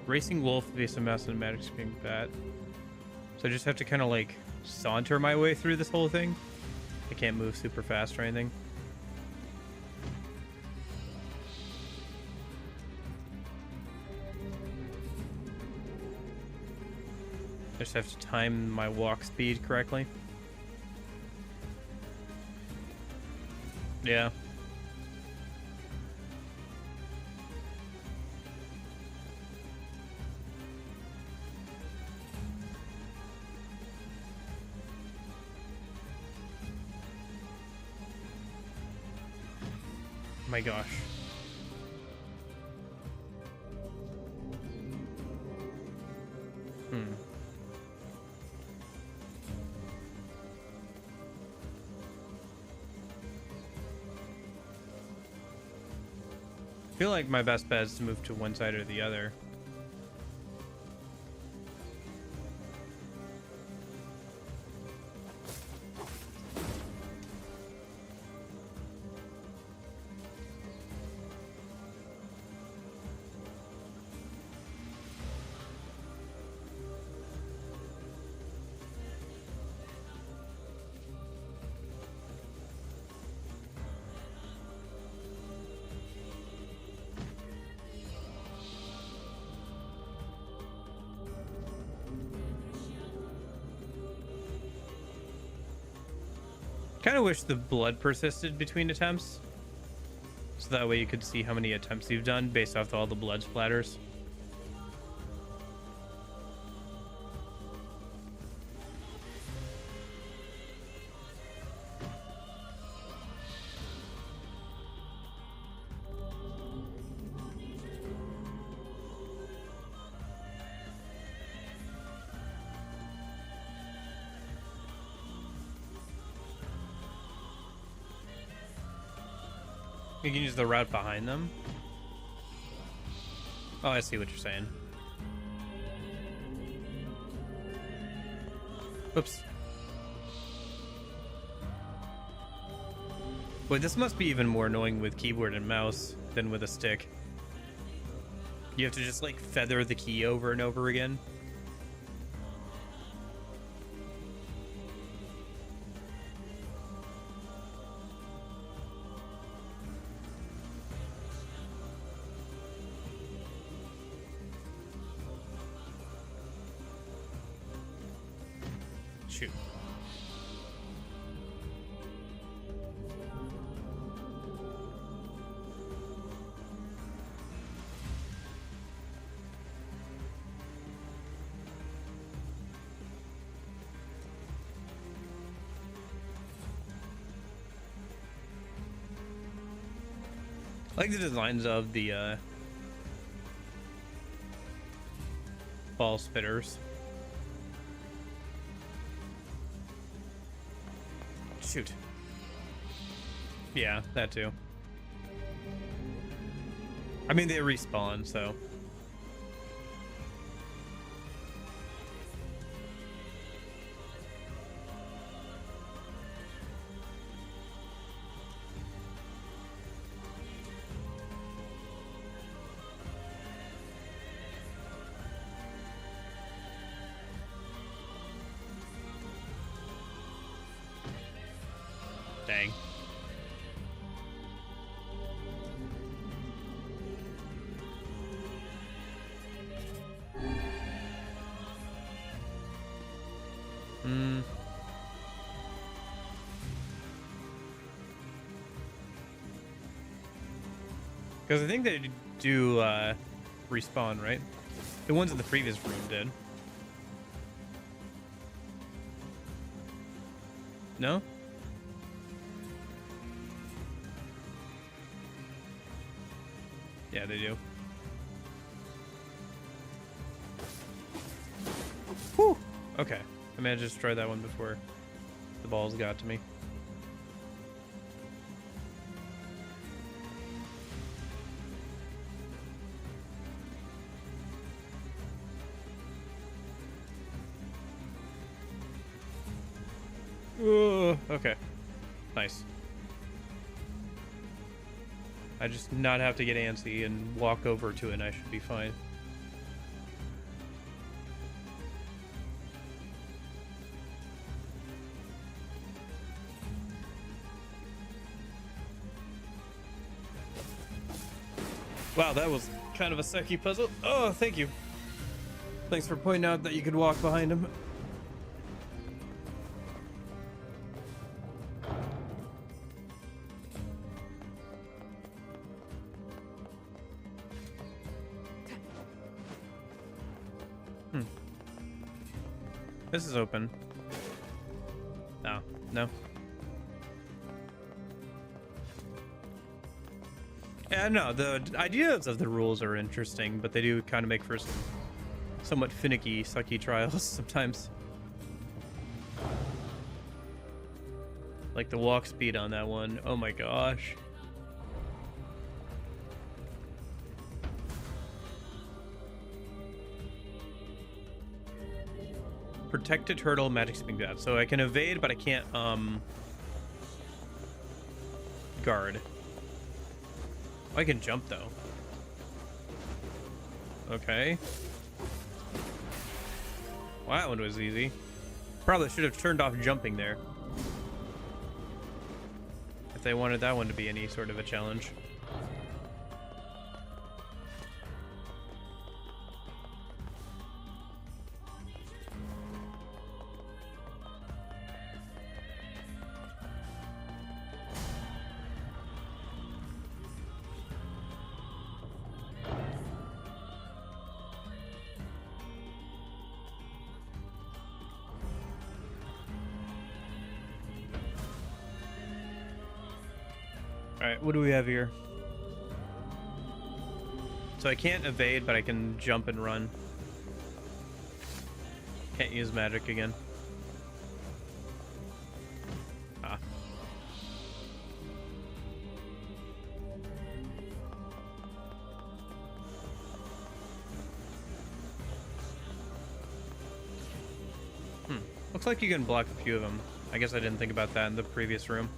[SPEAKER 1] Racing wolf, evasive mouse, and magic spewing bat. So I just have to kind of like saunter my way through this whole thing. I can't move super fast or anything. I just have to time my walk speed correctly. Yeah. My gosh. I feel like my best bet is to move to one side or the other. Kind of wish the blood persisted between attempts, so that way you could see how many attempts you've done based off all the blood splatters. You can use the route behind them. Oh, I see what you're saying. Oops. Boy, this must be even more annoying with keyboard and mouse than with a stick. You have to just like feather the key over and over again. Shoot. I like the designs of the ball spitters. Shoot. Yeah, that too. I mean, they respawn, so. Dang. Because I think they do respawn, right? The ones in the previous room did. No? Yeah, they do. Whew! Okay. I managed to destroy that one before the balls got to me. Okay. Nice. I just not have to get antsy and walk over to it and I should be fine. Wow, that was kind of a sucky puzzle. Oh, thank you. Thanks for pointing out that you could walk behind him. This is open. No, no. Yeah, no, the ideas of the rules are interesting, but they do kind of make for somewhat finicky, sucky trials sometimes. Like the walk speed on that one. Oh my gosh. Protected turtle, magic spin grab. So I can evade, but I can't guard. Oh, I can jump though. Okay. Well, that one was easy. Probably should have turned off jumping there, if they wanted that one to be any sort of a challenge. Alright, what do we have here? So I can't evade, but I can jump and run. Can't use magic again. Ah. Looks like you can block a few of them. I guess I didn't think about that in the previous room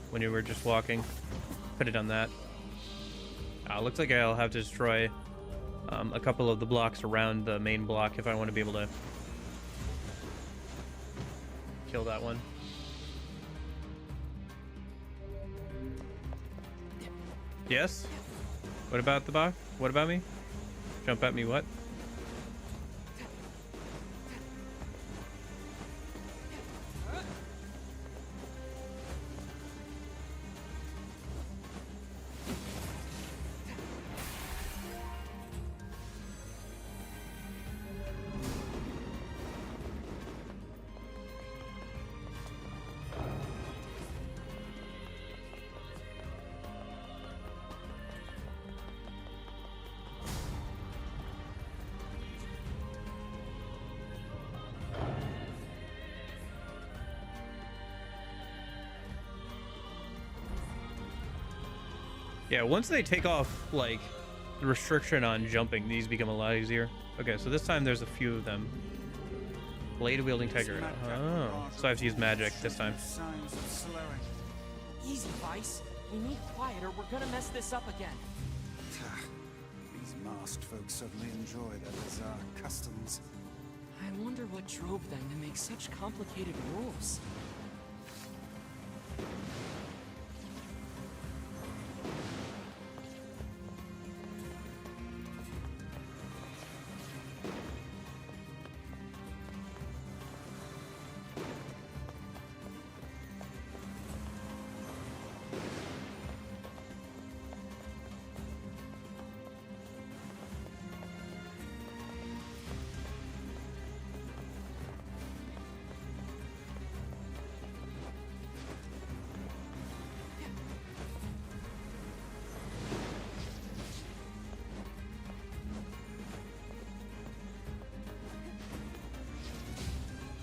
[SPEAKER 1] when you were just walking. Could have done that. Looks like I'll have to destroy a couple of the blocks around the main block if I want to be able to kill that one. Yes? What about the box? What about me? Jump at me what? Yeah, once they take off, like, the restriction on jumping, these become a lot easier. Okay, so this time there's a few of them. Blade-wielding tiger. Oh, so I have to use magic this time.
[SPEAKER 6] Signs of slurring.
[SPEAKER 5] Easy, Vice. We need quiet or we're gonna mess this up again.
[SPEAKER 6] These masked folks certainly enjoy their bizarre customs.
[SPEAKER 5] I wonder what drove them to make such complicated rules.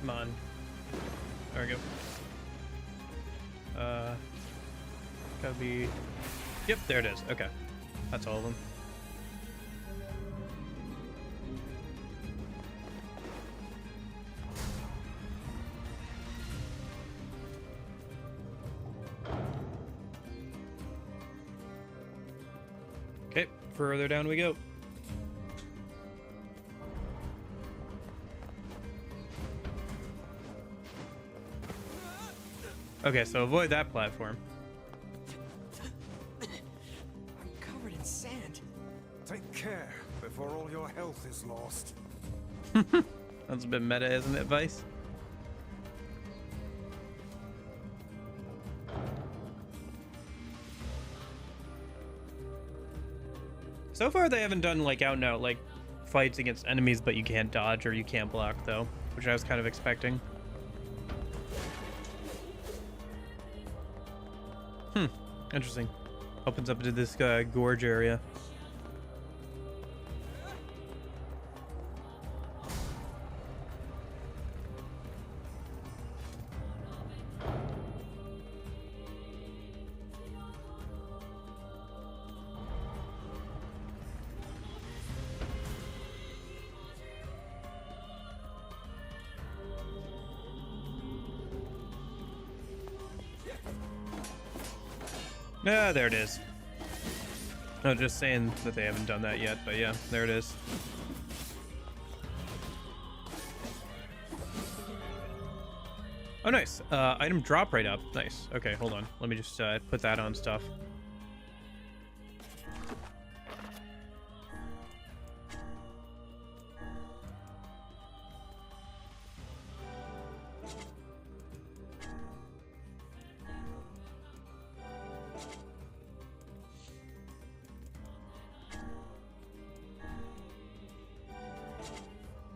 [SPEAKER 1] Come on. There we go. Gotta be... Yep, there it is. Okay. That's all of them. Okay, further down we go. Okay, so avoid that platform.
[SPEAKER 5] I'm covered in sand.
[SPEAKER 6] Take care before all your health is lost.
[SPEAKER 1] That's a bit meta, isn't it, Vice? So far, they haven't done like out and out like fights against enemies, but you can't dodge or you can't block though, which I was kind of expecting. Interesting. Opens up into this gorge area. Ah, there it is. I was just saying that they haven't done that yet, but yeah, there it is. Oh, nice. Item drop right up. Nice. Okay, hold on. Let me just put that on stuff.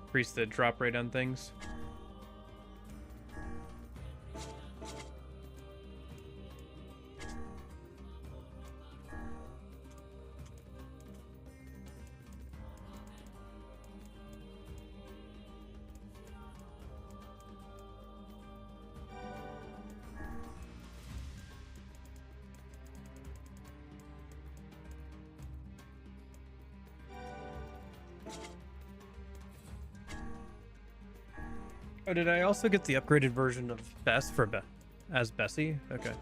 [SPEAKER 1] Increase the drop rate on things. Oh, did I also get the upgraded version of Bess for as Bessie? Okay.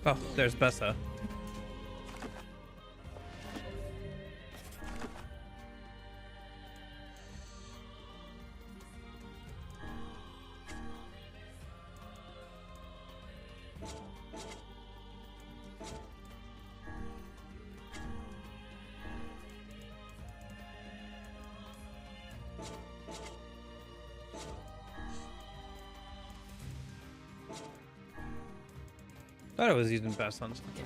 [SPEAKER 1] Oh, there's Bessa. Thought I was using Bess on something.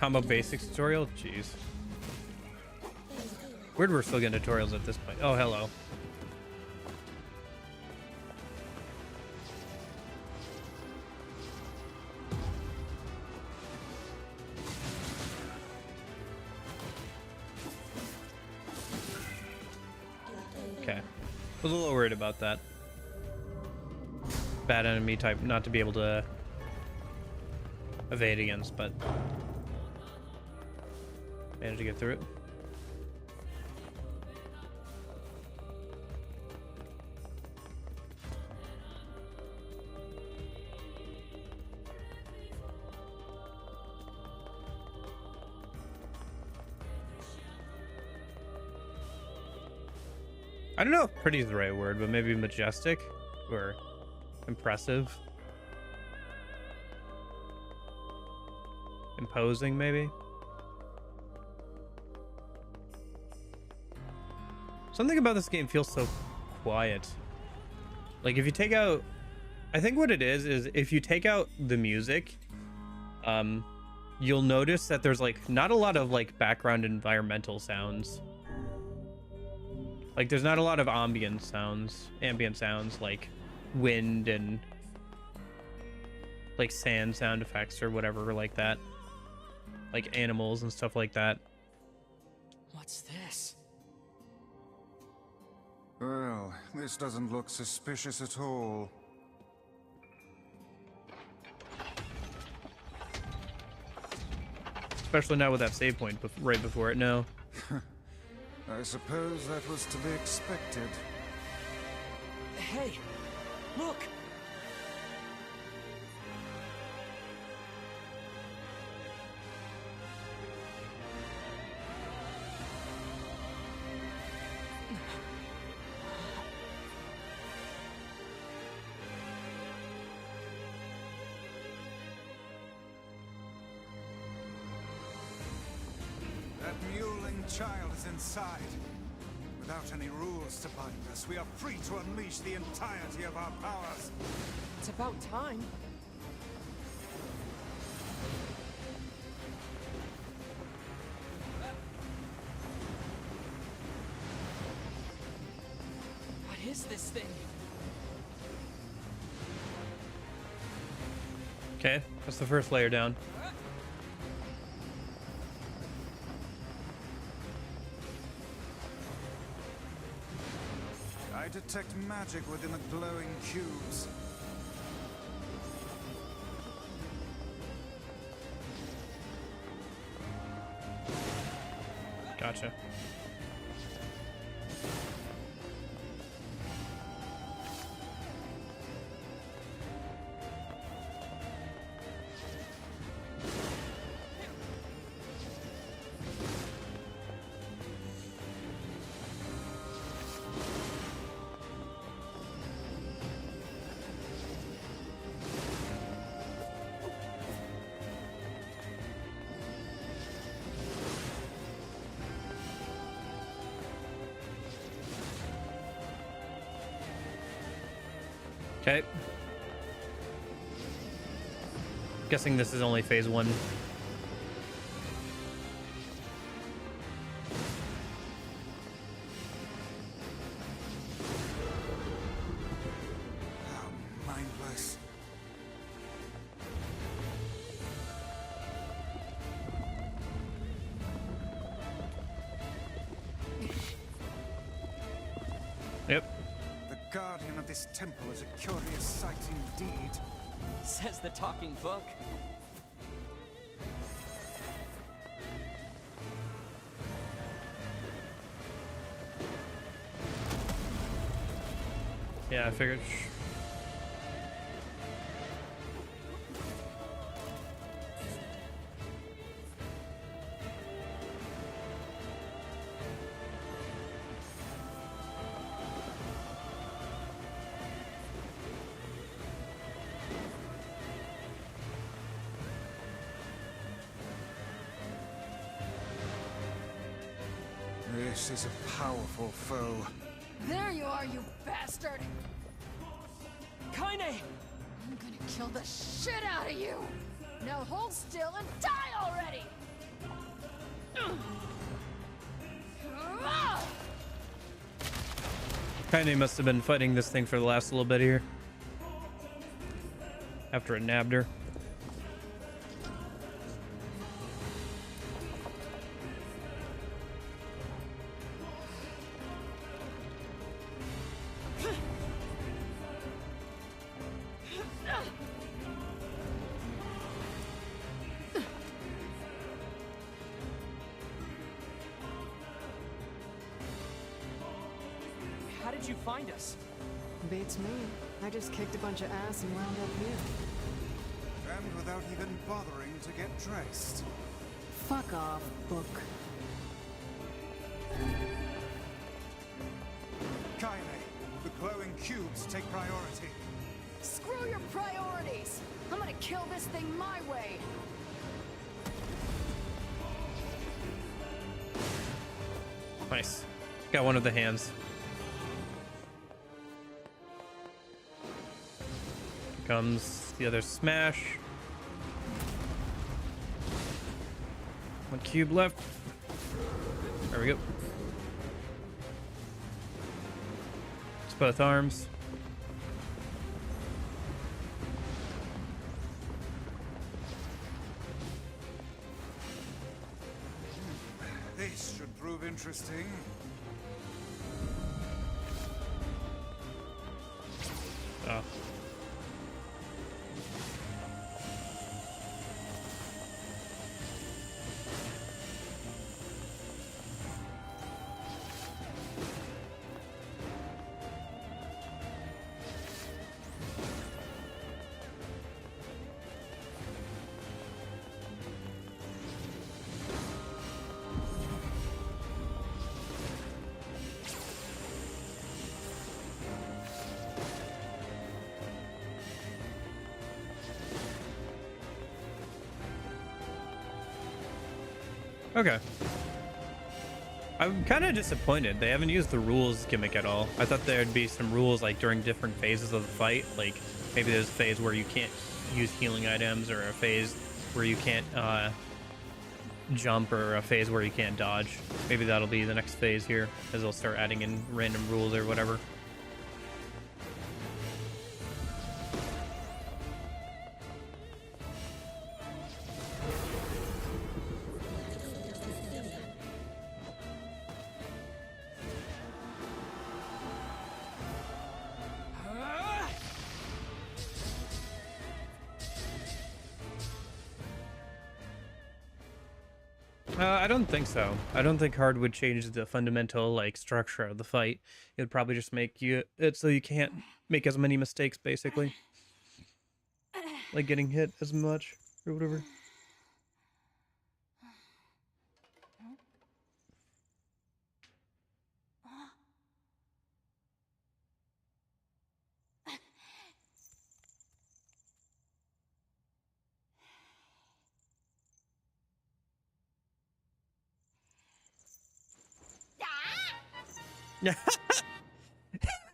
[SPEAKER 1] Combo basics tutorial? Jeez. Weird we're still getting tutorials at this point. Oh, hello. Okay. I was a little worried about that. Bad enemy type not to be able to evade against, but managed to get through it. I don't know if pretty is the right word, but maybe majestic or impressive. Imposing, maybe. Something about this game feels so quiet. Like if you take out, I think what it is if you take out the music, you'll notice that there's like not a lot of like background environmental sounds. Like there's not a lot of ambient sounds like wind and like sand sound effects or whatever like that. Like animals and stuff like that.
[SPEAKER 5] What's this?
[SPEAKER 6] Well, this doesn't look suspicious at all.
[SPEAKER 1] Especially now with that save point right before it, no.
[SPEAKER 6] I suppose that was to be expected.
[SPEAKER 5] Hey, look!
[SPEAKER 6] That mewling child is inside. Without any rules to bind us, we are free to unleash the entirety of our powers.
[SPEAKER 5] It's about time. What is this thing?
[SPEAKER 1] Okay, that's the first layer down.
[SPEAKER 6] I detect magic within the glowing cubes.
[SPEAKER 1] Gotcha. Okay. Guessing this is only phase 1.
[SPEAKER 6] Mindless.
[SPEAKER 1] Yep.
[SPEAKER 6] The guardian of this temple is a curious sight indeed.
[SPEAKER 5] Says the talking book.
[SPEAKER 1] Yeah, I figured.
[SPEAKER 6] This is a powerful foe.
[SPEAKER 8] There you are, you bastard!
[SPEAKER 5] Kaine!
[SPEAKER 8] I'm gonna kill the shit out of you! Now hold still and die already!
[SPEAKER 1] Kaine must have been fighting this thing for the last little bit here. After it nabbed her.
[SPEAKER 5] How did you find us?
[SPEAKER 11] Beats me. I just kicked a bunch of ass and wound up here.
[SPEAKER 6] And without even bothering to get dressed.
[SPEAKER 11] Fuck off, book.
[SPEAKER 6] Kaine, the glowing cubes take priority.
[SPEAKER 8] Screw your priorities! I'm gonna kill this thing my way!
[SPEAKER 1] Nice. Got one of the hands. Comes the other smash. One cube left. There we go. It's both arms.
[SPEAKER 6] This should prove interesting.
[SPEAKER 1] Oh. Okay. I'm kind of disappointed. They haven't used the rules gimmick at all. I thought there'd be some rules like during different phases of the fight. Like maybe there's a phase where you can't use healing items, or a phase where you can't jump, or a phase where you can't dodge. Maybe that'll be the next phase here, as they'll start adding in random rules or whatever. I don't think so. I don't think hard would change the fundamental like structure of the fight. It would probably just make it so you can't make as many mistakes, basically. Like getting hit as much or whatever.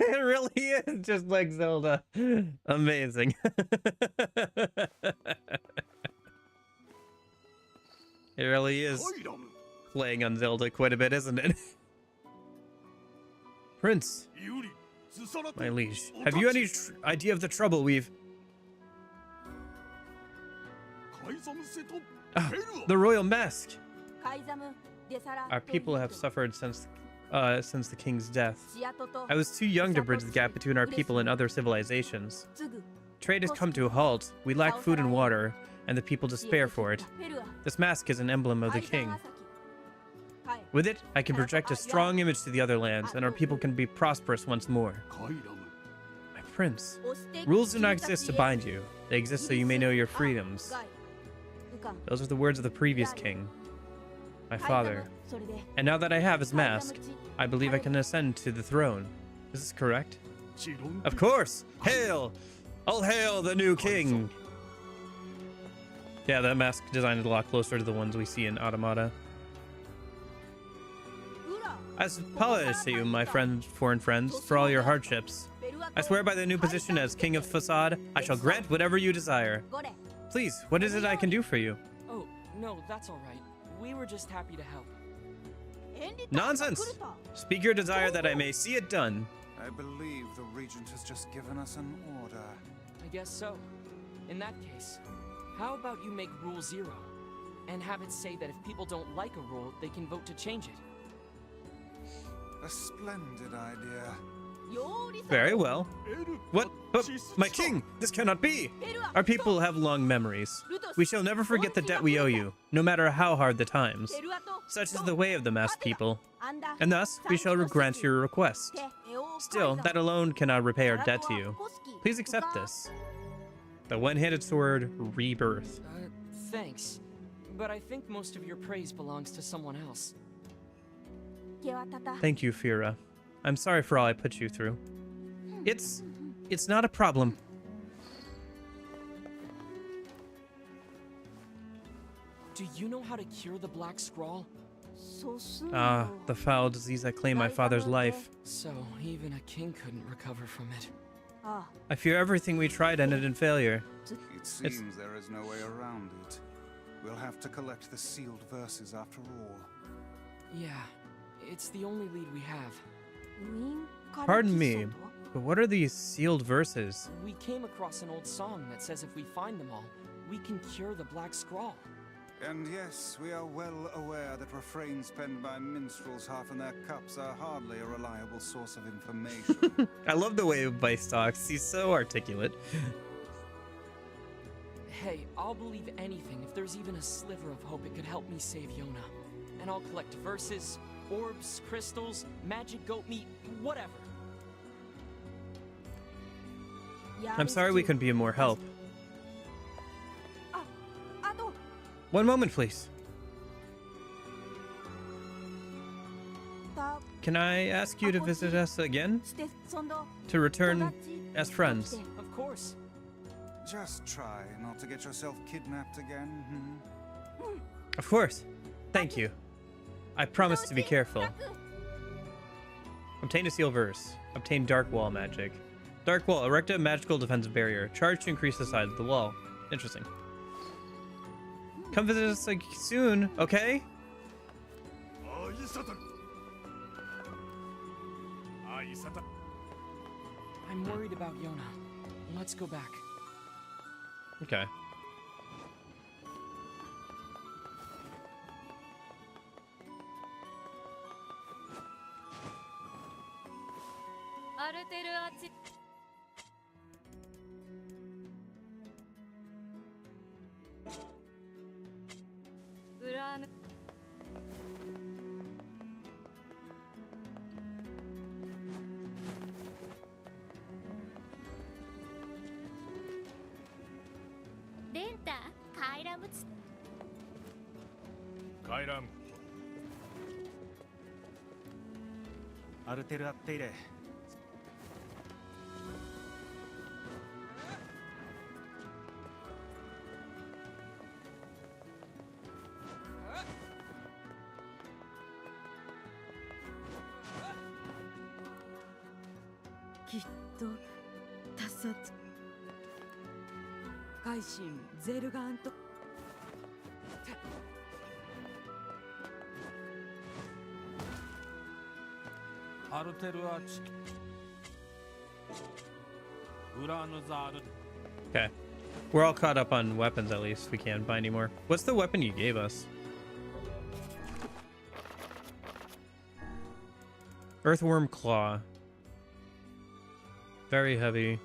[SPEAKER 1] It really is just like Zelda. Amazing. It really is playing on Zelda quite a bit, isn't it? Prince, my liege, have you any idea of the trouble we've... Ah, the royal mask! Our people have suffered since the king's death. I was too young to bridge the gap between our people and other civilizations. Trade has come to a halt. We lack food and water, and the people despair for it. This mask is an emblem of the king. With it, I can project a strong image to the other lands, and our people can be prosperous once more. My prince, rules do not exist to bind you. They exist so you may know your freedoms. Those are the words of the previous king, my father. And now that I have his mask, I believe I can ascend to the throne. Is this correct? Of course! Hail! All hail the new king! Yeah, that mask design is a lot closer to the ones we see in Automata. As apologies to you, my foreign friends, for all your hardships. I swear by the new position as King of Facade, I shall grant whatever you desire. Please, what is it I can do for you?
[SPEAKER 5] Oh, no, that's all right. We were just happy to help.
[SPEAKER 1] Nonsense! Speak your desire that I may see it done.
[SPEAKER 6] I believe the Regent has just given us an order.
[SPEAKER 5] I guess so. In that case, how about you make Rule 0? And have it say that if people don't like a rule, they can vote to change it.
[SPEAKER 6] A splendid idea.
[SPEAKER 1] Very well. What? But my king! This cannot be! Our people have long memories. We shall never forget the debt we owe you, no matter how hard the times. Such is the way of the masked people. And thus, we shall grant your request. Still, that alone cannot repay our debt to you. Please accept this. The one-handed sword, Rebirth.
[SPEAKER 5] Thanks. But I think most of your praise belongs to someone else.
[SPEAKER 1] Thank you, Fira. I'm sorry for all I put you through. It's not a problem.
[SPEAKER 5] Do you know how to cure the Black Scrawl?
[SPEAKER 1] Ah, the foul disease that claimed my father's life.
[SPEAKER 5] So, even a king couldn't recover from it.
[SPEAKER 1] I fear everything we tried ended in failure.
[SPEAKER 6] It seems there is no way around it. We'll have to collect the sealed verses after all.
[SPEAKER 5] Yeah, it's the only lead we have.
[SPEAKER 1] Pardon me, but what are these sealed verses?
[SPEAKER 5] We came across an old song that says if we find them all, we can cure the Black Scrawl.
[SPEAKER 6] And yes, we are well aware that refrains penned by minstrels half in their cups are hardly a reliable source of information.
[SPEAKER 1] I love the way Vice talks. He's so articulate.
[SPEAKER 5] Hey, I'll believe anything if there's even a sliver of hope it could help me save Yona. And I'll collect verses, orbs, crystals, magic goat meat, whatever.
[SPEAKER 1] I'm sorry we couldn't be of more help. One moment, please. Can I ask you to visit us again? To return as friends?
[SPEAKER 5] Of course.
[SPEAKER 6] Just try not to get yourself kidnapped again.
[SPEAKER 1] Of course. Thank you. I promise to be careful. Obtain a seal verse. Obtain Dark Wall magic. Dark Wall. Erect a magical defensive barrier. Charge to increase the size of the wall. Interesting. Come visit us like soon, okay?
[SPEAKER 5] I'm worried about Yona. Let's go back.
[SPEAKER 1] Okay. Okay. We're all caught up on weapons, at least. We can't buy any more. What's the weapon you gave us? Earthworm Claw. Very heavy.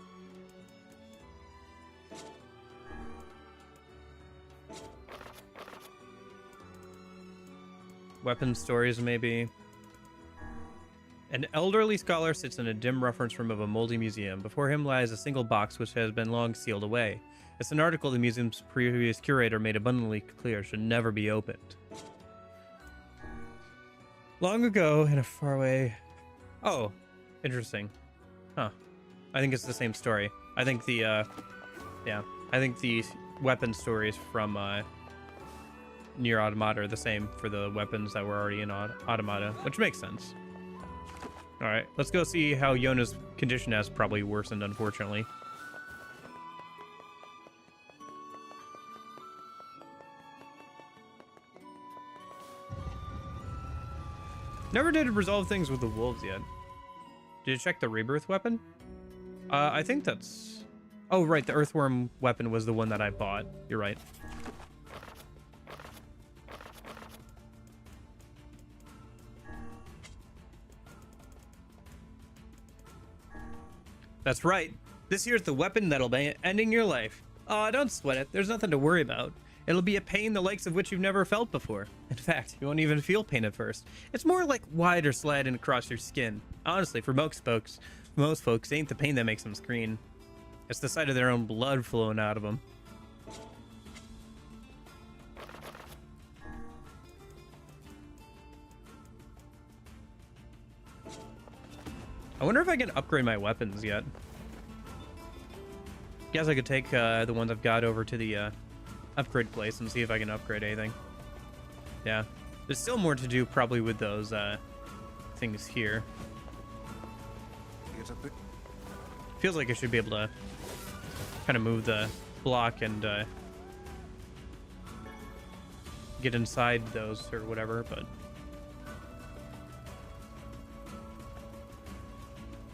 [SPEAKER 1] Weapon stories, maybe. An elderly scholar sits in a dim reference room of a moldy museum. Before him lies a single box which has been long sealed away. It's an article the museum's previous curator made abundantly clear should never be opened. Long ago, in a faraway... Oh, interesting. Huh. I think it's the same story. I think the, yeah. I think the weapon stories from, Nier Automata are the same for the weapons that were already in Automata, which makes sense. Alright, let's go see how Yona's condition has probably worsened, unfortunately. Never did resolve things with the wolves yet. Did you check the rebirth weapon? I think that's... Oh, right, the earthworm weapon was the one that I bought. You're right. That's right. This here's the weapon that'll be ending your life. Aw, don't sweat it. There's nothing to worry about. It'll be a pain the likes of which you've never felt before. In fact, you won't even feel pain at first. It's more like wider sliding across your skin. Honestly, for most folks, it ain't the pain that makes them scream. It's the sight of their own blood flowing out of them. I wonder if I can upgrade my weapons yet. Guess I could take the ones I've got over to the upgrade place and see if I can upgrade anything. Yeah, there's still more to do probably with those things here. Feels like I should be able to kind of move the block and get inside those or whatever, but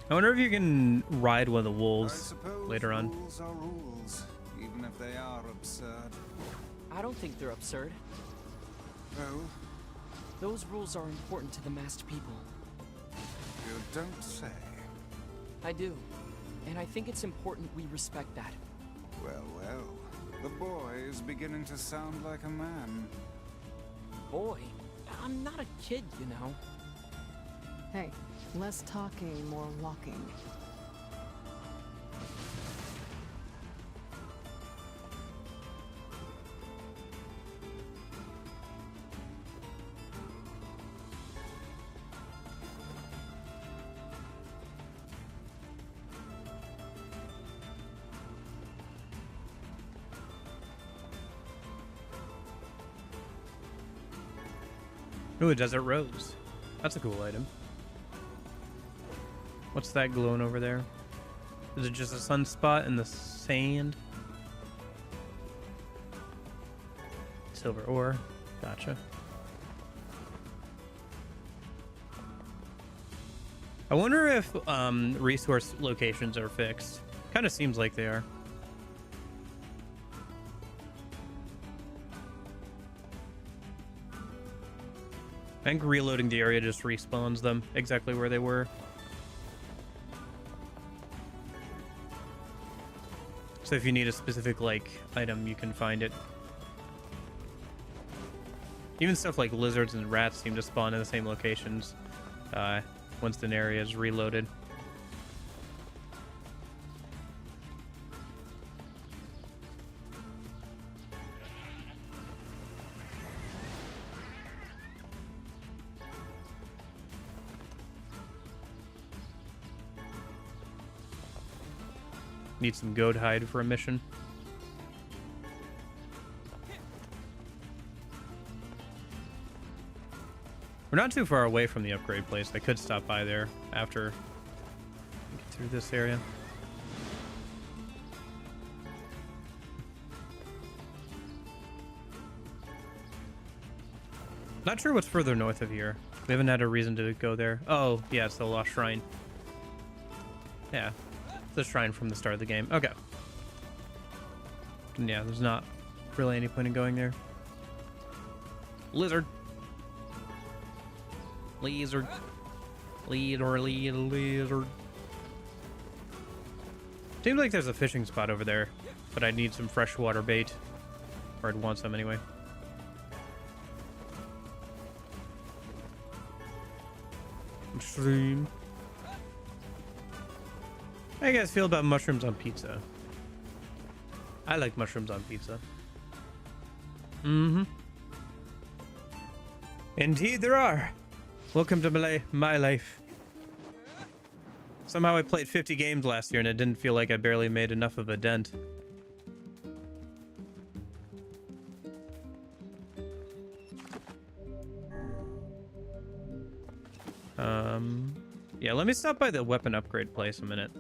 [SPEAKER 1] I wonder if you can ride one of the wolves later on.
[SPEAKER 6] Rules are rules, even if they are absurd.
[SPEAKER 5] I don't think they're absurd.
[SPEAKER 6] Oh?
[SPEAKER 5] Those rules are important to the masked people.
[SPEAKER 6] You don't say.
[SPEAKER 5] I do. And I think it's important we respect that.
[SPEAKER 6] Well, well. The boy is beginning to sound like a man.
[SPEAKER 5] Boy? I'm not a kid, you know.
[SPEAKER 11] Hey, less talking, more walking.
[SPEAKER 1] Ooh, a desert rose. That's a cool item. What's that glowing over there? Is it just a sunspot in the sand? Silver ore. Gotcha. I wonder if resource locations are fixed. Kind of seems like they are. I think reloading the area just respawns them exactly where they were. So if you need a specific, like, item, you can find it. Even stuff like lizards and rats seem to spawn in the same locations once an area is reloaded. Need some goat hide for a mission. We're not too far away from the upgrade place. I could stop by there after we get through this area. Not sure what's further north of here. We haven't had a reason to go there. Oh, yeah, it's the Lost Shrine. Yeah. The shrine from the start of the game. Okay. Yeah, there's not really any point in going there. Lizard. Lizard. Lizard. Seems like there's a fishing spot over there, but I need some freshwater bait. Or I'd want some anyway. Mushroom. How do you guys feel about mushrooms on pizza? I like mushrooms on pizza. Mm-hmm. Indeed there are. Welcome to my life. Somehow I played 50 games last year and it didn't feel like I barely made enough of a dent. Yeah, let me stop by the weapon upgrade place a minute.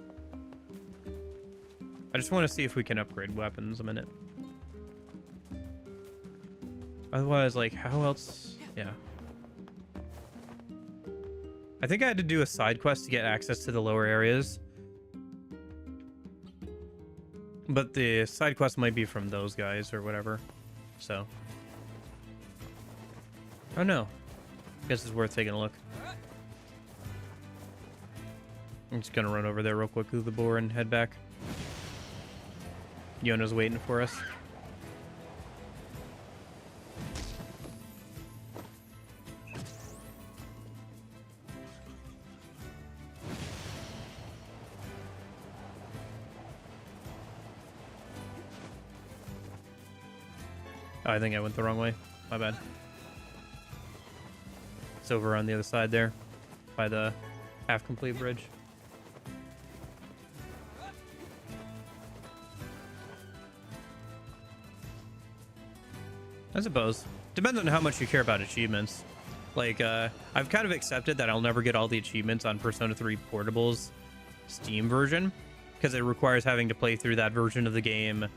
[SPEAKER 1] I just want to see if we can upgrade weapons a minute. Otherwise, like, how else? Yeah. I think I had to do a side quest to get access to the lower areas. But the side quest might be from those guys or whatever. So. Oh no. Guess it's worth taking a look. I'm just gonna run over there real quick through the boar and head back. Yona's waiting for us. Oh, I think I went the wrong way. My bad. It's over on the other side there, by the half-complete bridge. I suppose. Depends on how much you care about achievements. Like, I've kind of accepted that I'll never get all the achievements on Persona 3 Portable's Steam version, because it requires having to play through that version of the game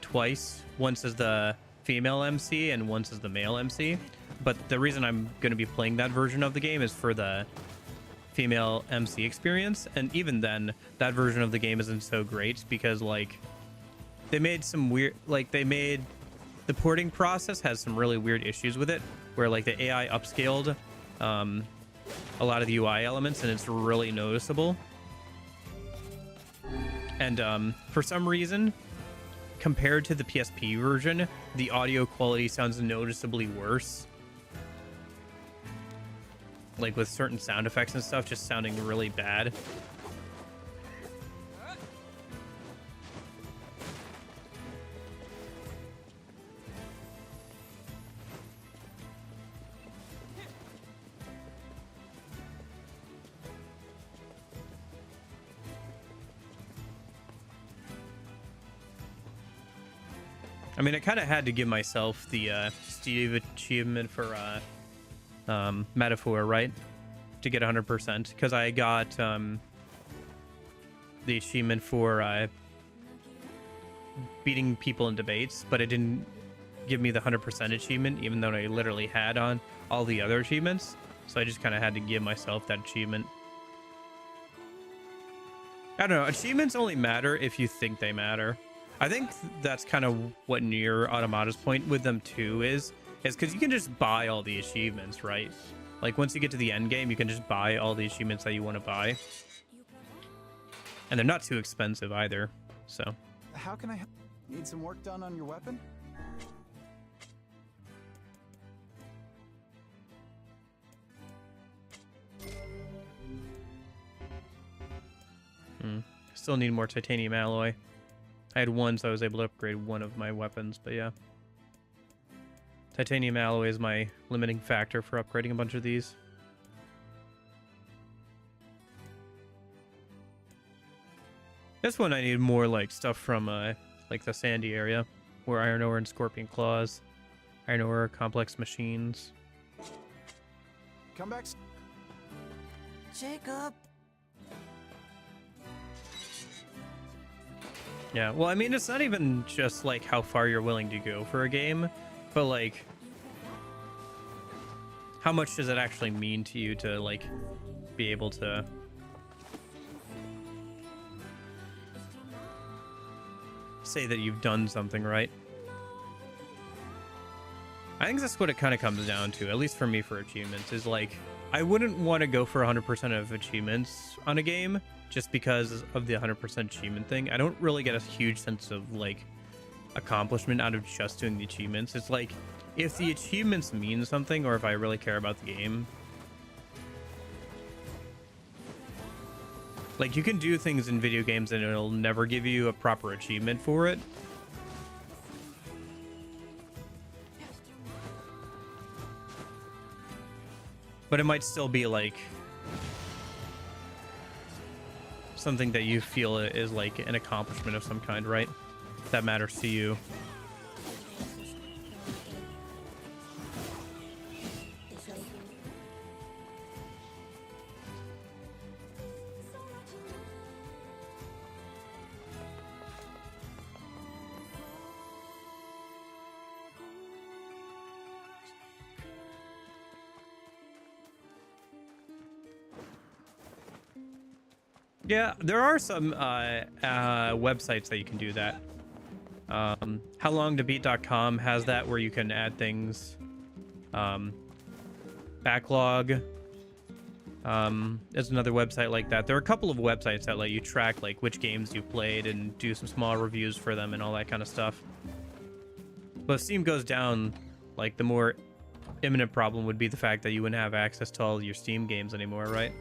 [SPEAKER 1] twice. Once as the female MC and once as the male MC. But the reason I'm going to be playing that version of the game is for the female MC experience. And even then, that version of the game isn't so great because, like, they made some weird... Like, they made... The porting process has some really weird issues with it, where, like, the AI upscaled a lot of the UI elements, and it's really noticeable. And for some reason, compared to the PSP version, the audio quality sounds noticeably worse. Like with certain sound effects and stuff just sounding really bad. I mean, I kind of had to give myself the Steve achievement for Metaphor, right? To get 100%, because I got the achievement for beating people in debates, but it didn't give me the 100% achievement, even though I literally had on all the other achievements. So I just kind of had to give myself that achievement. I don't know. Achievements only matter if you think they matter. I think that's kind of what Nier Automata's point with them too is because you can just buy all the achievements, right? Like once you get to the end game, you can just buy all the achievements that you want to buy, and they're not too expensive either. So,
[SPEAKER 4] How can I help? Need some work done on your weapon?
[SPEAKER 1] Still need more titanium alloy. I had one, so I was able to upgrade one of my weapons, but yeah. Titanium alloy is my limiting factor for upgrading a bunch of these. This one I need more like stuff from like the Sandy area, where iron ore and scorpion claws, iron ore, complex machines.
[SPEAKER 4] Come back.
[SPEAKER 12] Jacob.
[SPEAKER 1] Yeah, well, I mean, it's not even just like how far you're willing to go for a game, but like how much does it actually mean to you to like be able to say that you've done something, right? I think that's what it kind of comes down to, at least for me for achievements, is like I wouldn't want to go for 100% of achievements on a game just because of the 100% achievement thing. I don't really get a huge sense of like accomplishment out of just doing the achievements. It's like if the achievements mean something, or if I really care about the game, like you can do things in video games and it'll never give you a proper achievement for it. But it might still be like something that you feel is like an accomplishment of some kind, right? That matters to you. Yeah, there are some websites that you can do that. Howlongtobeat.com has that where you can add things. Backlog. There's another website like that. There are a couple of websites that let you track like which games you played and do some small reviews for them and all that kind of stuff. But if Steam goes down, like the more imminent problem would be the fact that you wouldn't have access to all your Steam games anymore, right?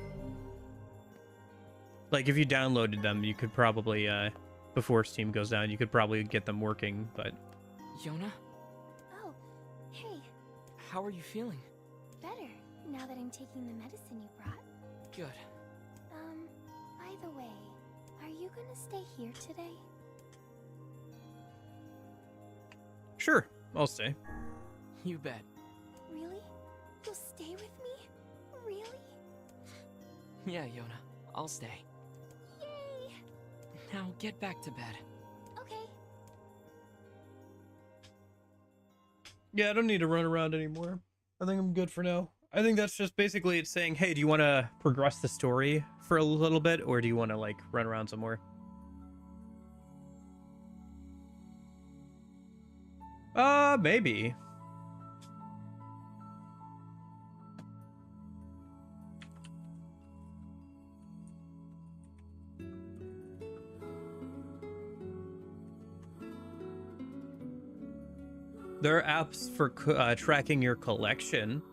[SPEAKER 1] Like if you downloaded them, you could probably, before Steam goes down, you could probably get them working, but...
[SPEAKER 5] Yona?
[SPEAKER 2] Oh, hey,
[SPEAKER 5] How are you feeling?
[SPEAKER 2] better now that I'm taking the medicine you brought.
[SPEAKER 5] Good.
[SPEAKER 2] By the way, are you gonna stay here today?
[SPEAKER 1] Sure, I'll stay.
[SPEAKER 5] You bet.
[SPEAKER 2] Really? You'll stay with me? Really?
[SPEAKER 5] Yeah, Yona. I'll stay.
[SPEAKER 2] Yay!
[SPEAKER 5] Now get back to bed.
[SPEAKER 2] Okay.
[SPEAKER 1] Yeah, I don't need to run around anymore. I think I'm good for now. I think that's just basically it's saying, hey, do you want to progress the story for a little bit, or do you want to, like, run around some more? Maybe. There are apps for tracking your collection.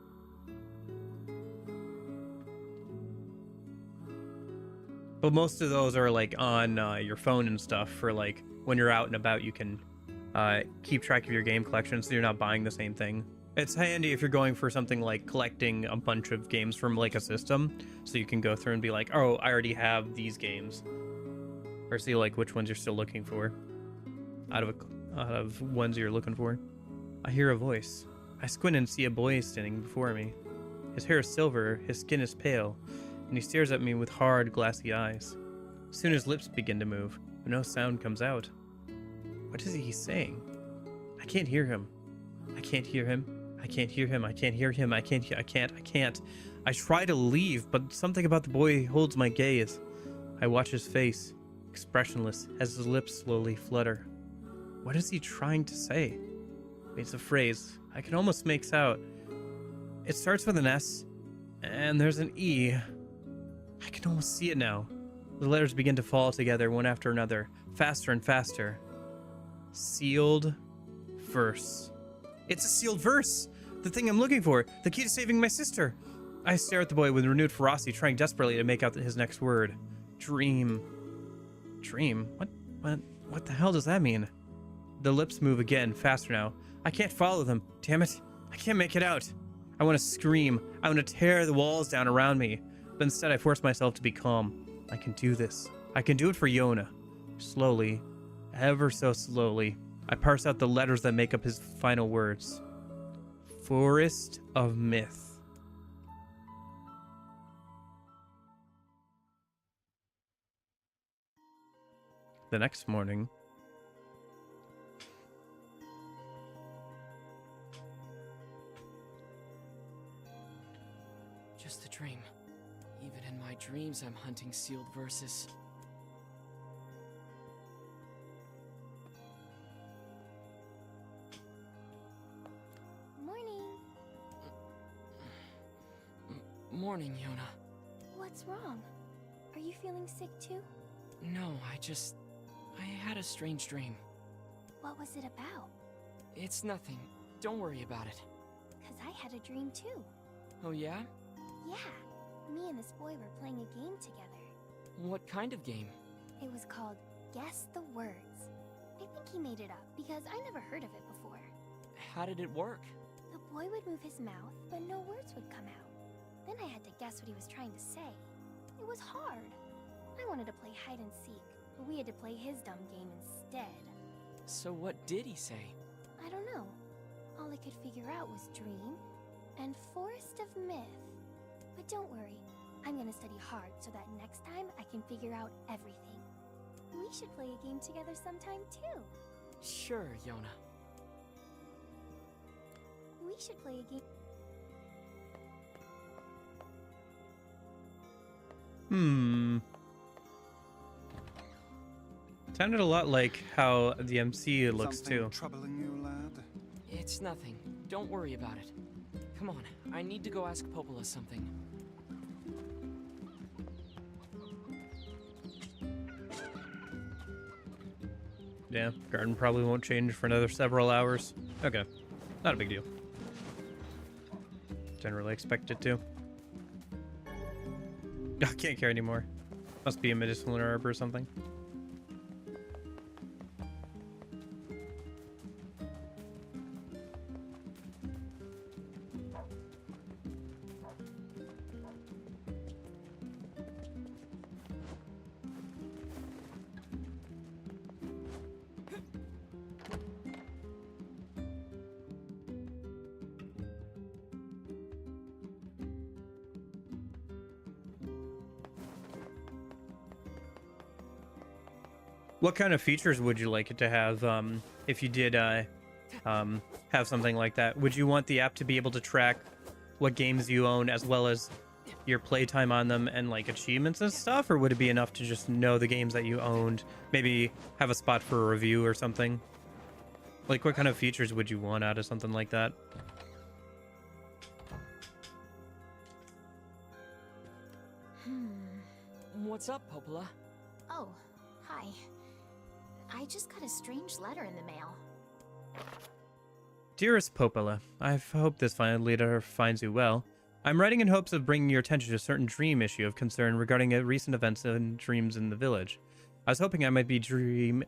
[SPEAKER 1] But most of those are like on your phone and stuff for like when you're out and about, you can keep track of your game collection so you're not buying the same thing. It's handy if you're going for something like collecting a bunch of games from like a system, so you can go through and be like, oh, I already have these games. Or see like which ones you're still looking for out of ones you're looking for. I hear a voice. I squint and see a boy standing before me. His hair is silver, his skin is pale, and he stares at me with hard, glassy eyes. Soon his lips begin to move, but no sound comes out. What is he saying? I can't hear him. I can't hear him. I can't hear him. I can't hear him. I can't. I try to leave, but something about the boy holds my gaze. I watch his face, expressionless, as his lips slowly flutter. What is he trying to say? It's a phrase I can almost make out. It starts with an S, and there's an E. I can almost see it now. The letters begin to fall together one after another, faster and faster. Sealed verse. It's a sealed verse! The thing I'm looking for, the key to saving my sister. I stare at the boy with renewed ferocity, trying desperately to make out his next word. Dream. Dream? What the hell does that mean? The lips move again, faster now. I can't follow them. Damn it. I can't make it out. I want to scream. I want to tear the walls down around me. But instead I force myself to be calm. I can do this. I can do it for Yona. Slowly, ever so slowly, I parse out the letters that make up his final words. Forest of Myth. The next morning,
[SPEAKER 5] Just a dream. Even in my dreams, I'm hunting sealed verses.
[SPEAKER 2] Morning.
[SPEAKER 5] Morning, Yona.
[SPEAKER 2] What's wrong? Are you feeling sick too?
[SPEAKER 5] No, I had a strange dream.
[SPEAKER 2] What was it about?
[SPEAKER 5] It's nothing. Don't worry about it.
[SPEAKER 2] 'Cause I had a dream too.
[SPEAKER 5] Oh yeah?
[SPEAKER 2] Yeah. Me and this boy were playing a game together.
[SPEAKER 5] What kind of game?
[SPEAKER 2] It was called Guess the Words. I think he made it up because I never heard of it before.
[SPEAKER 5] How did it work?
[SPEAKER 2] The boy would move his mouth, but no words would come out. Then I had to guess what he was trying to say. It was hard. I wanted to play hide and seek, but we had to play his dumb game instead.
[SPEAKER 5] So what did he say?
[SPEAKER 2] I don't know. All I could figure out was dream and Forest of Myth. But don't worry, I'm gonna study hard so that next time I can figure out everything. We should play a game together sometime too.
[SPEAKER 5] Sure, Yona.
[SPEAKER 2] We should play a game.
[SPEAKER 1] Sounded a lot like how the MC looks
[SPEAKER 6] Something
[SPEAKER 1] too.
[SPEAKER 6] troubling you, lad?
[SPEAKER 5] It's nothing. Don't worry about it. Come on, I need to go ask Popola something.
[SPEAKER 1] Yeah, garden probably won't change for another several hours. Okay, not a big deal. Didn't really expect it to. I can't carry anymore. Must be a medicinal herb or something. What kind of features would you like it to have if you did have something like that? Would you want the app to be able to track what games you own as well as your playtime on them and like achievements and stuff? Or would it be enough to just know the games that you owned? Maybe have a spot for a review or something? Like what kind of features would you want out of something like that?
[SPEAKER 5] What's up, Popola?
[SPEAKER 2] Oh, hi. I just got a strange letter in the mail.
[SPEAKER 1] Dearest Popola, I hope this letter finds you well. I'm writing in hopes of bringing your attention to a certain dream issue of concern regarding recent events and dreams in the village. I was hoping I might be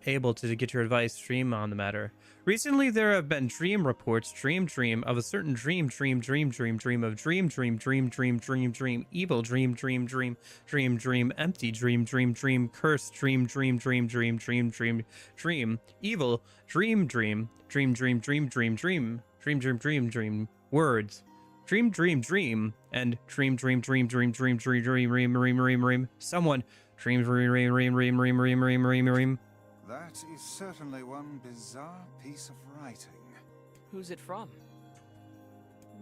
[SPEAKER 1] able to get your advice on the matter. Recently, there have been dream reports, dream of a certain dream of dream, evil dream, empty dream, cursed dream, evil dream, words. Dream, and dream, someone, dream.
[SPEAKER 6] That is certainly one bizarre piece of writing.
[SPEAKER 5] Who's it from?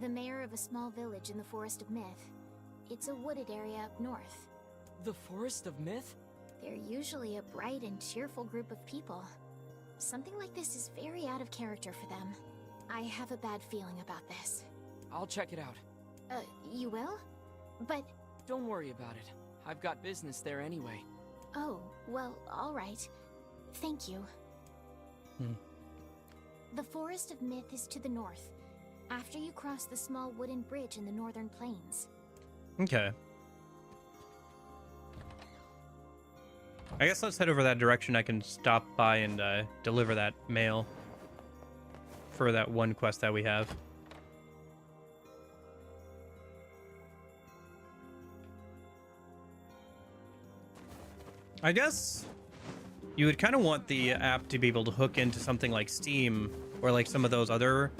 [SPEAKER 2] The mayor of a small village in the Forest of Myth. It's a wooded area up north.
[SPEAKER 5] The Forest of Myth?
[SPEAKER 2] They're usually a bright and cheerful group of people. Something like this is very out of character for them. I have a bad feeling about this.
[SPEAKER 5] I'll check it out.
[SPEAKER 2] You will? But...
[SPEAKER 5] Don't worry about it. I've got business there anyway.
[SPEAKER 2] Oh, well, all right. Thank you. The Forest of Myth is to the north, after you cross the small wooden bridge in the northern plains.
[SPEAKER 1] Okay. I guess let's head over that direction. I can stop by and deliver that mail for that one quest that we have. I guess you would kind of want the app to be able to hook into something like Steam or like some of those other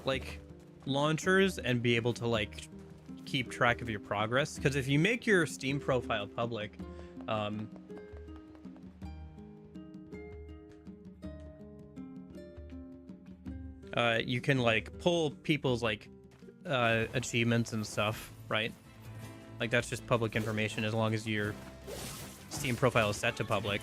[SPEAKER 1] like launchers and be able to like keep track of your progress. Because if you make your Steam profile public, you can like pull people's like achievements and stuff, right? Like that's just public information as long as your Steam profile is set to public.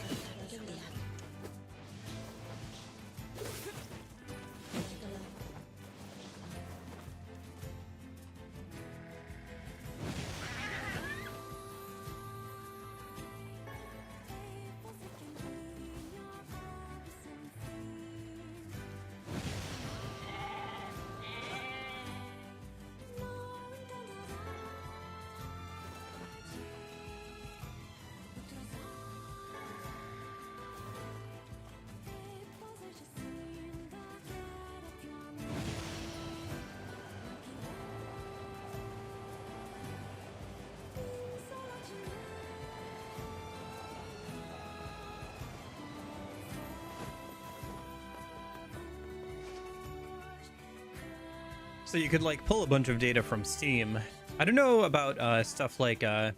[SPEAKER 1] So you could like pull a bunch of data from Steam. I don't know about stuff like I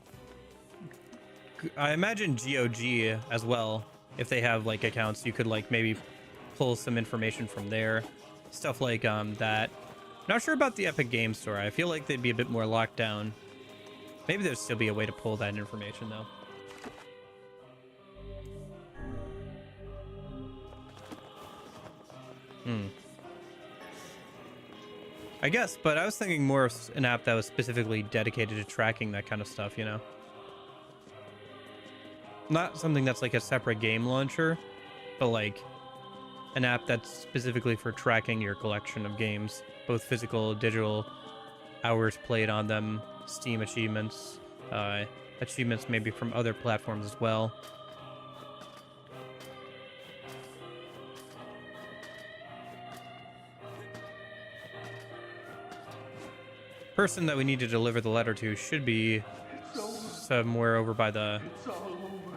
[SPEAKER 1] imagine GOG as well. If they have like accounts, you could like maybe pull some information from there. Stuff like that. Not sure about the Epic Games Store. I feel like they'd be a bit more locked down. Maybe there'd still be a way to pull that information though. I guess, but I was thinking more of an app that was specifically dedicated to tracking that kind of stuff, you know? Not something that's like a separate game launcher, but like an app that's specifically for tracking your collection of games, both physical, digital, hours played on them, Steam achievements, achievements maybe from other platforms as well. Person that we need to deliver the letter to should be somewhere over by the...
[SPEAKER 7] It's all over.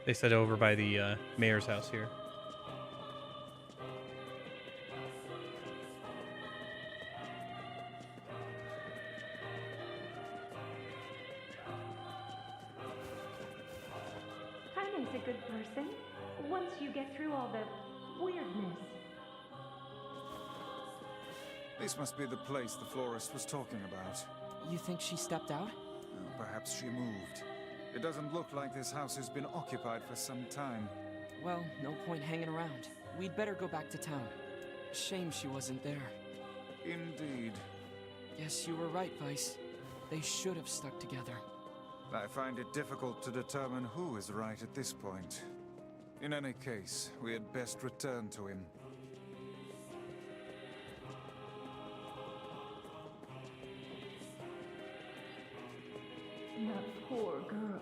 [SPEAKER 1] They said over by the mayor's house here.
[SPEAKER 14] Kaine's a good person, once you get through all the weirdness.
[SPEAKER 6] This must be the place the florist was talking about.
[SPEAKER 5] You think she stepped out?
[SPEAKER 6] Well, perhaps she moved. It doesn't look like this house has been occupied for some time.
[SPEAKER 5] Well, no point hanging around. We'd better go back to town. Shame she wasn't there.
[SPEAKER 6] Indeed.
[SPEAKER 5] Yes, you were right, Vice. They should have stuck together.
[SPEAKER 6] I find it difficult to determine who is right at this point. In any case, we had best return to him.
[SPEAKER 14] That poor girl.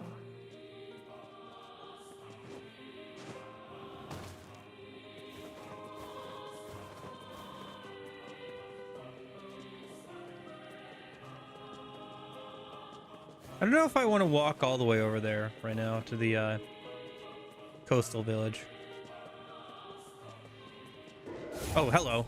[SPEAKER 1] I don't know if I want to walk all the way over there right now to the coastal village. Oh, hello.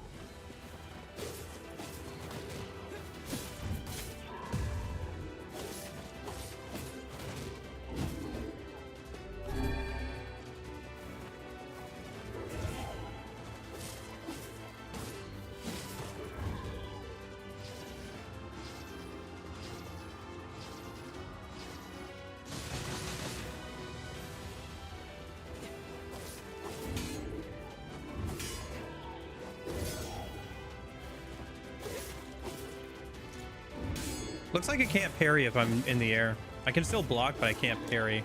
[SPEAKER 1] Looks like I can't parry if I'm in the air. I can still block, but I can't parry.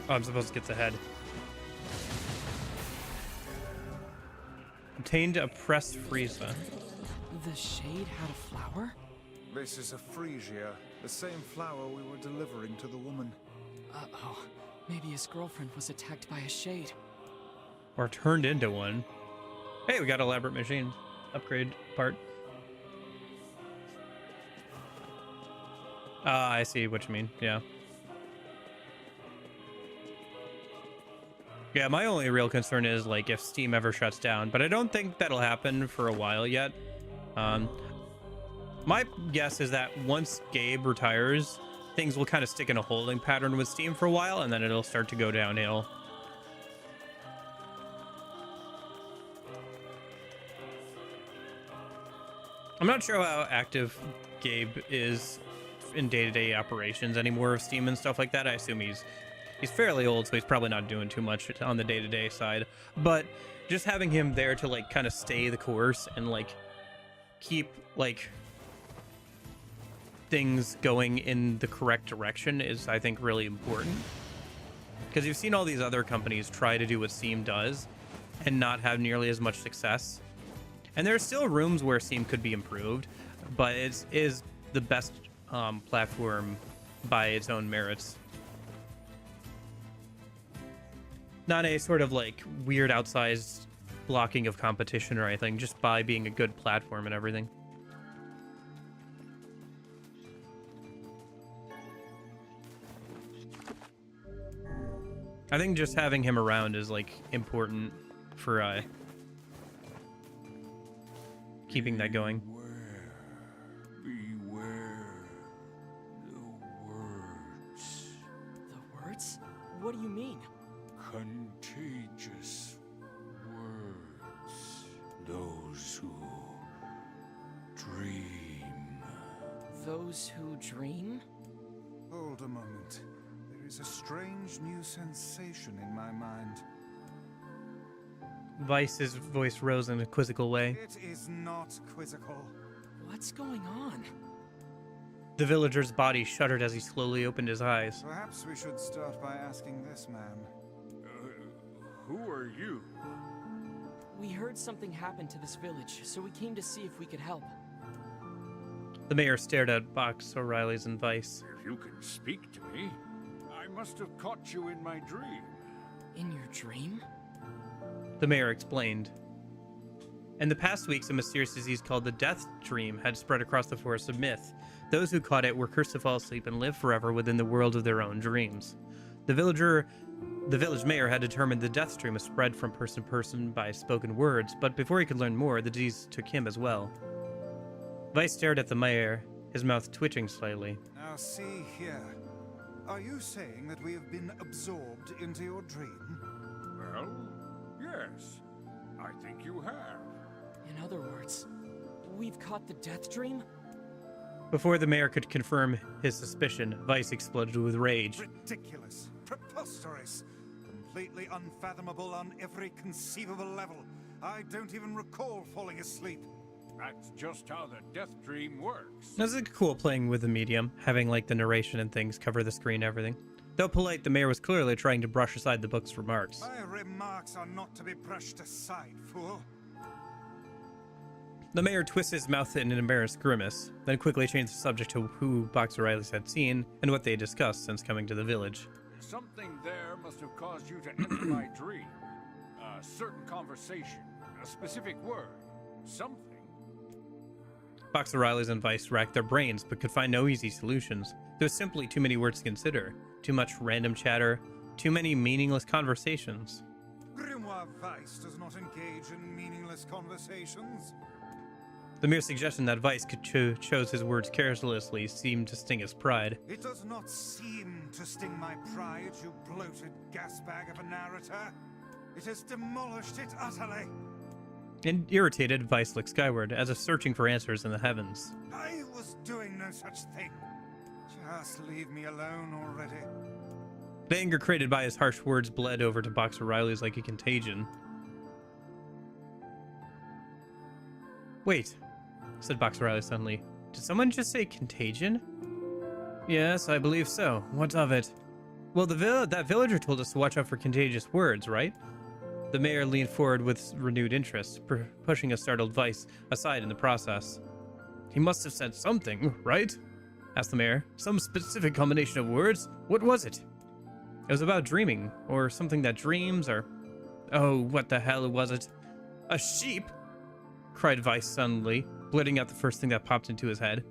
[SPEAKER 1] Oh, I'm supposed to get the head. Obtained a pressed Frieza.
[SPEAKER 5] The Shade had a flower?
[SPEAKER 6] This is a freesia, the same flower we were delivering to the woman.
[SPEAKER 5] Uh-oh. Maybe his girlfriend was attacked by a Shade.
[SPEAKER 1] Or turned into one. Hey, we got elaborate machine upgrade part. I see what you mean. Yeah. Yeah, my only real concern is like if Steam ever shuts down, but I don't think that'll happen for a while yet. My guess is that once Gabe retires, things will kind of stick in a holding pattern with Steam for a while, and then it'll start to go downhill. I'm not sure how active Gabe is in day-to-day operations anymore of Steam and stuff like that. I assume he's fairly old, so he's probably not doing too much on the day-to-day side. But just having him there to like kind of stay the course and like keep like things going in the correct direction is, I think, really important. Because you've seen all these other companies try to do what Steam does and not have nearly as much success. And there are still rooms where Steam could be improved, but it is the best platform by its own merits. Not a sort of like weird outsized blocking of competition or anything, just by being a good platform and everything. I think just having him around is like important for keeping that going.
[SPEAKER 15] Beware the words.
[SPEAKER 5] The words? What do you mean?
[SPEAKER 15] Contagious words. Those who dream.
[SPEAKER 5] Those who dream?
[SPEAKER 6] Hold Hold a moment. There is a strange new sensation in my mind.
[SPEAKER 1] Vice's voice rose in a quizzical way.
[SPEAKER 6] It is not quizzical.
[SPEAKER 5] What's going on?
[SPEAKER 1] The villager's body shuddered as he slowly opened his eyes.
[SPEAKER 6] Perhaps we should start by asking this man.
[SPEAKER 15] Who are you?
[SPEAKER 5] We heard something happened to this village, so we came to see if we could help.
[SPEAKER 1] The mayor stared at Box, O'Reilly's, and Vice.
[SPEAKER 15] If you can speak to me, I must have caught you in my dream.
[SPEAKER 5] In your dream?
[SPEAKER 1] The mayor explained. In the past weeks, a mysterious disease called the Death Dream had spread across the Forest of Myth. Those who caught it were cursed to fall asleep and live forever within the world of their own dreams. The village mayor had determined the Death Dream was spread from person to person by spoken words, but before he could learn more, the disease took him as well. Vice stared at the mayor, his mouth twitching slightly.
[SPEAKER 6] Now see here. Are you saying that we have been absorbed into your dream?
[SPEAKER 15] Well, yes. I think you have.
[SPEAKER 5] In other words, we've caught the Death Dream?
[SPEAKER 1] Before the mayor could confirm his suspicion, Vice exploded with rage.
[SPEAKER 6] Ridiculous. Preposterous. Completely unfathomable on every conceivable level. I don't even recall falling asleep.
[SPEAKER 15] That's just how the Death Dream works.
[SPEAKER 1] This is cool playing with the medium, having like the narration and things cover the screen and everything. Though polite, the mayor was clearly trying to brush aside the book's remarks.
[SPEAKER 6] My remarks are not to be brushed aside, fool.
[SPEAKER 1] The mayor twisted his mouth in an embarrassed grimace, then quickly changed the subject to who Box O'Reilly's had seen and what they had discussed since coming to the village.
[SPEAKER 15] Something there must have caused you to enter my dream. A certain conversation, a specific word, something.
[SPEAKER 1] Box O'Reilly's and Vice racked their brains but could find no easy solutions. There was simply too many words to consider, too much random chatter, too many meaningless conversations.
[SPEAKER 6] Grimoire Vice does not engage in meaningless conversations.
[SPEAKER 1] The mere suggestion that Vice could chose his words carelessly seemed to sting his pride.
[SPEAKER 6] It does not seem to sting my pride, you bloated gasbag of a narrator. It has demolished it utterly.
[SPEAKER 1] And irritated, Vice looked skyward, as if searching for answers in the heavens.
[SPEAKER 6] I was doing no such thing. Just leave me alone already.
[SPEAKER 1] The anger created by his harsh words bled over to Box O'Reilly's like a contagion. Wait, said Box O'Reilly suddenly. Did someone just say contagion? Yes, I believe so. What of it? Well, that villager told us to watch out for contagious words, right? The mayor leaned forward with renewed interest, pushing a startled Vice aside in the process. He must have said something, right? Asked the mayor. Some specific combination of words? What was it? It was about dreaming, or something that dreams, or... Oh, what the hell was it? A sheep? Cried Vice suddenly, blurting out the first thing that popped into his head.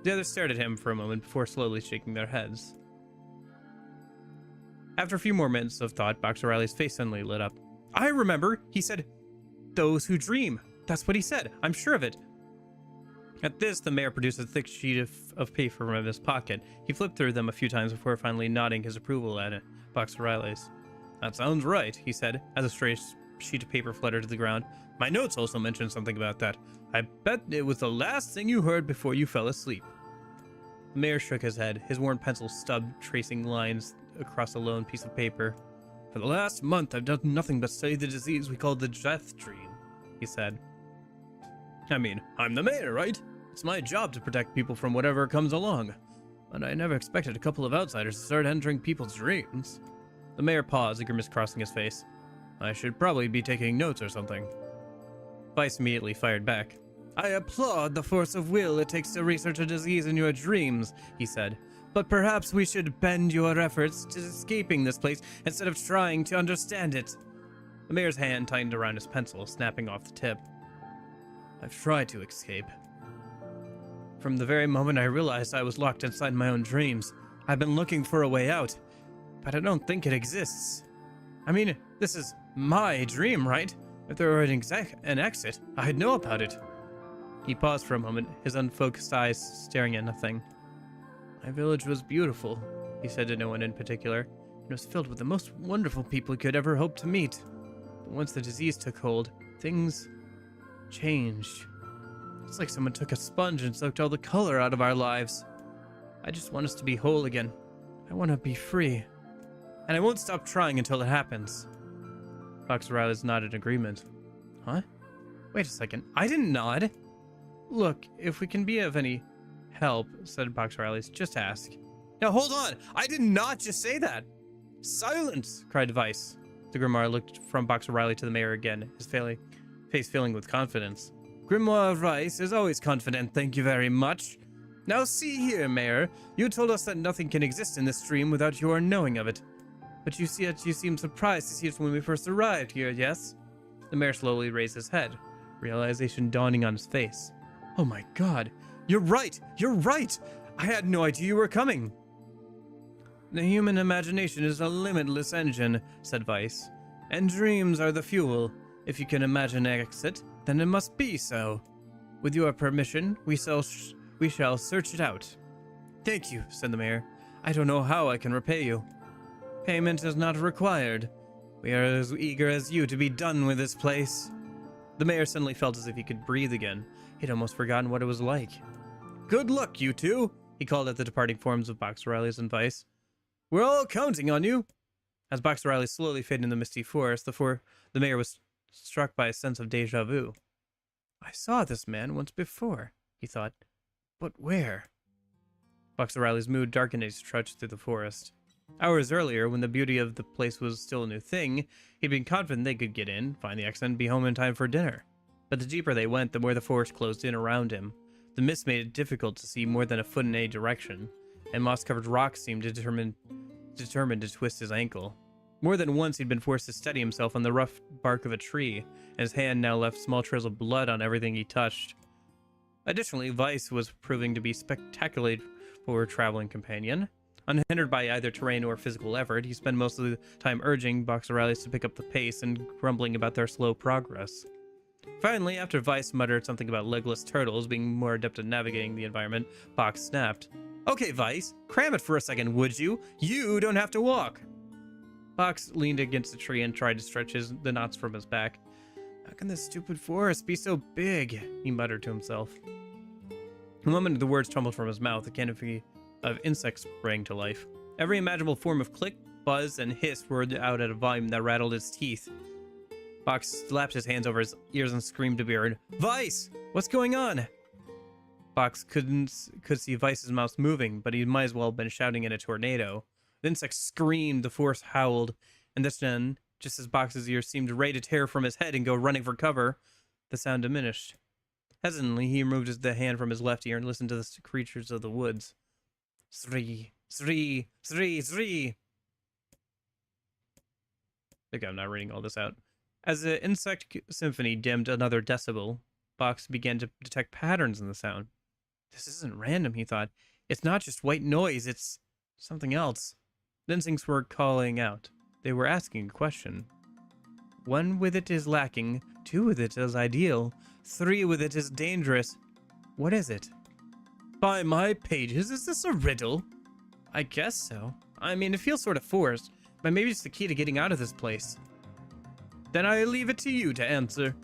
[SPEAKER 1] The others stared at him for a moment before slowly shaking their heads. After a few more minutes of thought, Box O'Reilly's face suddenly lit up. I remember! He said, those who dream. That's what he said. I'm sure of it. At this, the mayor produced a thick sheet of paper from his pocket. He flipped through them a few times before finally nodding his approval at it. Box O'Reilly's. That sounds right, he said, as a stray sheet of paper fluttered to the ground. My notes also mentioned something about that. I bet it was the last thing you heard before you fell asleep. The mayor shook his head, his worn pencil stub tracing lines across a lone piece of paper. For the last month, I've done nothing but study the disease we call the Death Dream, he said. I mean, I'm the mayor, right? It's my job to protect people from whatever comes along. But I never expected a couple of outsiders to start entering people's dreams. The mayor paused, a grimace crossing his face. I should probably be taking notes or something. Vice immediately fired back. I applaud the force of will it takes to research a disease in your dreams, he said. But perhaps we should bend your efforts to escaping this place instead of trying to understand it. The mayor's hand tightened around his pencil, snapping off the tip. I've tried to escape. From the very moment I realized I was locked inside my own dreams, I've been looking for a way out, but I don't think it exists. I mean, this is my dream, right? If there were an exit, I'd know about it. He paused for a moment, his unfocused eyes staring at nothing. My village was beautiful, he said to no one in particular, and was filled with the most wonderful people he could ever hope to meet. But once the disease took hold, things changed. It's like someone took a sponge and sucked all the color out of our lives. I just want us to be whole again. I want to be free. And I won't stop trying until it happens. Box Riley's nodded agreement. Huh? Wait a second. I didn't nod. Look, if we can be of any help, said Box Riley's, just ask. Now hold on. I did not just say that. Silence, cried Vice. The Grimoire looked from Box Riley to the mayor again, his face filling with confidence. Grimoire Vice is always confident, thank you very much. Now see here, Mayor. You told us that nothing can exist in this stream without your knowing of it. But you seem surprised to see it when we first arrived here, yes? The mayor slowly raised his head, realization dawning on his face. Oh my god. You're right! You're right! I had no idea you were coming! The human imagination is a limitless engine, said Vice. And dreams are the fuel. If you can imagine an exit, then it must be so. With your permission, we shall search it out. Thank you, said the mayor. I don't know how I can repay you. Payment is not required. We are as eager as you to be done with this place. The mayor suddenly felt as if he could breathe again. He'd almost forgotten what it was like. Good luck, you two, he called at the departing forms of Box Riley's and Vice. We're all counting on you. As Box Riley slowly faded in the misty forest, the mayor was struck by a sense of deja vu. I saw this man once before, he thought. But where? Box Riley's mood darkened as he trudged through the forest. Hours earlier, when the beauty of the place was still a new thing, he'd been confident they could get in, find the exit, and be home in time for dinner. But the deeper they went, the more the forest closed in around him. The mist made it difficult to see more than a foot in any direction, and moss-covered rocks seemed determined to twist his ankle. More than once he'd been forced to steady himself on the rough bark of a tree, and his hand now left small trails of blood on everything he touched. Additionally, Vice was proving to be spectacularly for a traveling companion. Unhindered by either terrain or physical effort, he spent most of the time urging Box Riley's to pick up the pace and grumbling about their slow progress. Finally, after Vice muttered something about legless turtles being more adept at navigating the environment, Box snapped. Okay, Vice, cram it for a second, would you? You don't have to walk. Box leaned against a tree and tried to stretch the knots from his back. How can this stupid forest be so big? He muttered to himself. The moment the words tumbled from his mouth, a canopy of insects sprang to life. Every imaginable form of click, buzz, and hiss roared out at a volume that rattled his teeth. Box slapped his hands over his ears and screamed to Beard, Vice! What's going on? Box could see Vice's mouth moving, but he might as well have been shouting in a tornado. The insect screamed, the forest howled, and then, just as Box's ears seemed ready to tear from his head and go running for cover, the sound diminished. Hesitantly, he removed the hand from his left ear and listened to the creatures of the woods. Three. I think I'm not reading all this out. As the insect symphony dimmed another decibel, Box began to detect patterns in the sound. This isn't random, he thought. It's not just white noise, it's something else. The instincts were calling out. They were asking a question. 1 with it is lacking, 2 with it is ideal, 3 with it is dangerous. What is it? By my pages, is this a riddle? I guess so. I mean, it feels sort of forced, but maybe it's the key to getting out of this place. Then I leave it to you to answer.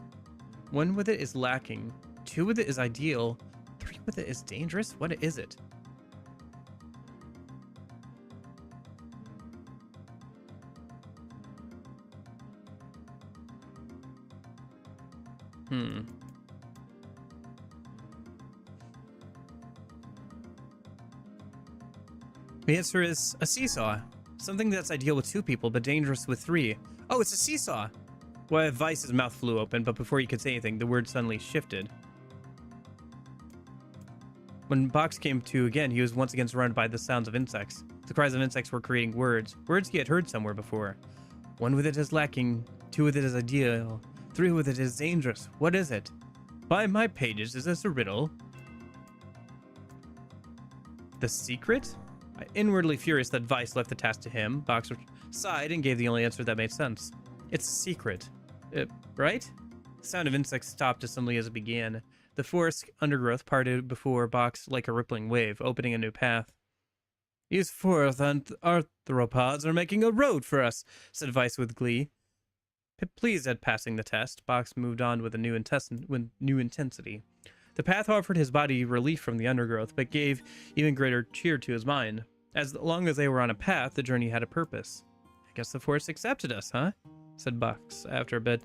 [SPEAKER 1] 1 with it is lacking, 2 with it is ideal, 3 with it is dangerous? What is it? The answer is a seesaw. Something that's ideal with 2 people, but dangerous with 3. Oh, it's a seesaw! Well, Vice's mouth flew open, but before he could say anything, the word suddenly shifted. When Box came to again, he was once again surrounded by the sounds of insects. The cries of insects were creating words he had heard somewhere before. 1 with it is lacking, 2 with it is ideal, 3 with it is dangerous. What is it? By my pages, is this a riddle? The secret? Inwardly furious that Vice left the task to him, Box sighed and gave the only answer that made sense. It's a secret. Right? The sound of insects stopped as suddenly as it began. The forest undergrowth parted before Box like a rippling wave, opening a new path. These forest arthropods are making a road for us, said Vice with glee. Pleased at passing the test, Box moved on with a new intensity. The path offered his body relief from the undergrowth, but gave even greater cheer to his mind. As long as they were on a path, the journey had a purpose. I guess the forest accepted us, huh? Said Box after a bit.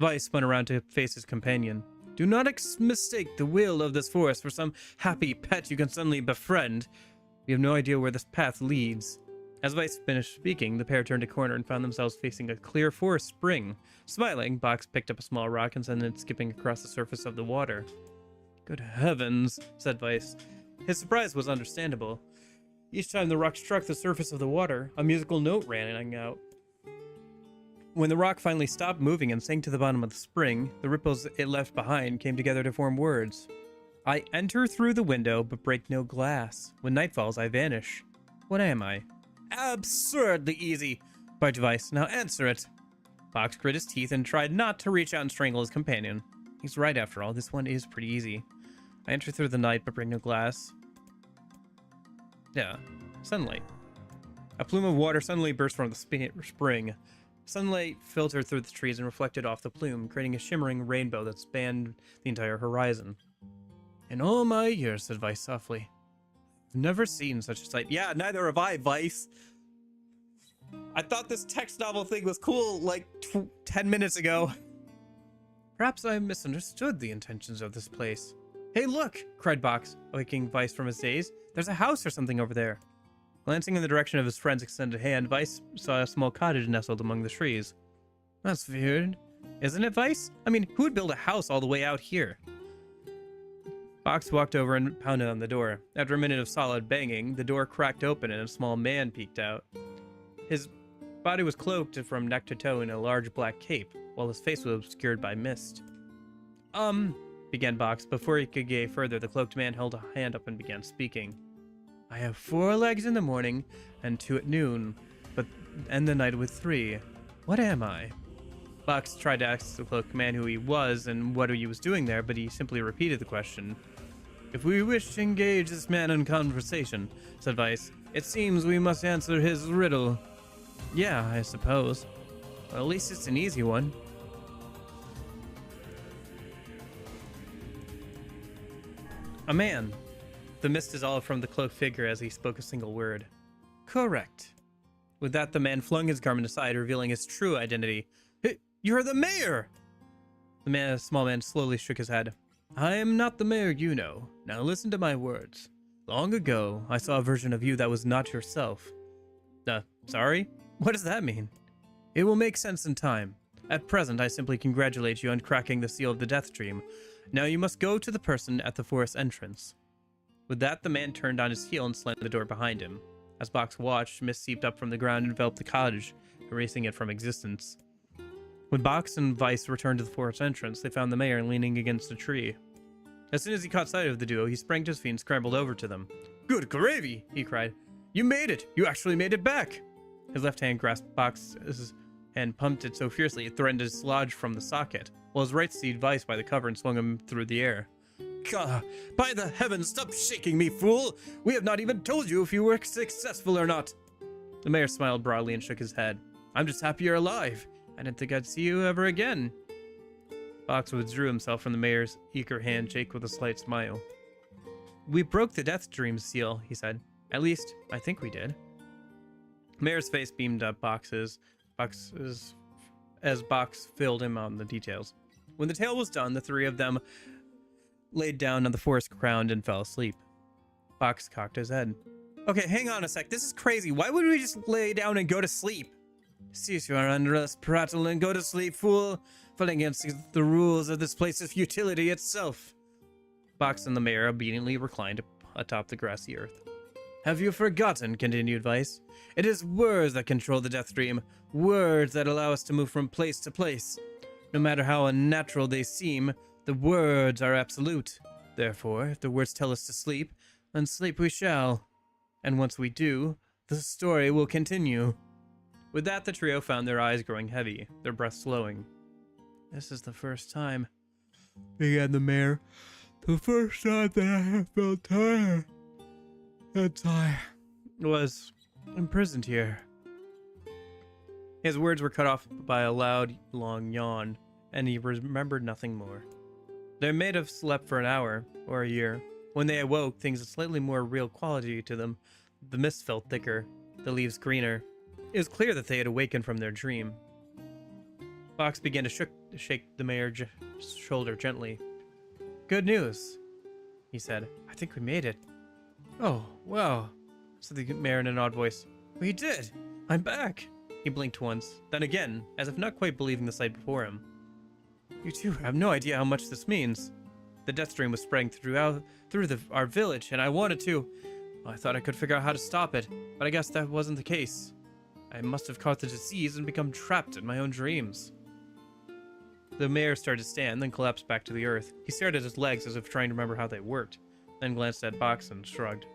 [SPEAKER 1] Weiss spun around to face his companion. Do not mistake the will of this forest for some happy pet you can suddenly befriend. We have no idea where this path leads. As Weiss finished speaking, the pair turned a corner and found themselves facing a clear forest spring. Smiling, Box picked up a small rock and sent it skipping across the surface of the water. Good heavens, said Weiss. His surprise was understandable. Each time the rock struck the surface of the water, a musical note rang out. When the rock finally stopped moving and sank to the bottom of the spring, the ripples it left behind came together to form words. I enter through the window, but break no glass. When night falls, I vanish. What am I? Absurdly easy, barked Weiss. Now answer it. Box grit his teeth and tried not to reach out and strangle his companion. He's right after all, this one is pretty easy. I enter through the night, but bring no glass. Yeah, sunlight. A plume of water suddenly burst from the spring. Sunlight filtered through the trees and reflected off the plume, creating a shimmering rainbow that spanned the entire horizon. In all my years, said Weiss softly, I've never seen such a sight. Yeah, neither have I, Weiss. I thought this text novel thing was cool like 10 minutes ago. Perhaps I misunderstood the intentions of this place. Hey, look, cried Box, waking Weiss from his daze. There's a house or something over there. Glancing in the direction of his friend's extended hand, Weiss saw a small cottage nestled among the trees. That's weird. Isn't it, Weiss? I mean, who would build a house all the way out here? Box walked over and pounded on the door. After a minute of solid banging, the door cracked open and a small man peeked out. His body was cloaked from neck to toe in a large black cape, while his face was obscured by mist. Began Box. Before he could get further, the cloaked man held a hand up and began speaking. I have 4 legs in the morning and 2 at noon, but end the night with 3. What am I? Box tried to ask the cloaked man who he was and what he was doing there, but he simply repeated the question. If we wish to engage this man in conversation, said Weiss, it seems we must answer his riddle. Yeah, I suppose. Well, at least it's an easy one. A man. The mist dissolved from the cloaked figure as he spoke a single word. Correct. With that, the man flung his garment aside, revealing his true identity. Hey, you're the mayor! The small man slowly shook his head. I am not the mayor you know. Now listen to my words. Long ago, I saw a version of you that was not yourself. Sorry? What does that mean? It will make sense in time. At present, I simply congratulate you on cracking the seal of the Death Dream. Now you must go to the person at the forest entrance. With that, the man turned on his heel and slammed the door behind him. As Box watched, mist seeped up from the ground and enveloped the cottage, erasing it from existence. When Box and Weiss returned to the forest entrance, they found the mayor leaning against a tree. As soon as he caught sight of the duo, he sprang to his feet and scrambled over to them. Good gravy, he cried. You made it! You actually made it back! His left hand grasped Box's and pumped it so fiercely it threatened to dislodge from the socket, while his right seized Weiss by the cover and swung him through the air. Gah! By the heavens, stop shaking me, fool! We have not even told you if you were successful or not! The mayor smiled broadly and shook his head. I'm just happy you're alive. I didn't think I'd see you ever again. Box withdrew himself from the mayor's eager handshake with a slight smile. We broke the Death Dream seal, he said. At least, I think we did. Mayor's face beamed up as Box filled him on the details. When the tale was done, the 3 of them laid down on the forest ground and fell asleep. Box cocked his head. Okay, hang on a sec. This is crazy. Why would we just lay down and go to sleep? Cease your unrest, prattle, and go to sleep, fool. Falling against the rules of this place is futility itself. Box and the mayor obediently reclined atop the grassy earth. Have you forgotten, continued Weiss? It is words that control the Death Dream, words that allow us to move from place to place. No matter how unnatural they seem, the words are absolute. Therefore, if the words tell us to sleep, then sleep we shall. And once we do, the story will continue. With that, the trio found their eyes growing heavy, their breath slowing. This is the first time, began the mayor. The first time that I have felt tired. Since I was imprisoned here. His words were cut off by a loud, long yawn, and he remembered nothing more. They may have slept for an hour or a year. When they awoke, things had slightly more real quality to them. The mist felt thicker, the leaves greener. It was clear that they had awakened from their dream. Fox began to shake the mayor's shoulder gently. Good news, he said. I think we made it. Oh, wow, said the mayor in an odd voice. We did! I'm back! He blinked once, then again, as if not quite believing the sight before him. You two have no idea how much this means. The death stream was spreading through our village, and I wanted to. I thought I could figure out how to stop it, but I guess that wasn't the case. I must have caught the disease and become trapped in my own dreams. The mayor started to stand, then collapsed back to the earth. He stared at his legs as if trying to remember how they worked, then glanced at Box and shrugged.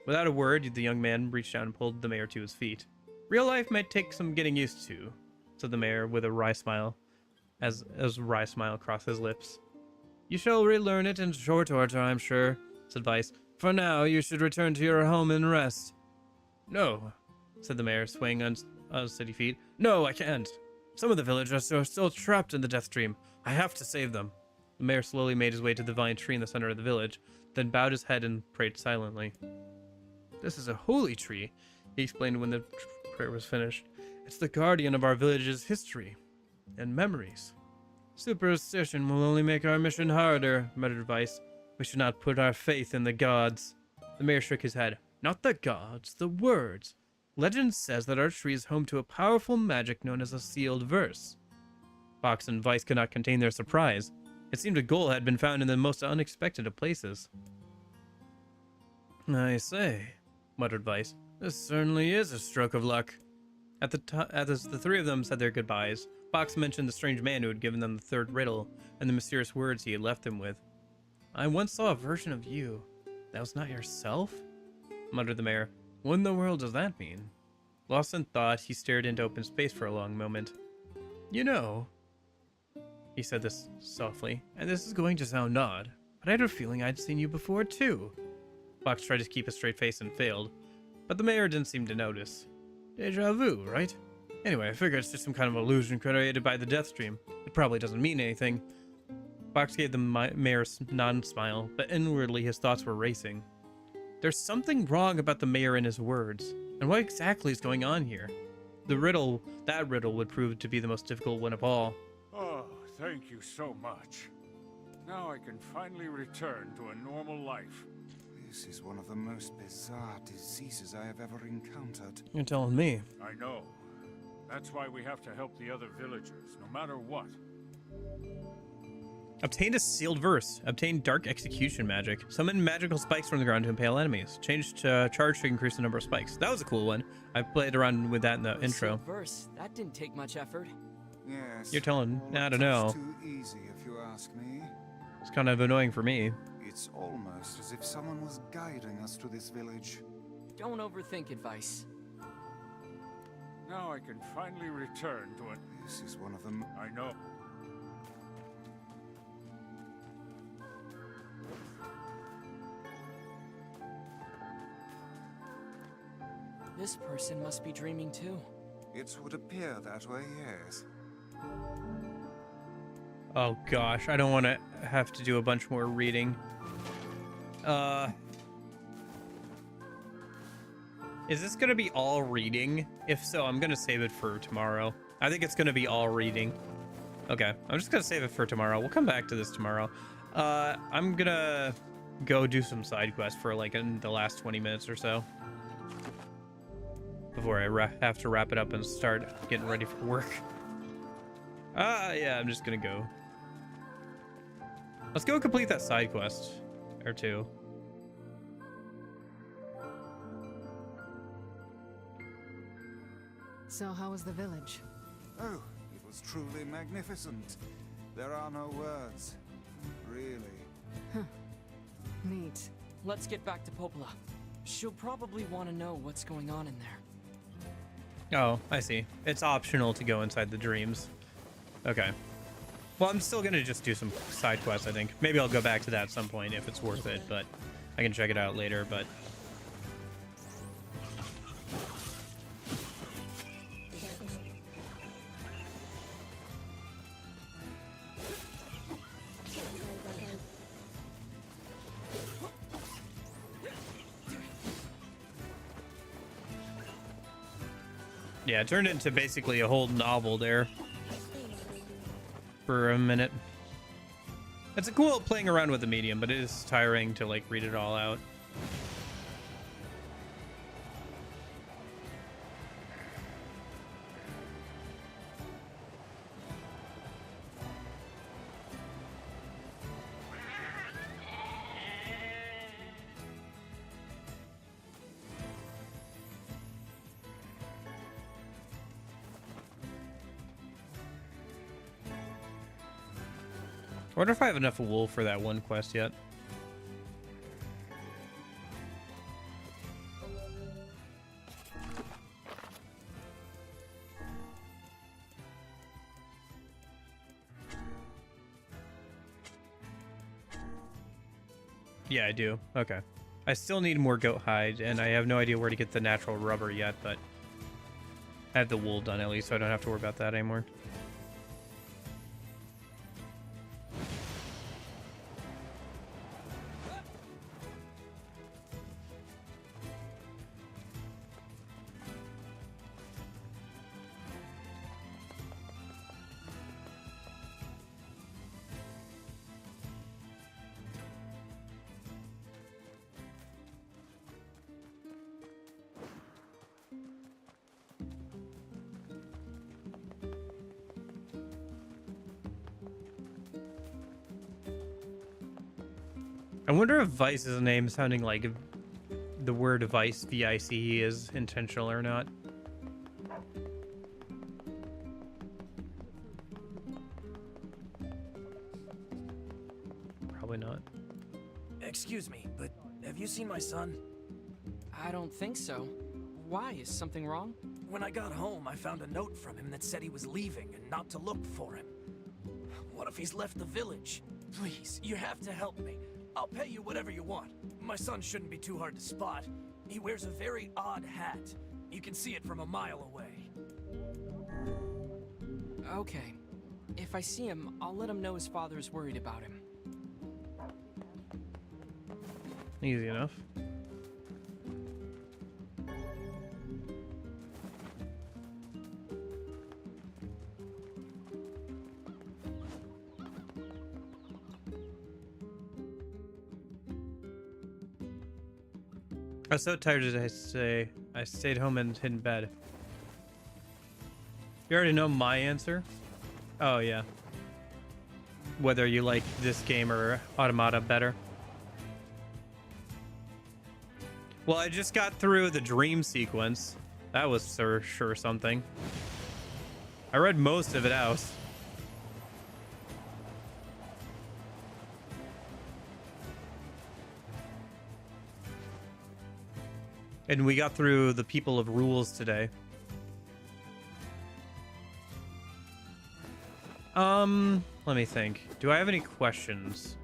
[SPEAKER 1] Without a word, the young man reached down and pulled the mayor to his feet. Real life might take some getting used to, said the mayor with a wry smile, as a wry smile crossed his lips. You shall relearn it in short order, I'm sure, said Vice. For now, you should return to your home and rest. No, said the mayor, swaying on steady feet. No, I can't. Some of the villagers are still trapped in the death stream. I have to save them. The mayor slowly made his way to the vine tree in the center of the village, then bowed his head and prayed silently. This is a holy tree, he explained when the prayer was finished. It's the guardian of our village's history and memories. Superstition will only make our mission harder, muttered Vice. We should not put our faith in the gods. The mayor shook his head. Not the gods, the words. Legend says that our tree is home to a powerful magic known as a sealed verse. Fox and Vice could not contain their surprise. It seemed a goal had been found in the most unexpected of places. I say, muttered Vice. This certainly is a stroke of luck. As the three of them said their goodbyes, Fox mentioned the strange man who had given them the third riddle and the mysterious words he had left them with. I once saw a version of you. That was not yourself? Muttered the mayor. What in the world does that mean? Lost in thought, he stared into open space for a long moment. You know, he said this softly, and this is going to sound odd, but I had a feeling I'd seen you before too. Fox tried to keep a straight face and failed, but the mayor didn't seem to notice. Deja vu, right? Anyway, I figure it's just some kind of illusion created by the death stream. It probably doesn't mean anything. Fox gave the mayor's non-smile, but inwardly his thoughts were racing. There's something wrong about the mayor and his words, and what exactly is going on here? That riddle would prove to be the most difficult one of all.
[SPEAKER 15] Oh, thank you so much. Now I can finally return to a normal life.
[SPEAKER 6] This is one of the most bizarre diseases I have ever encountered.
[SPEAKER 1] You're telling me.
[SPEAKER 15] I know. That's why we have to help the other villagers, no matter what.
[SPEAKER 1] Obtained a sealed verse. Obtained dark execution magic. Summon magical spikes from the ground to impale enemies. Changed charge to increase the number of spikes. That was a cool one. I played around with that in the intro.
[SPEAKER 5] Sealed verse. That didn't take much effort.
[SPEAKER 6] Yes.
[SPEAKER 1] You're telling. I don't know.
[SPEAKER 6] Too easy, if you ask me.
[SPEAKER 1] It's kind of annoying for me.
[SPEAKER 6] It's almost as if someone was guiding us to this village.
[SPEAKER 5] Don't overthink advice.
[SPEAKER 15] Now I can finally return to it.
[SPEAKER 6] This is one of them.
[SPEAKER 15] I know.
[SPEAKER 5] This person must be dreaming too.
[SPEAKER 6] It would appear that way, yes.
[SPEAKER 1] Oh gosh, I don't want to have to do a bunch more reading. Is this going to be all reading? If so, I'm going to save it for tomorrow. I think it's going to be all reading. Okay, I'm just going to save it for tomorrow. We'll come back to this tomorrow. I'm going to go do some side quests for like in the last 20 minutes or so. Before I have to wrap it up and start getting ready for work. Yeah, I'm just going to go. Let's go complete that side quest or two.
[SPEAKER 11] So how was the village?
[SPEAKER 6] Oh, it was truly magnificent. There are no words. Really.
[SPEAKER 11] Huh. Neat.
[SPEAKER 5] Let's get back to Popola. She'll probably want to know what's going on in there.
[SPEAKER 1] Oh, I see. It's optional to go inside the dreams. Okay. Well, I'm still going to just do some side quests, I think. Maybe I'll go back to that at some point if it's worth it, but I can check it out later, but... Yeah, it turned into basically a whole novel there for a minute. It's a cool playing around with the medium, but it is tiring to like read it all out. I wonder if I have enough wool for that one quest yet. Yeah, I do. Okay. I still need more goat hide, and I have no idea where to get the natural rubber yet, but I have the wool done at least, so I don't have to worry about that anymore. I wonder if Vice's name sounding like the word Vice, V-I-C-E, is intentional or not. Probably not.
[SPEAKER 16] Excuse me, but have you seen my son?
[SPEAKER 5] I don't think so. Why? Is something wrong?
[SPEAKER 16] When I got home, I found a note from him that said he was leaving and not to look for him. What if he's left the village? Please, you have to help me. I'll pay you whatever you want. My son shouldn't be too hard to spot. He wears a very odd hat. You can see it from a mile away.
[SPEAKER 5] Okay. If I see him, I'll let him know his father's worried about him.
[SPEAKER 1] Easy enough. I was so tired as I stayed home and hid in bed. You already know my answer? Oh yeah. Whether you like this game or Automata better. Well, I just got through the dream sequence. That was sure something. I read most of it out. And we got through the People of Rules today. Let me think. Do I have any questions?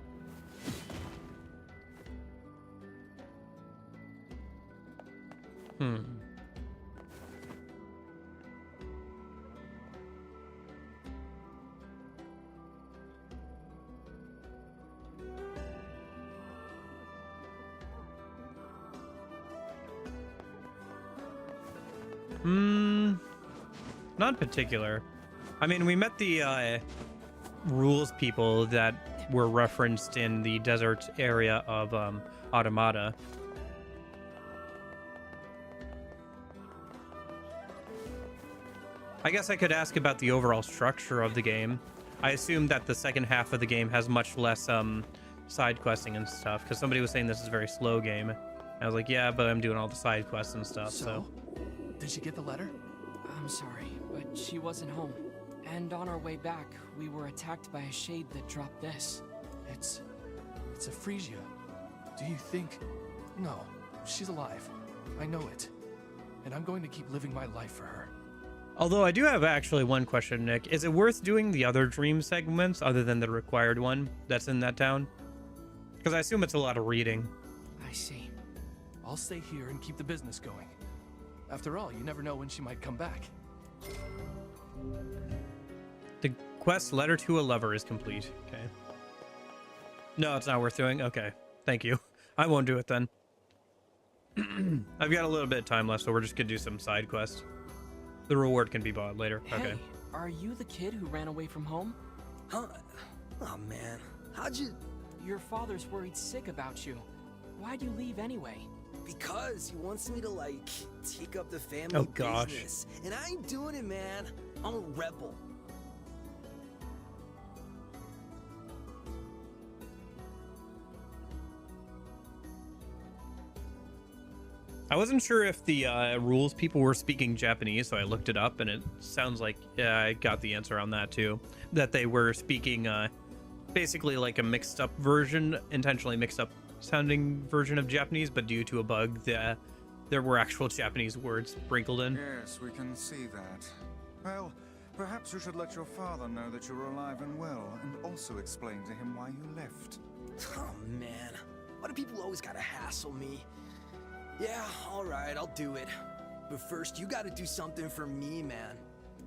[SPEAKER 1] Not in particular. I mean, we met the rules people that were referenced in the desert area of Automata. I guess I could ask about the overall structure of the game. I assume that the second half of the game has much less side questing and stuff, because somebody was saying this is a very slow game. I was like, yeah, but I'm doing all the side quests and stuff, so.
[SPEAKER 17] Did she get the letter?
[SPEAKER 5] I'm sorry, but she wasn't home. And on our way back, we were attacked by a shade that dropped this.
[SPEAKER 17] It's a Frisia. Do you think... No, she's alive. I know it. And I'm going to keep living my life for her.
[SPEAKER 1] Although I do have actually one question, Nick. Is it worth doing the other dream segments other than the required one that's in that town? Because I assume it's a lot of reading.
[SPEAKER 5] I see.
[SPEAKER 17] I'll stay here and keep the business going. After all, you never know when she might come back.
[SPEAKER 1] The quest Letter to a Lover is complete. Okay. No, it's not worth doing? Okay. Thank you. I won't do it then. I've got a little bit of time left, so we're just gonna do some side quests. The reward can be bought later.
[SPEAKER 5] Hey,
[SPEAKER 1] Okay.
[SPEAKER 5] are you the kid who ran away from home?
[SPEAKER 10] Huh? Oh man, how'd you...
[SPEAKER 5] Your father's worried sick about you. Why'd you leave anyway?
[SPEAKER 10] Because he wants me to, like, take up the family
[SPEAKER 1] Oh, gosh.
[SPEAKER 10] business. And I ain't doing it, man. I'm a rebel.
[SPEAKER 1] I wasn't sure if the rules people were speaking Japanese, so I looked it up, and it sounds like I got the answer on that too. That they were speaking basically like a mixed up version, intentionally mixed up sounding version of Japanese, but due to a bug, there were actual Japanese words sprinkled in.
[SPEAKER 6] Yes, we can see that. Well, perhaps you should let your father know that you're alive and well, and also explain to him why you left.
[SPEAKER 10] Oh man, why do people always gotta hassle me? Yeah, alright, I'll do it. But first, you gotta do something for me, man.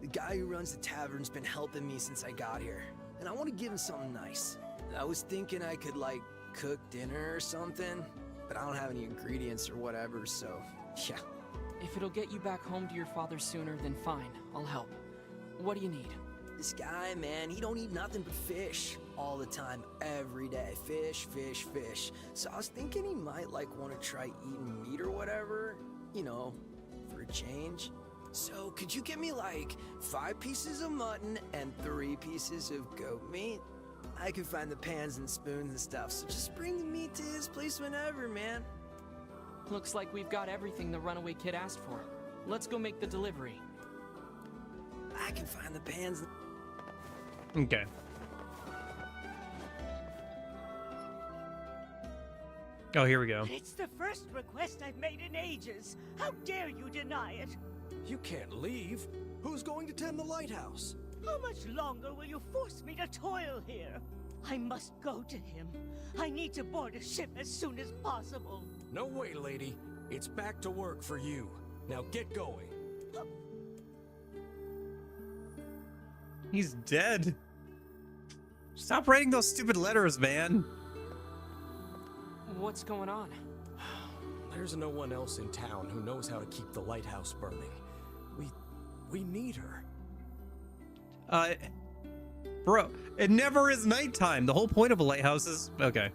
[SPEAKER 10] The guy who runs the tavern's been helping me since I got here, and I want to give him something nice. I was thinking I could, like, cook dinner or something, but I don't have any ingredients or whatever, so yeah.
[SPEAKER 5] If it'll get you back home to your father sooner, then fine, I'll help. What do you need?
[SPEAKER 10] This guy, man, he don't eat nothing but fish all the time, every day. Fish, fish, fish. So I was thinking he might, like, want to try eating meat or whatever, you know, for a change. So could you get me, like, 5 pieces of mutton and 3 pieces of goat meat? I can find the pans and spoons and stuff, so just bring the meat to his place whenever, man.
[SPEAKER 5] Looks like we've got everything the runaway kid asked for. Let's go make the delivery.
[SPEAKER 10] I can find the pans.
[SPEAKER 1] Okay. Oh, here we go.
[SPEAKER 18] It's the first request I've made in ages. How dare you deny it?
[SPEAKER 10] You can't leave. Who's going to tend the lighthouse?
[SPEAKER 18] How much longer will you force me to toil here? I must go to him. I need to board a ship as soon as possible.
[SPEAKER 10] No way, lady. It's back to work for you. Now get going.
[SPEAKER 1] He's dead. Stop writing those stupid letters, man.
[SPEAKER 5] What's going on?
[SPEAKER 10] There's no one else in town who knows how to keep the lighthouse burning. We need her.
[SPEAKER 1] Bro, it never is nighttime. The whole point of a lighthouse is... Okay.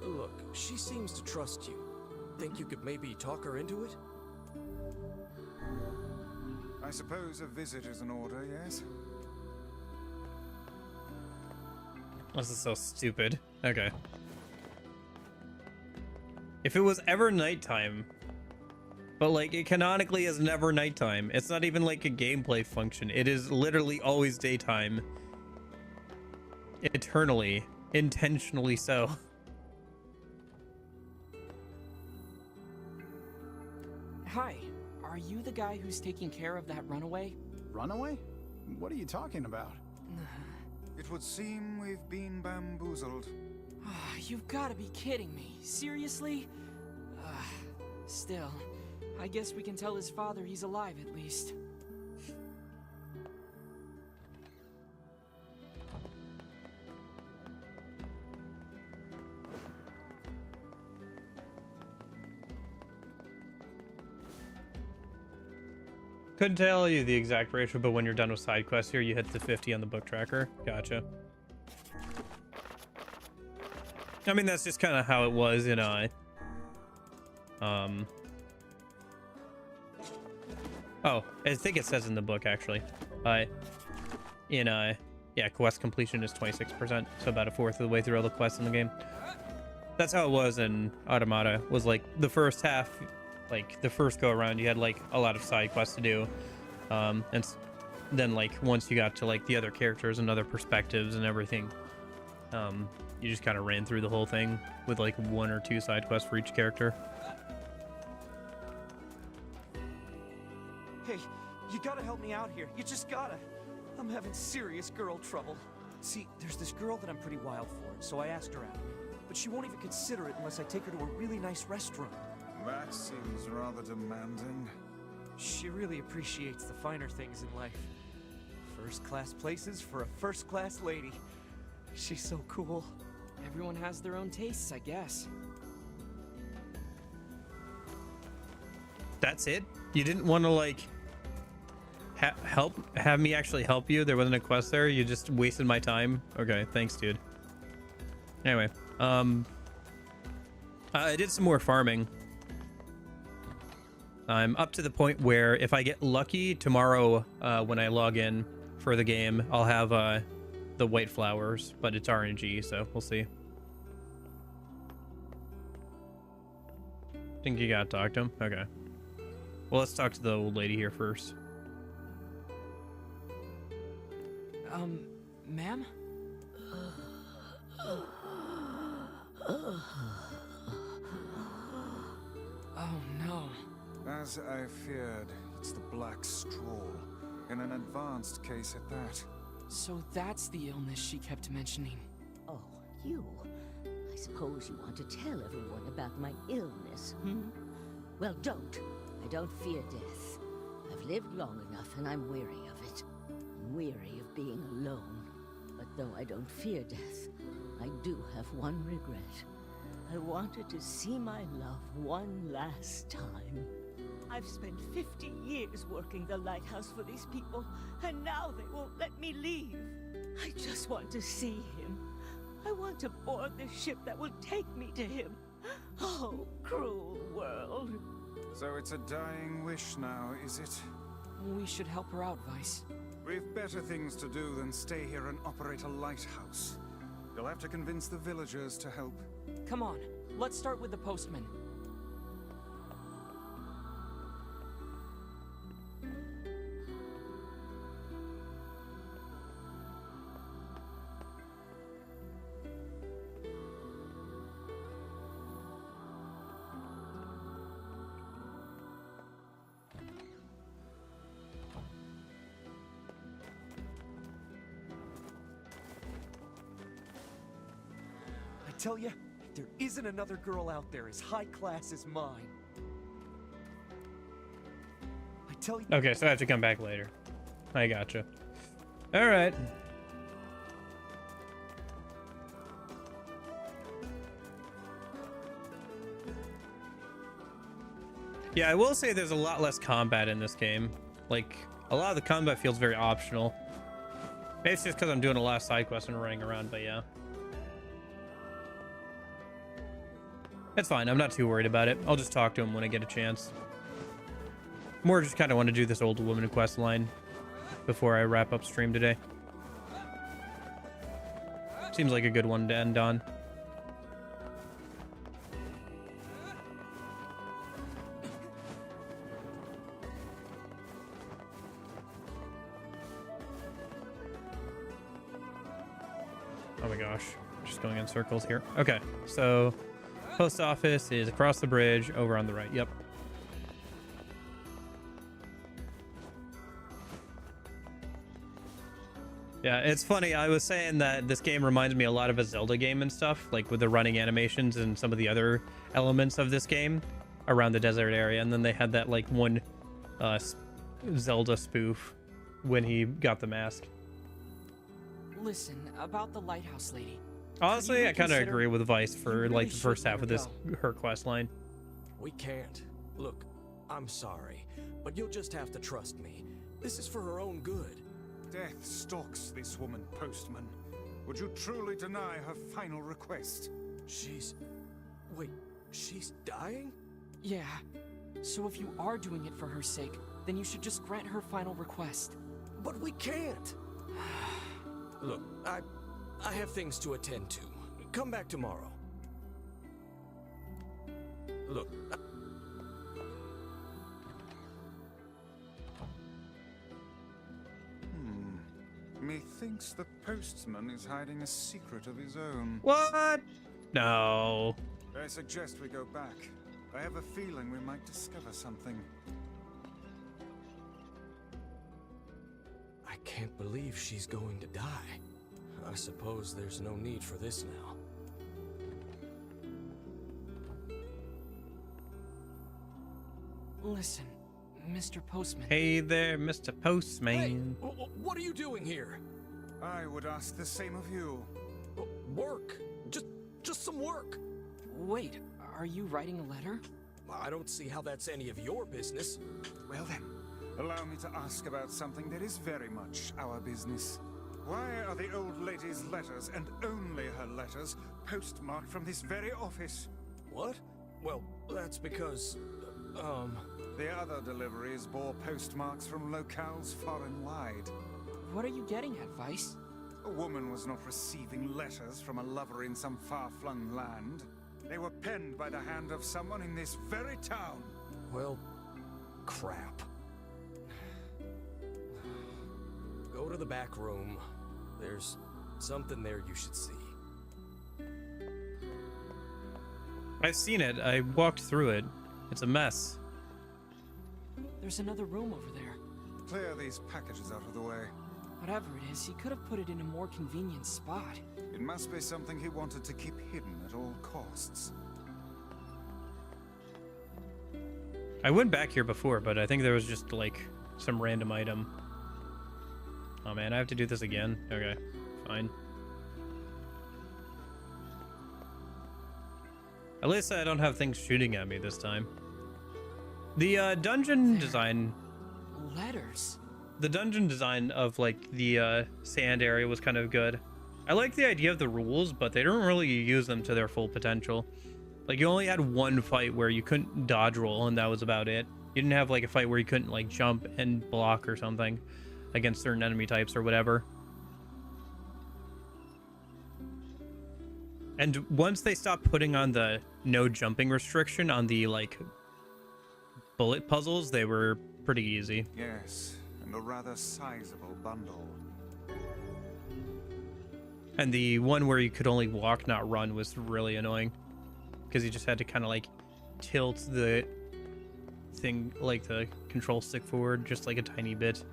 [SPEAKER 10] Look, she seems to trust you. Think you could maybe talk her into it?
[SPEAKER 6] I suppose a visit is in order, yes?
[SPEAKER 1] This is so stupid. Okay. If it was ever nighttime, but like it canonically is never nighttime. It's not even like a gameplay function. It is literally always daytime. Eternally. Intentionally so.
[SPEAKER 5] Hi, are you the guy who's taking care of that runaway?
[SPEAKER 4] Runaway? What are you talking about?
[SPEAKER 6] It would seem we've been bamboozled.
[SPEAKER 5] You've got to be kidding me. Seriously? Still, I guess we can tell his father he's alive at least.
[SPEAKER 1] Couldn't tell you the exact ratio, but when you're done with side quests here, you hit the 50 on the book tracker. Gotcha. I mean, that's just kind of how it was in oh, I think it says in the book actually. Yeah, quest completion is 26%, so about a fourth of the way through all the quests in the game. That's how it was in Automata. Was like the first half, like the first go around, you had like a lot of side quests to do, and then like once you got to like the other characters and other perspectives and everything, you just kind of ran through the whole thing with like 1 or 2 side quests for each character.
[SPEAKER 19] Hey, you gotta help me out here. You just gotta. I'm having serious girl trouble. See, there's this girl that I'm pretty wild for, so I asked her out. But she won't even consider it unless I take her to a really nice restaurant.
[SPEAKER 6] That seems rather demanding.
[SPEAKER 19] She really appreciates the finer things in life. First-class places for a first-class lady. She's so cool.
[SPEAKER 5] Everyone has their own tastes, I guess.
[SPEAKER 1] That's it? You didn't want to like have me actually help you? There wasn't a quest there. You just wasted my time. Okay, thanks, dude. Anyway, I did some more farming. I'm up to the point where if I get lucky tomorrow, when I log in for the game, I'll have the white flowers, but it's RNG, so we'll see. Think you gotta talk to him? Okay. Well, let's talk to the old lady here first.
[SPEAKER 5] Ma'am? Oh no.
[SPEAKER 6] As I feared, it's the Black Straw, in an advanced case at that.
[SPEAKER 5] So that's the illness she kept mentioning.
[SPEAKER 20] Oh, you. I suppose you want to tell everyone about my illness, hmm? Well, don't. I don't fear death. I've lived long enough and I'm weary of it. I'm weary of being alone. But though I don't fear death, I do have one regret. I wanted to see my love one last time.
[SPEAKER 18] I've spent 50 years working the lighthouse for these people, and now they won't let me leave. I just want to see him. I want to board the ship that will take me to him. Oh, cruel world.
[SPEAKER 6] So it's a dying wish now, is it?
[SPEAKER 5] We should help her out, Vice.
[SPEAKER 6] We've better things to do than stay here and operate a lighthouse. You'll have to convince the villagers to help.
[SPEAKER 5] Come on, let's start with the postman.
[SPEAKER 19] I tell you, there isn't another girl out there as high class as mine. I tell you.
[SPEAKER 1] Okay, so I have to come back later. I gotcha. All right. Yeah, I will say there's a lot less combat in this game. Like, a lot of the combat feels very optional. Maybe it's just because I'm doing a lot of side quests and running around, but yeah. It's fine. I'm not too worried about it. I'll just talk to him when I get a chance. More just kind of want to do this old woman quest line before I wrap up stream today. Seems like a good one to end on. Oh my gosh. Just going in circles here. Okay, so post office is across the bridge over on the right. Yep. Yeah, it's funny. I was saying that this game reminds me a lot of a Zelda game and stuff, like with the running animations and some of the other elements of this game around the desert area. And then they had that like one Zelda spoof when he got the mask.
[SPEAKER 5] Listen, about the lighthouse lady.
[SPEAKER 1] Honestly, I kind of agree with Vice for like the first half of this her quest line.
[SPEAKER 16] We can't. Look, I'm sorry, but you'll just have to trust me. This is for her own good.
[SPEAKER 6] Death stalks this woman, Postman. Would you truly deny her final request?
[SPEAKER 16] Wait, she's dying?
[SPEAKER 5] Yeah. So if you are doing it for her sake, then you should just grant her final request.
[SPEAKER 16] But we can't. Look, I have things to attend to. Come back tomorrow. Look,
[SPEAKER 6] Methinks the postman is hiding a secret of his own.
[SPEAKER 1] What? No.
[SPEAKER 6] I suggest we go back. I have a feeling we might discover something.
[SPEAKER 16] I can't believe she's going to die. I suppose there's no need for this now.
[SPEAKER 5] Listen, Mr. Postman.
[SPEAKER 1] Hey there, Mr. Postman.
[SPEAKER 16] Hey, what are you doing here?
[SPEAKER 6] I would ask the same of you.
[SPEAKER 16] Work. Just some work.
[SPEAKER 5] Wait, are you writing a letter?
[SPEAKER 16] I don't see how that's any of your business.
[SPEAKER 6] Well then, Allow me to ask about something that is very much our business. Why are the old lady's letters, and only her letters, postmarked from this very office?
[SPEAKER 16] What? Well, that's because,
[SPEAKER 6] The other deliveries bore postmarks from locales far and wide.
[SPEAKER 5] What are you getting at, Vice?
[SPEAKER 6] A woman was not receiving letters from a lover in some far-flung land. They were penned by the hand of someone in this very town.
[SPEAKER 16] well, crap. Go to the back room. There's something there you should see.
[SPEAKER 1] I've seen it. I walked through it. It's a mess.
[SPEAKER 5] There's another room over there.
[SPEAKER 6] Clear these packages out of the way.
[SPEAKER 5] Whatever it is, he could have put it in a more convenient spot.
[SPEAKER 6] It must be something he wanted to keep hidden at all costs.
[SPEAKER 1] I went back here before, but I think there was just like some random item. Oh man, I have to do this again. Okay, fine. At least I don't have things shooting at me this time. The dungeon design...
[SPEAKER 5] Letters?
[SPEAKER 1] The dungeon design of like the sand area was kind of good. I like the idea of the rules, but they don't really use them to their full potential. Like you only had one fight where you couldn't dodge roll and that was about it. You didn't have like a fight where you couldn't like jump and block or something against certain enemy types or whatever. And once they stopped putting on the no jumping restriction on the like bullet puzzles, they were pretty easy.
[SPEAKER 6] Yes, and a rather sizable bundle.
[SPEAKER 1] And the one where you could only walk, not run, was really annoying. Because you just had to kind of like tilt the thing, like the control stick forward just like a tiny bit.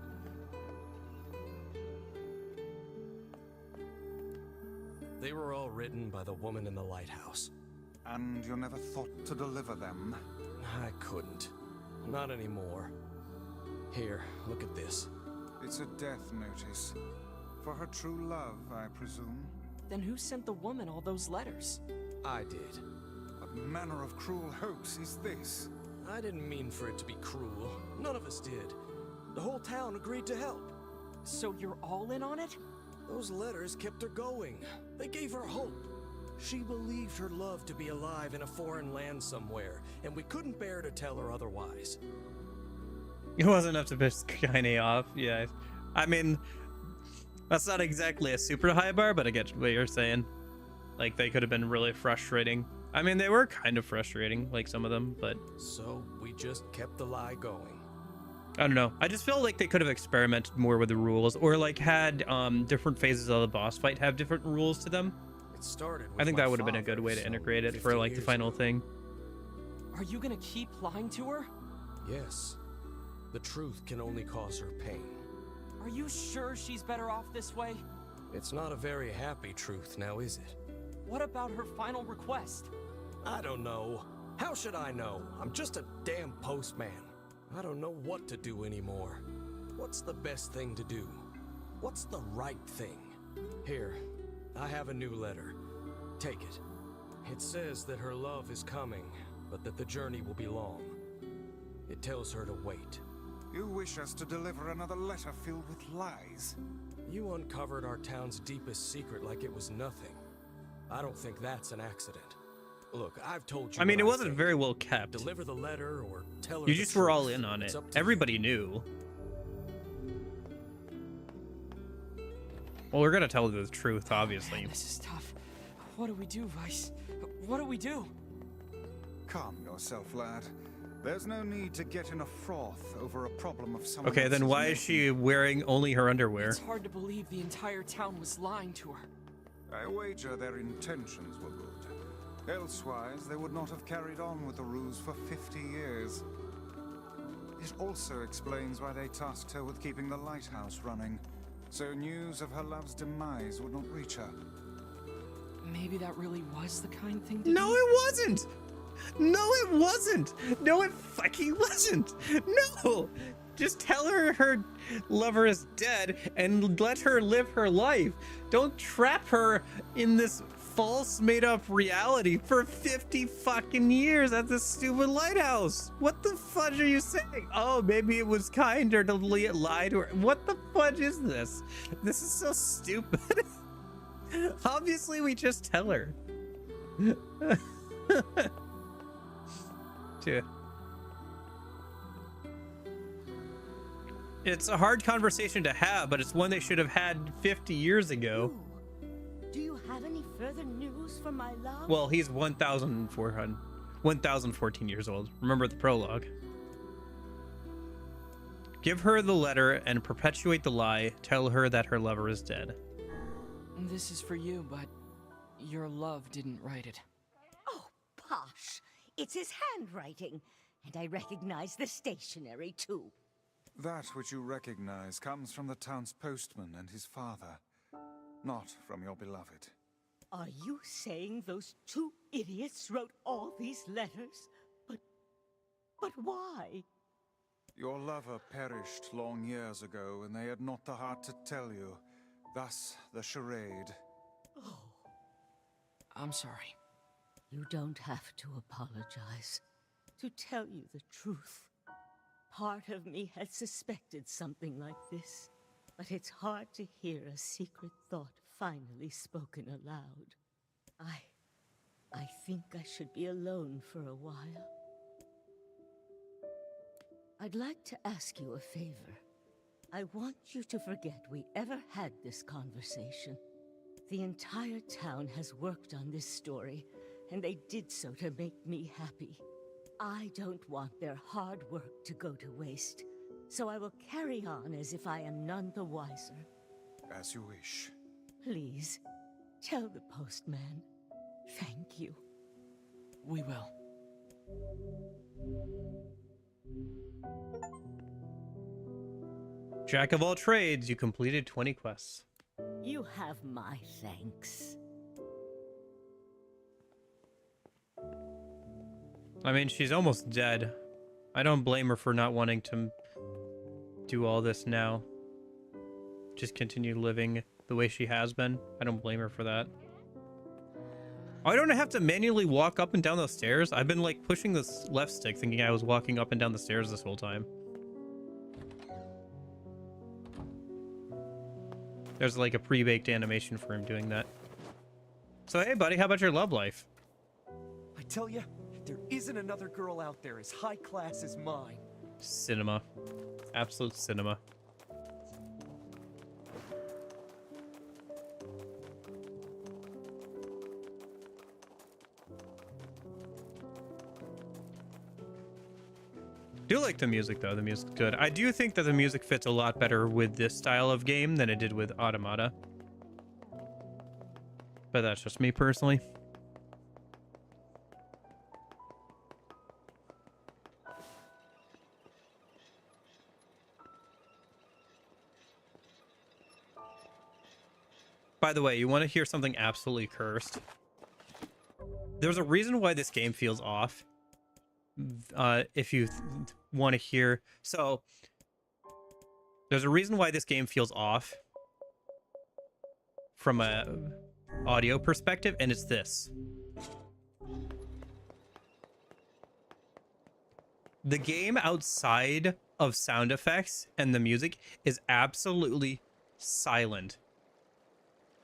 [SPEAKER 16] They were all written by the woman in the lighthouse.
[SPEAKER 6] And you never thought to deliver them?
[SPEAKER 16] I couldn't. Not anymore. Here, look at this.
[SPEAKER 6] It's a death notice. For her true love, I presume.
[SPEAKER 5] Then who sent the woman all those letters?
[SPEAKER 16] I did.
[SPEAKER 6] What manner of cruel hoax is this?
[SPEAKER 16] I didn't mean for it to be cruel. None of us did. The whole town agreed to help.
[SPEAKER 5] So you're all in on it?
[SPEAKER 16] Those letters kept her going. They gave her hope. She believed her love to be alive in a foreign land somewhere, and we couldn't bear to tell her otherwise.
[SPEAKER 1] It wasn't enough to piss Kaine off. Yeah, I mean, that's not exactly a super high bar, but I get what you're saying. Like, they could have been really frustrating. I mean, they were kind of frustrating, like some of them, but...
[SPEAKER 16] So, we just kept the lie going.
[SPEAKER 1] I don't know. I just feel like they could have experimented more with the rules, or like had different phases of the boss fight have different rules to them.
[SPEAKER 16] It started with
[SPEAKER 1] I think
[SPEAKER 16] my
[SPEAKER 1] that would have been a
[SPEAKER 16] father,
[SPEAKER 1] good way to
[SPEAKER 16] so
[SPEAKER 1] integrate it
[SPEAKER 16] 50
[SPEAKER 1] for like the
[SPEAKER 16] years
[SPEAKER 1] final
[SPEAKER 16] ago.
[SPEAKER 1] thing.
[SPEAKER 5] Are you gonna keep lying to her?
[SPEAKER 16] Yes. The truth can only cause her pain.
[SPEAKER 5] Are you sure she's better off this way?
[SPEAKER 16] It's not a very happy truth, now is it?
[SPEAKER 5] What about her final request?
[SPEAKER 16] I don't know. How should I know? I'm just a damn postman. I don't know what to do anymore. What's the best thing to do? What's the right thing? Here, I have a new letter. Take it. It says that her love is coming, but that the journey will be long. It tells her to wait.
[SPEAKER 6] You wish us to deliver another letter filled with lies?
[SPEAKER 16] You uncovered our town's deepest secret like it was nothing. I don't think that's an accident. Look, I've told you.
[SPEAKER 1] I mean, it
[SPEAKER 16] what
[SPEAKER 1] wasn't
[SPEAKER 16] think.
[SPEAKER 1] very well kept.
[SPEAKER 16] Deliver the letter or tell her
[SPEAKER 1] You
[SPEAKER 16] the
[SPEAKER 1] just were all
[SPEAKER 16] truth.
[SPEAKER 1] in on
[SPEAKER 16] It's
[SPEAKER 1] it.
[SPEAKER 16] up to
[SPEAKER 1] Everybody knew. Well, we're gonna tell the truth, obviously.
[SPEAKER 5] This is tough. What do we do, Vice? What do we do?
[SPEAKER 6] Calm yourself, lad. There's no need to get in a froth over a problem of someone
[SPEAKER 1] Okay, then
[SPEAKER 6] else's
[SPEAKER 1] why is
[SPEAKER 6] making.
[SPEAKER 1] she wearing only her underwear?
[SPEAKER 5] It's hard to believe the entire town was lying to her.
[SPEAKER 6] I wager their intentions were good. Elsewise, they would not have carried on with the ruse for 50 years. It also explains why they tasked her with keeping the lighthouse running, so news of her love's demise would not reach her.
[SPEAKER 5] Maybe that really was the kind thing to
[SPEAKER 1] No,
[SPEAKER 5] do?
[SPEAKER 1] it wasn't! No, it wasn't! No, it fucking wasn't! No! Just tell her her lover is dead and let her live her life. Don't trap her in this false made up reality for 50 fucking years at this stupid lighthouse. What the fudge are you saying? Oh, maybe it was kinder to lie to her. What the fudge is this? This is so stupid. Obviously, we just tell her. Dude. It's a hard conversation to have, but it's one they should have had 50 years ago.
[SPEAKER 18] Do you have any further news for my love?
[SPEAKER 1] Well, he's 1,014 years old. Remember the prologue. Give her the letter and perpetuate the lie. Tell her that her lover is dead.
[SPEAKER 5] This is for you, but your love didn't write it.
[SPEAKER 20] Oh, posh. It's his handwriting. And I recognize the stationery, too.
[SPEAKER 6] That which you recognize comes from the town's postman and his father, not from your beloved.
[SPEAKER 18] Are you saying those two idiots wrote all these letters? But why?
[SPEAKER 6] Your lover perished long years ago, and they had not the heart to tell you. Thus, the charade.
[SPEAKER 18] Oh.
[SPEAKER 5] I'm sorry.
[SPEAKER 20] You don't have to apologize.
[SPEAKER 18] To tell you the truth, part of me had suspected something like this, but it's hard to hear a secret thought finally spoken aloud. I think I should be alone for a while.
[SPEAKER 20] I'd like to ask you a favor. I want you to forget we ever had this conversation. The entire town has worked on this story, and they did so to make me happy. I don't want their hard work to go to waste, so I will carry on as if I am none the wiser.
[SPEAKER 6] As you wish.
[SPEAKER 18] Please, tell the postman. Thank you.
[SPEAKER 5] We will.
[SPEAKER 1] Jack of all trades, you completed 20 quests.
[SPEAKER 20] You have my thanks.
[SPEAKER 1] I mean, she's almost dead. I don't blame her for not wanting to do all this now. Just continue living the way she has been. I don't blame her for that. I don't have to manually walk up and down those stairs. I've been like pushing this left stick thinking I was walking up and down the stairs this whole time. There's like a pre-baked animation for him doing that. So hey buddy, how about your love life?
[SPEAKER 19] I tell you, there isn't another girl out there as high class as mine.
[SPEAKER 1] Cinema. Absolute cinema. I do like the music though. The music's good. I do think that the music fits a lot better with this style of game than it did with Automata. But that's just me personally. By the way, you want to hear something absolutely cursed? There's a reason why this game feels off. If you want to hear, so there's a reason why this game feels off from a audio perspective, and it's this. The game outside of sound effects and the music is absolutely silent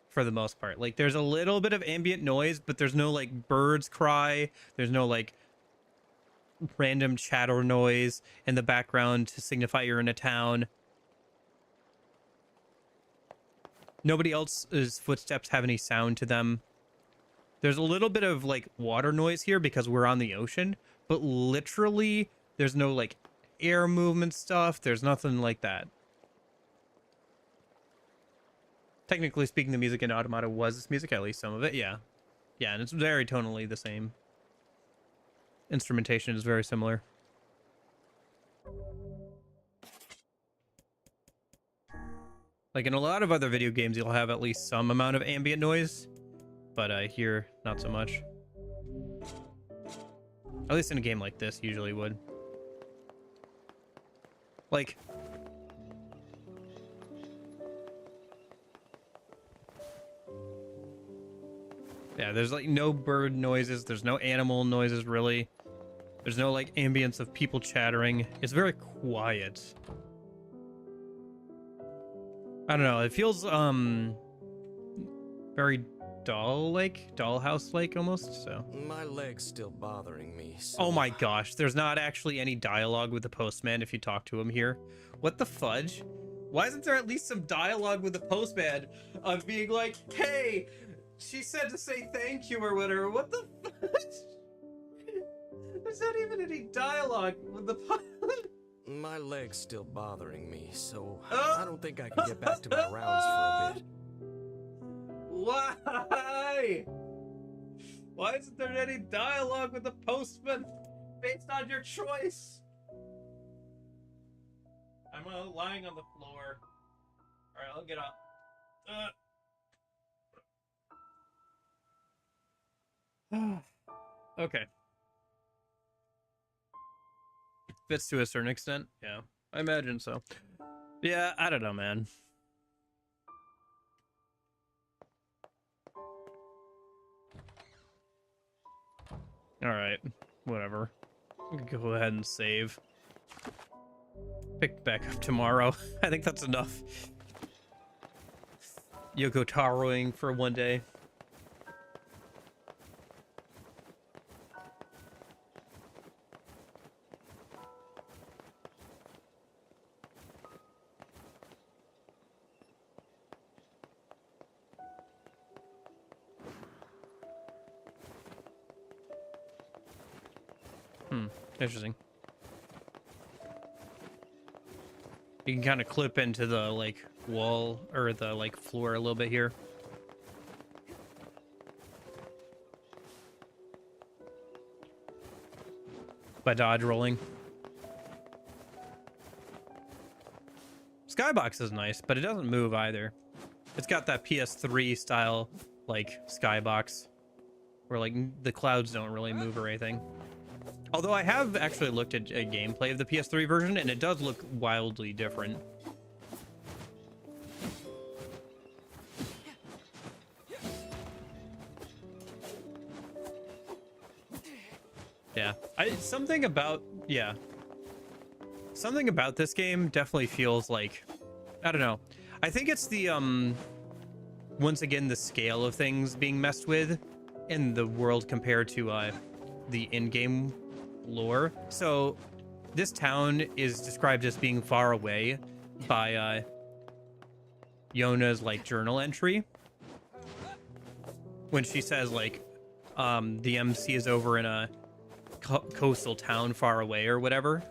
[SPEAKER 1] for the most part. Like there's a little bit of ambient noise, but there's no like birds cry, there's no like random chatter noise in the background to signify you're in a town. Nobody else's footsteps have any sound to them. There's a little bit of like water noise here because we're on the ocean, but literally there's no like air movement stuff. There's nothing like that. Technically speaking, the music in Automata was this music, at least some of it, yeah. Yeah, and it's very tonally the same. Instrumentation is very similar. Like in a lot of other video games, you'll have at least some amount of ambient noise, but here, not so much. At least in a game like this, usually would. Like, Yeah, there's like no bird noises. There's no animal noises really. There's no like ambience of people chattering. It's very quiet. I don't know. It feels very dollhouse-like almost. So.
[SPEAKER 21] My leg's still bothering me. So...
[SPEAKER 1] Oh my gosh, there's not actually any dialogue with the postman if you talk to him here. What the fudge? Why isn't there at least some dialogue with the postman of being like, hey, she said to say thank you or whatever. What the fudge? There's not even any dialogue with the postman.
[SPEAKER 21] My leg's still bothering me, so I don't think I can get back to my rounds for a bit.
[SPEAKER 1] Why? Why isn't there any dialogue with the postman based on your choice? I'm lying on the floor. Alright, I'll get up. Okay. Fits to a certain extent. Yeah, I imagine so. Yeah, I don't know, man. Alright, whatever. We can go ahead and save. Pick back up tomorrow. I think that's enough. Yoko Taroing for one day. Interesting. You can kind of clip into the like wall or the like floor a little bit here. By dodge rolling. Skybox is nice, but it doesn't move either. It's got that PS3 style like skybox where like the clouds don't really move or anything. Although I have actually looked at a gameplay of the PS3 version, and it does look wildly different. Yeah, something about this game definitely feels like, I don't know. I think it's the once again the scale of things being messed with in the world compared to the in-game lore. So this town is described as being far away by Yona's like journal entry when she says like the MC is over in a coastal town far away or whatever.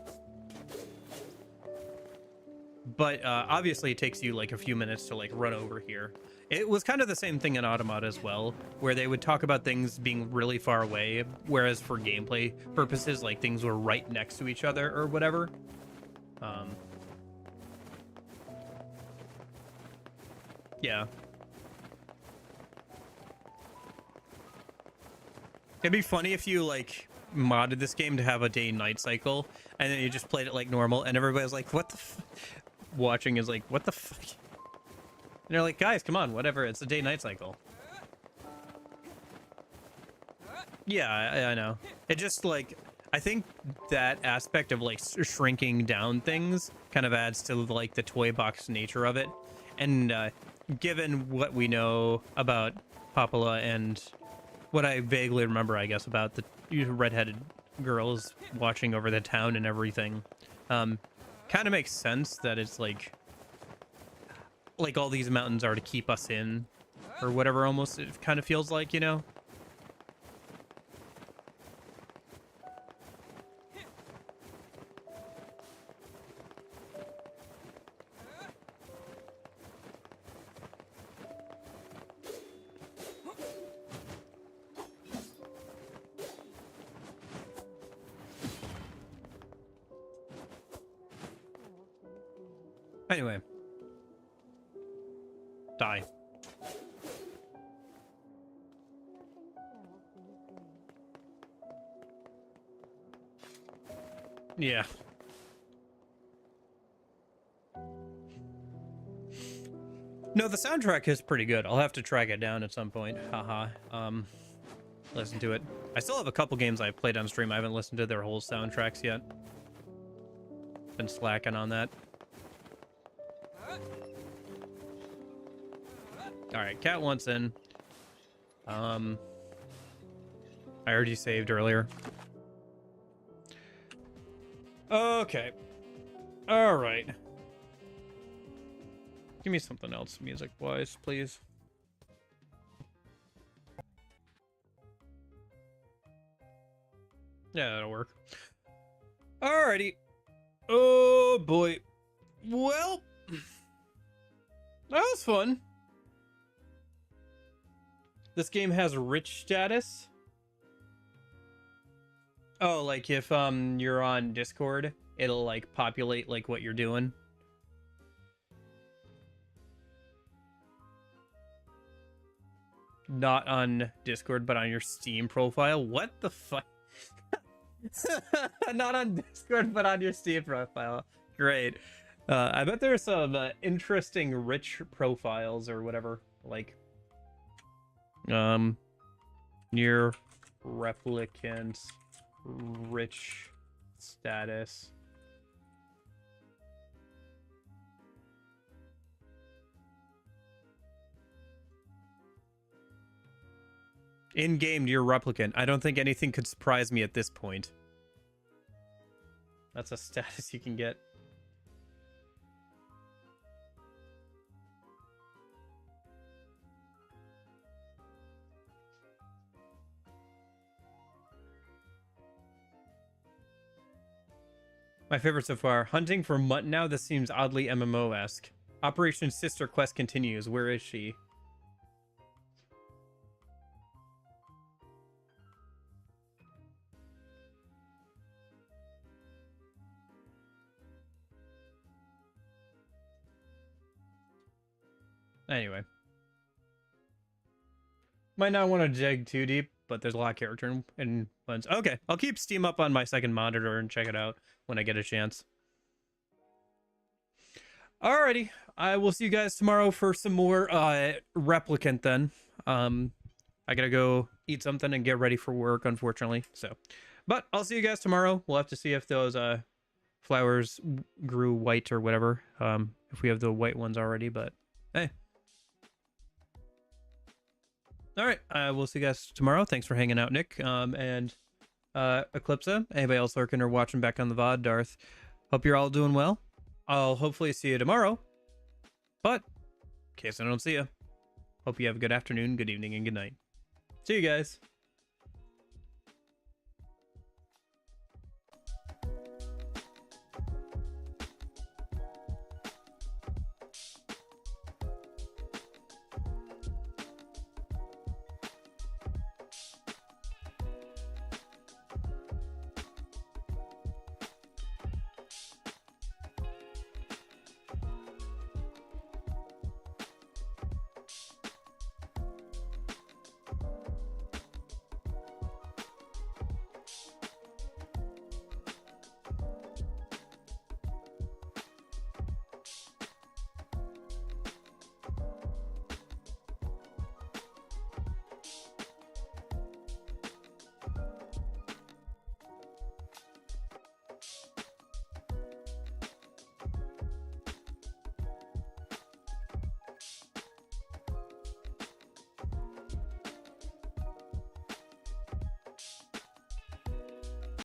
[SPEAKER 1] But obviously it takes you like a few minutes to like run over here. It was kind of the same thing in Automata as well, where they would talk about things being really far away, whereas for gameplay purposes, like things were right next to each other or whatever. Yeah. It'd be funny if you like modded this game to have a day-night cycle, and then you just played it like normal, and everybody's like, what the watching is like, what the fuck? And they're like, guys, come on, whatever. It's a day-night cycle. Yeah, I know. It just, like, I think that aspect of, like, shrinking down things kind of adds to, like, the toy box nature of it. And given what we know about Papala and what I vaguely remember, I guess, about the redheaded girls watching over the town and everything, kind of makes sense that it's, like all these mountains are to keep us in or whatever, almost it kind of feels like, you know? Anyway. Die. Yeah. No, the soundtrack is pretty good. I'll have to track it down at some point. Haha. Listen to it. I still have a couple games I've played on stream. I haven't listened to their whole soundtracks yet. Been slacking on that. Alright, Cat wants in. I already saved earlier. Okay. Alright. Give me something else music-wise, please. Yeah, that'll work. Alrighty. Oh, boy. Well, that was fun. This game has rich status. Oh, like if you're on Discord, it'll like populate like what you're doing. Not on Discord, but on your Steam profile. What the fuck? Not on Discord, but on your Steam profile. Great. I bet there's some interesting rich profiles or whatever. Like, Nier Replicant rich status. In-game Nier Replicant. I don't think anything could surprise me at this point. That's a status you can get. My favorite so far. Hunting for Mutt now. This seems oddly MMO-esque. Operation Sister Quest continues. Where is she? Anyway. Might not want to dig too deep, but there's a lot of character in ones. Okay, I'll keep Steam up on my second monitor and check it out when I get a chance. Alrighty, I will see you guys tomorrow for some more Replicant then. I gotta go eat something and get ready for work, unfortunately. So, but I'll see you guys tomorrow. We'll have to see if those flowers grew white or whatever. If we have the white ones already, but hey. All right, we'll see you guys tomorrow. Thanks for hanging out, Nick, and Eclipsa. Anybody else lurking or watching back on the VOD? Darth. Hope you're all doing well. I'll hopefully see you tomorrow, but in case I don't see you, hope you have a good afternoon, good evening, and good night. See you guys.